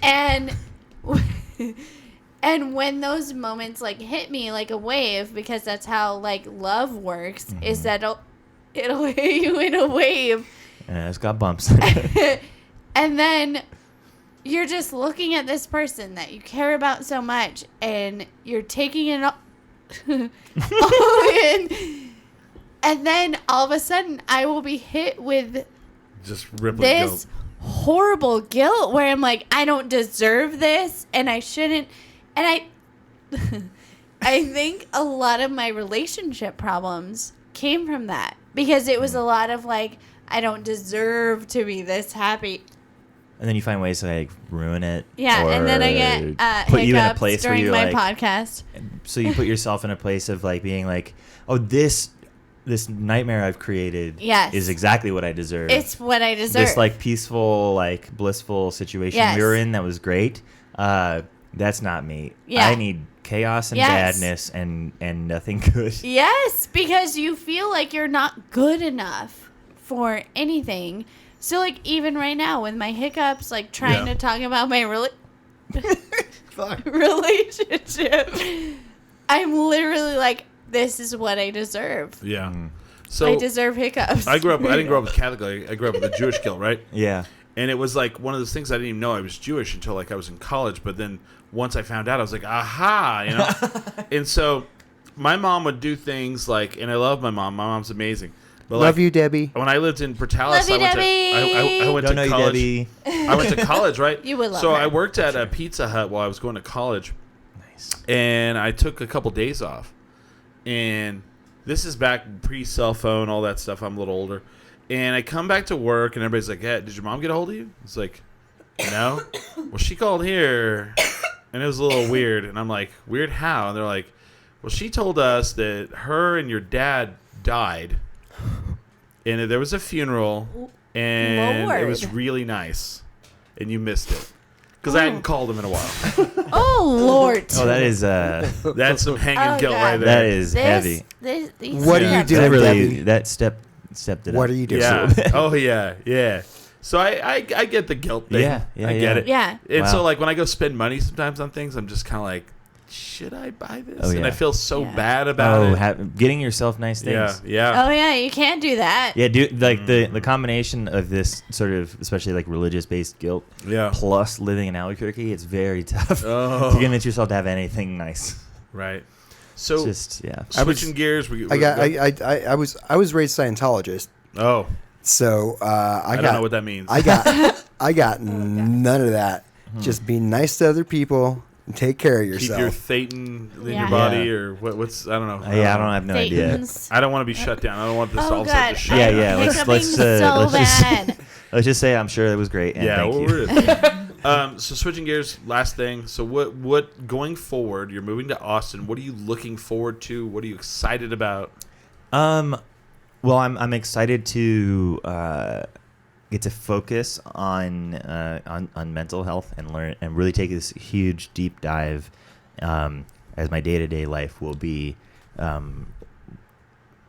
and when those moments like hit me like a wave, because that's how like love works, is that it'll hit you in a wave. Yeah, it's got bumps. And then you're just looking at this person that you care about so much, and you're taking it all in. And then all of a sudden, I will be hit with Just rippling this guilt. horrible guilt where I'm like, I don't deserve this, and I shouldn't. And I think a lot of my relationship problems came from that, because it was a lot of like, I don't deserve to be this happy. And then you find ways to like ruin it. Yeah, and then I get put you in a hiccups place where during you're my like, podcast. so you put yourself in a place of like being like, oh, this nightmare I've created is exactly what I deserve. It's what I deserve. This like peaceful, like blissful situation we were in that was great. That's not me. Yeah. I need chaos and badness and nothing good. Yes, because you feel like you're not good enough for anything. So like even right now with my hiccups, like trying to talk about my relationship, I'm literally like, this is what I deserve. Yeah. So I deserve hiccups. I didn't grow up with Catholic. I grew up with a Jewish guilt, right? Yeah. And it was like one of those things I didn't even know I was Jewish until like I was in college. But then once I found out, I was like, aha, you know. And so my mom would do things like, and I love my mom. My mom's amazing. But Love like, you, Debbie. when I lived in Portales, Love you, I went Don't to know college. you, Debbie. I went to college, right? You would love So her. I worked at a Pizza Hut while I was going to college. Nice. And I took a couple days off. And this is back pre-cell phone, all that stuff. I'm a little older. And I come back to work, and everybody's like, hey, did your mom get a hold of you? It's like, no. Well, she called here, and it was a little weird. And I'm like, weird how? And they're like, well, she told us that her and your dad died. And there was a funeral, and it was Lord. really nice. And you missed it. Because I hadn't called him in a while. Oh Lord. Oh, that is That's some hanging Oh, guilt God. right there. that is heavy. These What are you hiccups- doing, That really Debbie? that stepped it up. What are you doing? Yeah. Oh, yeah. So I get the guilt thing. Yeah, I get it. Yeah. And so, Wow. like, when I go spend money sometimes on things, I'm just kind of like, should I buy this? Oh, And yeah. I feel so bad about it. Getting yourself nice things. Oh yeah, you can't do that. Yeah, dude. Like the combination of this sort of, especially like religious-based guilt, plus living in Albuquerque, it's very tough to convince yourself to have anything nice. Right. So just switching gears. I was raised Scientologist. Oh. So I don't know what that means. I got none of that. Just be nice to other people and take care of yourself. Keep your Thetan in your body, or what's I don't know. I have no idea. I don't want to be shut down. I don't want this all to shut down. down. Let's just say I'm sure it was great. And thank you. So switching gears, last thing. So what going forward? You're moving to Austin. What are you looking forward to? What are you excited about? Well, I'm excited to get to focus on mental health and learn and really take this huge deep dive as my day-to-day life will be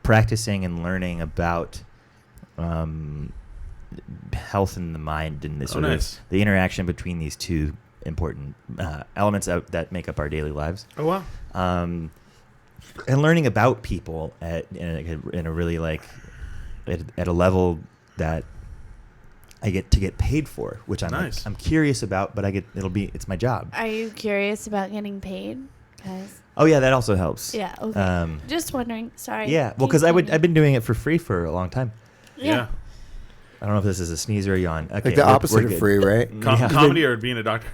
practicing and learning about health in the mind and the the interaction between these two important elements that make up our daily lives. Oh wow! And learning about people in a really at a level that I get to get paid for, which I'm curious about, but it's my job. Are you curious about getting paid? Oh yeah, that also helps. Yeah. Okay. Just wondering. Sorry. Yeah. Well, because I've been doing it for free for a long time. Yeah. I don't know if this is a sneeze or a yawn. Okay, like the opposite of free, right? Comedy or being a doctor?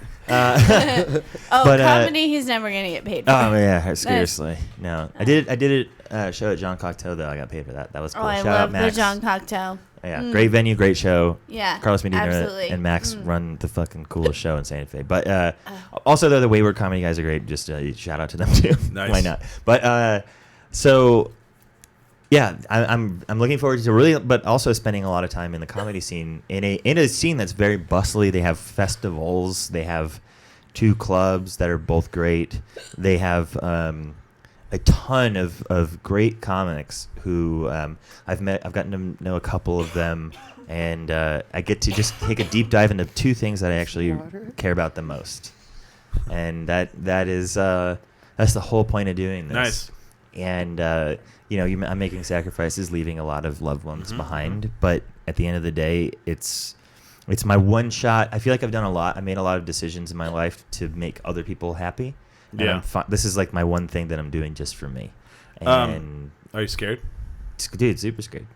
Comedy, he's never going to get paid for. Oh, yeah, seriously. No. I did a show at John Cocktail, though. I got paid for that. That was cool. I Shout love out Max. the John Cocktail. Yeah, great venue, great show. Yeah, Carlos Medina absolutely. and Max run the fucking coolest show in Santa Fe. But also, though, the Wayward Comedy guys are great. Just shout out to them, too. Nice. Why not? But so... Yeah, I'm looking forward to really, but also spending a lot of time in the comedy scene in a scene that's very bustly. They have festivals, they have 2 clubs that are both great. They have a ton of great comics who I've gotten to know a couple of them, and I get to just take a deep dive into 2 things that I actually care about the most, and that is that's the whole point of doing this. Nice. And I'm making sacrifices, leaving a lot of loved ones behind. But at the end of the day, it's my one shot. I feel like I've done a lot. I made a lot of decisions in my life to make other people happy. And this is like my one thing that I'm doing just for me. And are you scared? Dude, super scared.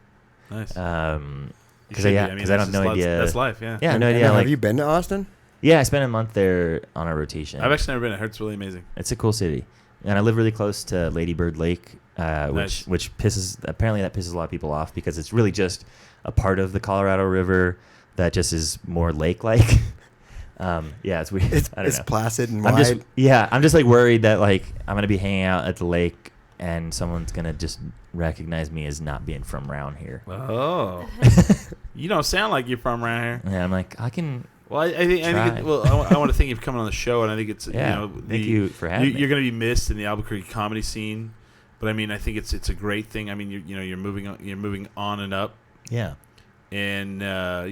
Nice. Because I have no idea. That's life. Yeah. Yeah, no idea. Have you been to Austin? Yeah, I spent a month there on a rotation. I've actually never been. I heard it's really amazing. It's a cool city. And I live really close to Lady Bird Lake, which pisses a lot of people off because it's really just a part of the Colorado River that just is more lake-like. It's weird. It's placid and wide. I'm just like worried that like I'm gonna be hanging out at the lake and someone's gonna just recognize me as not being from around here. Oh, you don't sound like you're from around here. Yeah, I'm like I can. Well, I want to thank you for coming on the show, and I think it's thank you for having me. You're going to be missed in the Albuquerque comedy scene, but I mean, I think it's a great thing. I mean, you're moving on and up. Yeah, and I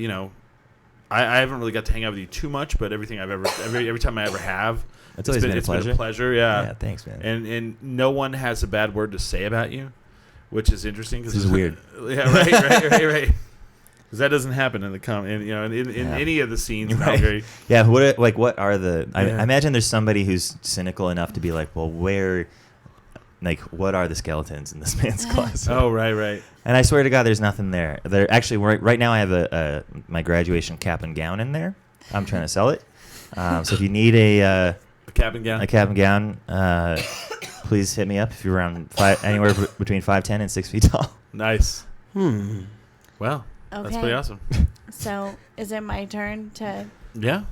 haven't really got to hang out with you too much, but every time I ever have, it's been a pleasure. Yeah. Yeah, thanks, man. And no one has a bad word to say about you, which is interesting because this is weird. Yeah, right. Because that doesn't happen in the in any of the scenes. Right. Yeah. What are the? I imagine there's somebody who's cynical enough to be like, well, what are the skeletons in this man's closet? Oh, right. And I swear to God, there's nothing there. There actually right now I have my graduation cap and gown in there. I'm trying to sell it. So if you need a cap and gown, please hit me up if you're around anywhere between 5'10" and 6 feet tall. Nice. Well. Okay. That's pretty awesome. So, is it my turn to... Yeah.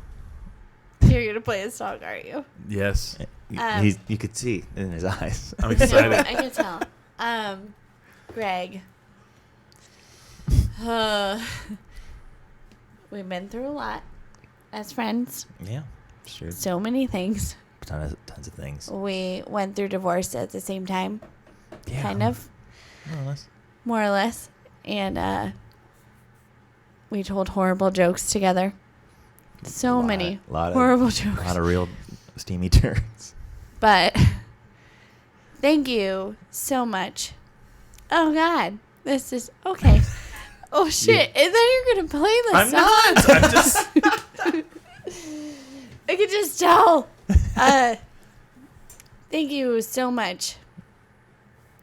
You're going to play a song, aren't you? Yes. You could see in his eyes. I'm excited. I can tell. Greg. We've been through a lot as friends. Yeah, sure. So many things. Tons of things. We went through divorce at the same time. Yeah. Kind of. More or less. And, we told horrible jokes together. So many horrible jokes. A lot of real steamy turns. But thank you so much. Oh, God. This is okay. Oh, shit. And then you're going to play the I'm song. not. I'm just. I could just tell. Thank you so much.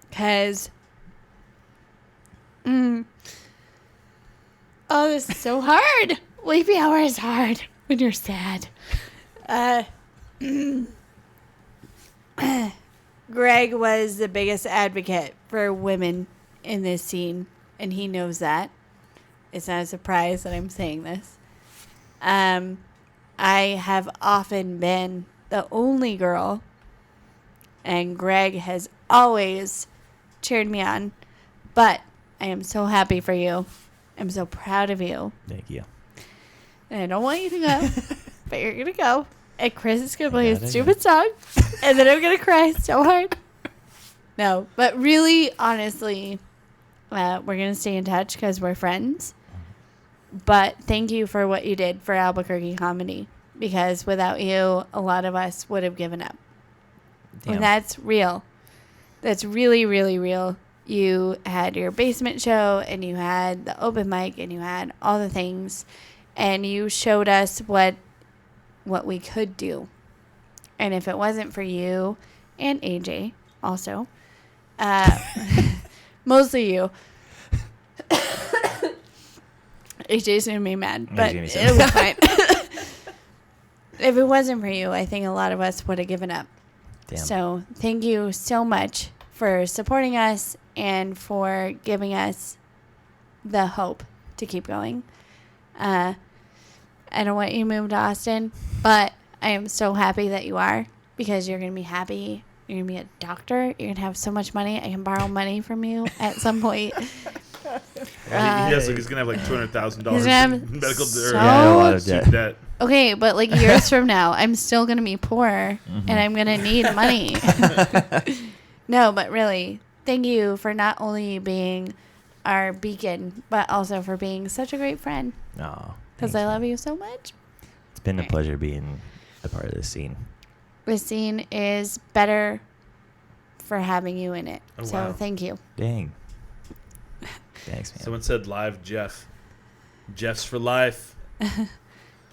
Because, oh, this is so hard. Sleepy hour is hard when you're sad. Greg was the biggest advocate for women in this scene, and he knows that. It's not a surprise that I'm saying this. I have often been the only girl, and Greg has always cheered me on. But I am so happy for you. I'm so proud of you. Thank you. And I don't want you to go, but you're going to go. And Chris is going to play a stupid song, and then I'm going to cry so hard. No, but really, honestly, we're going to stay in touch because we're friends. But thank you for what you did for Albuquerque comedy, because without you, a lot of us would have given up. Damn. And that's real. That's really, really real. You had your basement show, and you had the open mic, and you had all the things, and you showed us what we could do. And if it wasn't for you and AJ also, mostly you, AJ's gonna be mad, but it'll be fine. If it wasn't for you, I think a lot of us would have given up. Damn. So thank you so much for supporting us and for giving us the hope to keep going. I don't want you to move to Austin, but I am so happy that you are, because you're going to be happy. You're going to be a doctor. You're going to have so much money. I can borrow money from you at some point. Yes, he's gonna have like $200,000 he's gonna have in medical so- Yeah, a lot of student debt. debt. Okay, but like years from now, I'm still going to be poor, and I'm going to need money. No, but really, thank you for not only being our beacon, but also for being such a great friend. No, Because I love you so much. It's been a pleasure being a part of this scene. This scene is better for having you in it. Oh, so wow. thank you. Dang. Thanks, man. Someone said live Jeff. Jeff's for life. I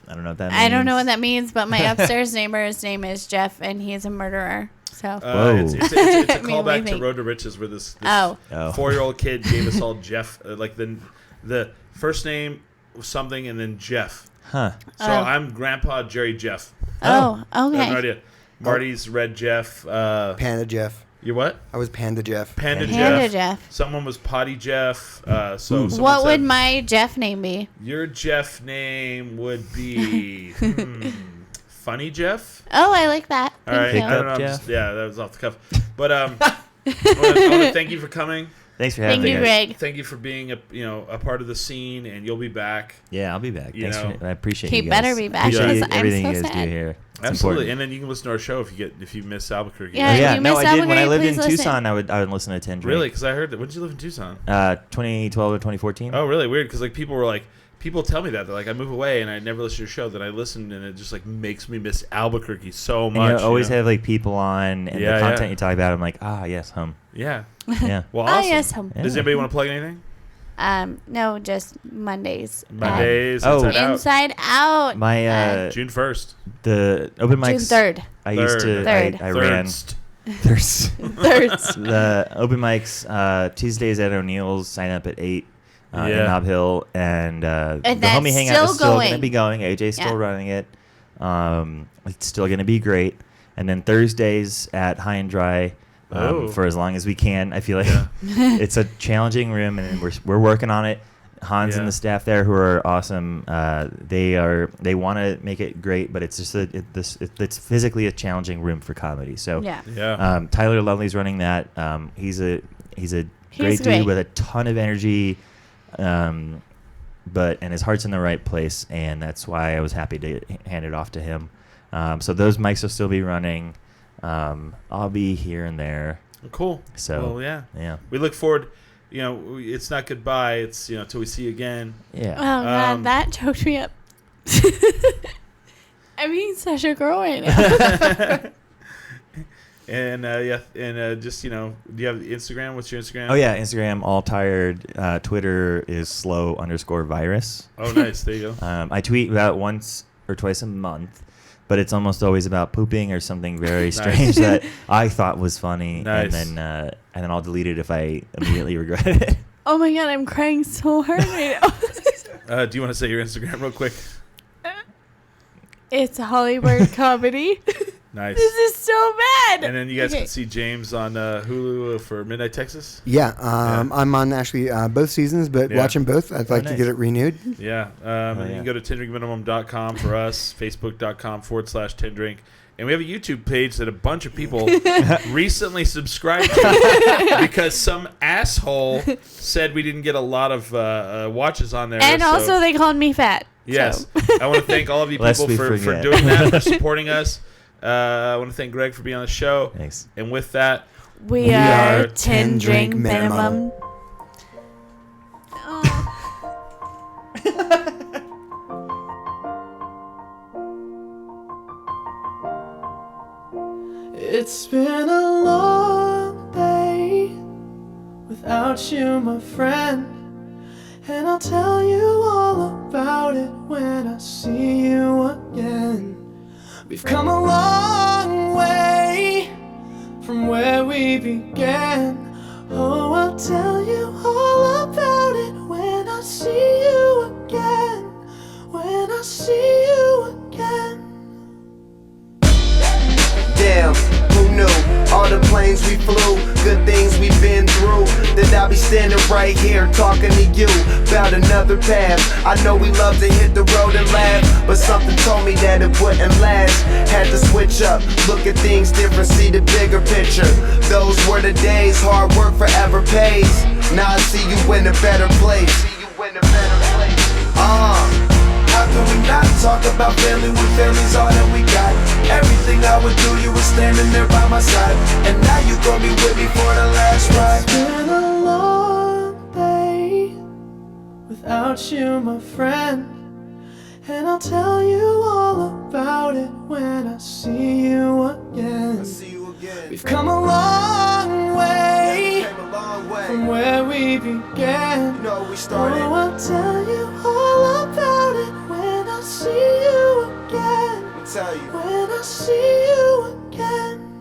don't know what that means. I don't know what that means, but my upstairs neighbor's name is Jeff, and he's a murderer. So It's a I mean, callback we to think- Road to Riches, where this Oh. 4-year-old kid gave us all Jeff, like the first name was something and then Jeff. Huh. So I'm Grandpa Jerry Jeff. Oh, I have no okay. idea. Marty's Red Jeff. Panda Jeff. You what? I was Panda Jeff. Panda Panda Jeff. Jeff. Someone was Potty Jeff. So someone What said, would my Jeff name be? your Jeff name would be Funny Jeff? Oh, I like that. All right. Thank I you. don't know. I'm Jeff. just- yeah, that was off the cuff. But I want to thank you for coming. Thanks for having Thank me. you, guys. Greg. Thank you for being a part of the scene, and you'll be back. Yeah, I'll be back. You Thanks know. I appreciate He you guys. better be back, because Appreciate I'm everything so you guys sad. do here. It's Absolutely, important. and then you can listen to our show if you miss Albuquerque. Yeah. Oh, yeah, you no, miss I did when I Albuquerque, lived in please listen. Tucson. I would listen to 10 Drink. Really? Because I heard that. When did you live in Tucson? 2012 or 2014. Oh, really? Weird. Because like people tell me that they're like, I move away and I never listen to your show. Then I listen and it just like makes me miss Albuquerque so And much. you always have like people on and Yeah, the content yeah. you talk about. I'm like, yes, Yeah. Yeah. Well, Oh, awesome. yes, home. Yeah. Does anybody want to plug anything? No, just Mondays. Mondays. Oh. Inside Out. Inside Out. My June 1st. the open June mics 3rd. I used to Third. I ran Thirst. thirst. Third. The open mics Tuesdays at O'Neill's. Sign up at 8 in Yeah. Nob Hill, and the that's homie hangout still is still going. gonna be going. AJ's still Yeah. running it. It's still gonna be great. And then Thursdays at High and Dry. Oh. For as long as we can. I feel like Yeah. it's a challenging room, and we're working on it. Hans Yeah. and the staff there, who are awesome, they want to make it great, but it's just it's physically a challenging room for comedy. So Yeah. Yeah. Tyler Lovely's running that. He's a great great. dude with a ton of energy, and his heart's in the right place, and that's why I was happy to hand it off to him. So those mics will still be running. I'll be here and there. Cool. So Well, yeah. yeah. We look forward. It's not goodbye. It's till we see you again. Yeah. Oh, God, Um, that choked me up. I'm being such a girl right now. Just do you have Instagram? What's your Instagram? Oh yeah, Instagram all tired. Twitter is slow_virus. Oh nice, there you go. I tweet about once or twice a month, but it's almost always about pooping or something very strange that I thought was funny, and then I'll delete it if I immediately regret it. Oh my god, I'm crying so hard right now. Do you want to say your Instagram real quick? It's Hollywood Comedy. Nice. This is so bad. And then you guys can see James on Hulu for Midnight Texas. Yeah, I'm on actually both seasons, but watching both, I'd like to get it renewed. Yeah, you can go to tendrinkminimum.com for us, facebook.com/tendrink. And we have a YouTube page that a bunch of people recently subscribed to because some asshole said we didn't get a lot of watches on there. And also they called me fat. Yes. So. I want to thank all of you people for doing that, for supporting us. I want to thank Greg for being on the show. Thanks. And with that, we are 10 drink minimum. It's been a long day without you, my friend. And I'll tell you all about it when I see you again. We've come a long way from where we began. Oh, I'll tell you all about it when I see you again. When I see you again. Damn, who knew? All the planes we flew, good things we've been through. That I'll be standing right here talking to you about another path. I know we love to hit the road and laugh, but something told me that it wouldn't last. Had to switch up, look at things different, see the bigger picture. Those were the days, hard work forever pays. Now I see you in a better place. How can we not talk about family when family's all that we got? Everything I would do, you were standing there by my side. And now you gon' be with me for the last ride. It's been a long day without you, my friend. And I'll tell you all about it when I see you again. We've come a long way from where we began. We started. Oh, I'll tell you all about it when I see you again. Tell you. When I see you again.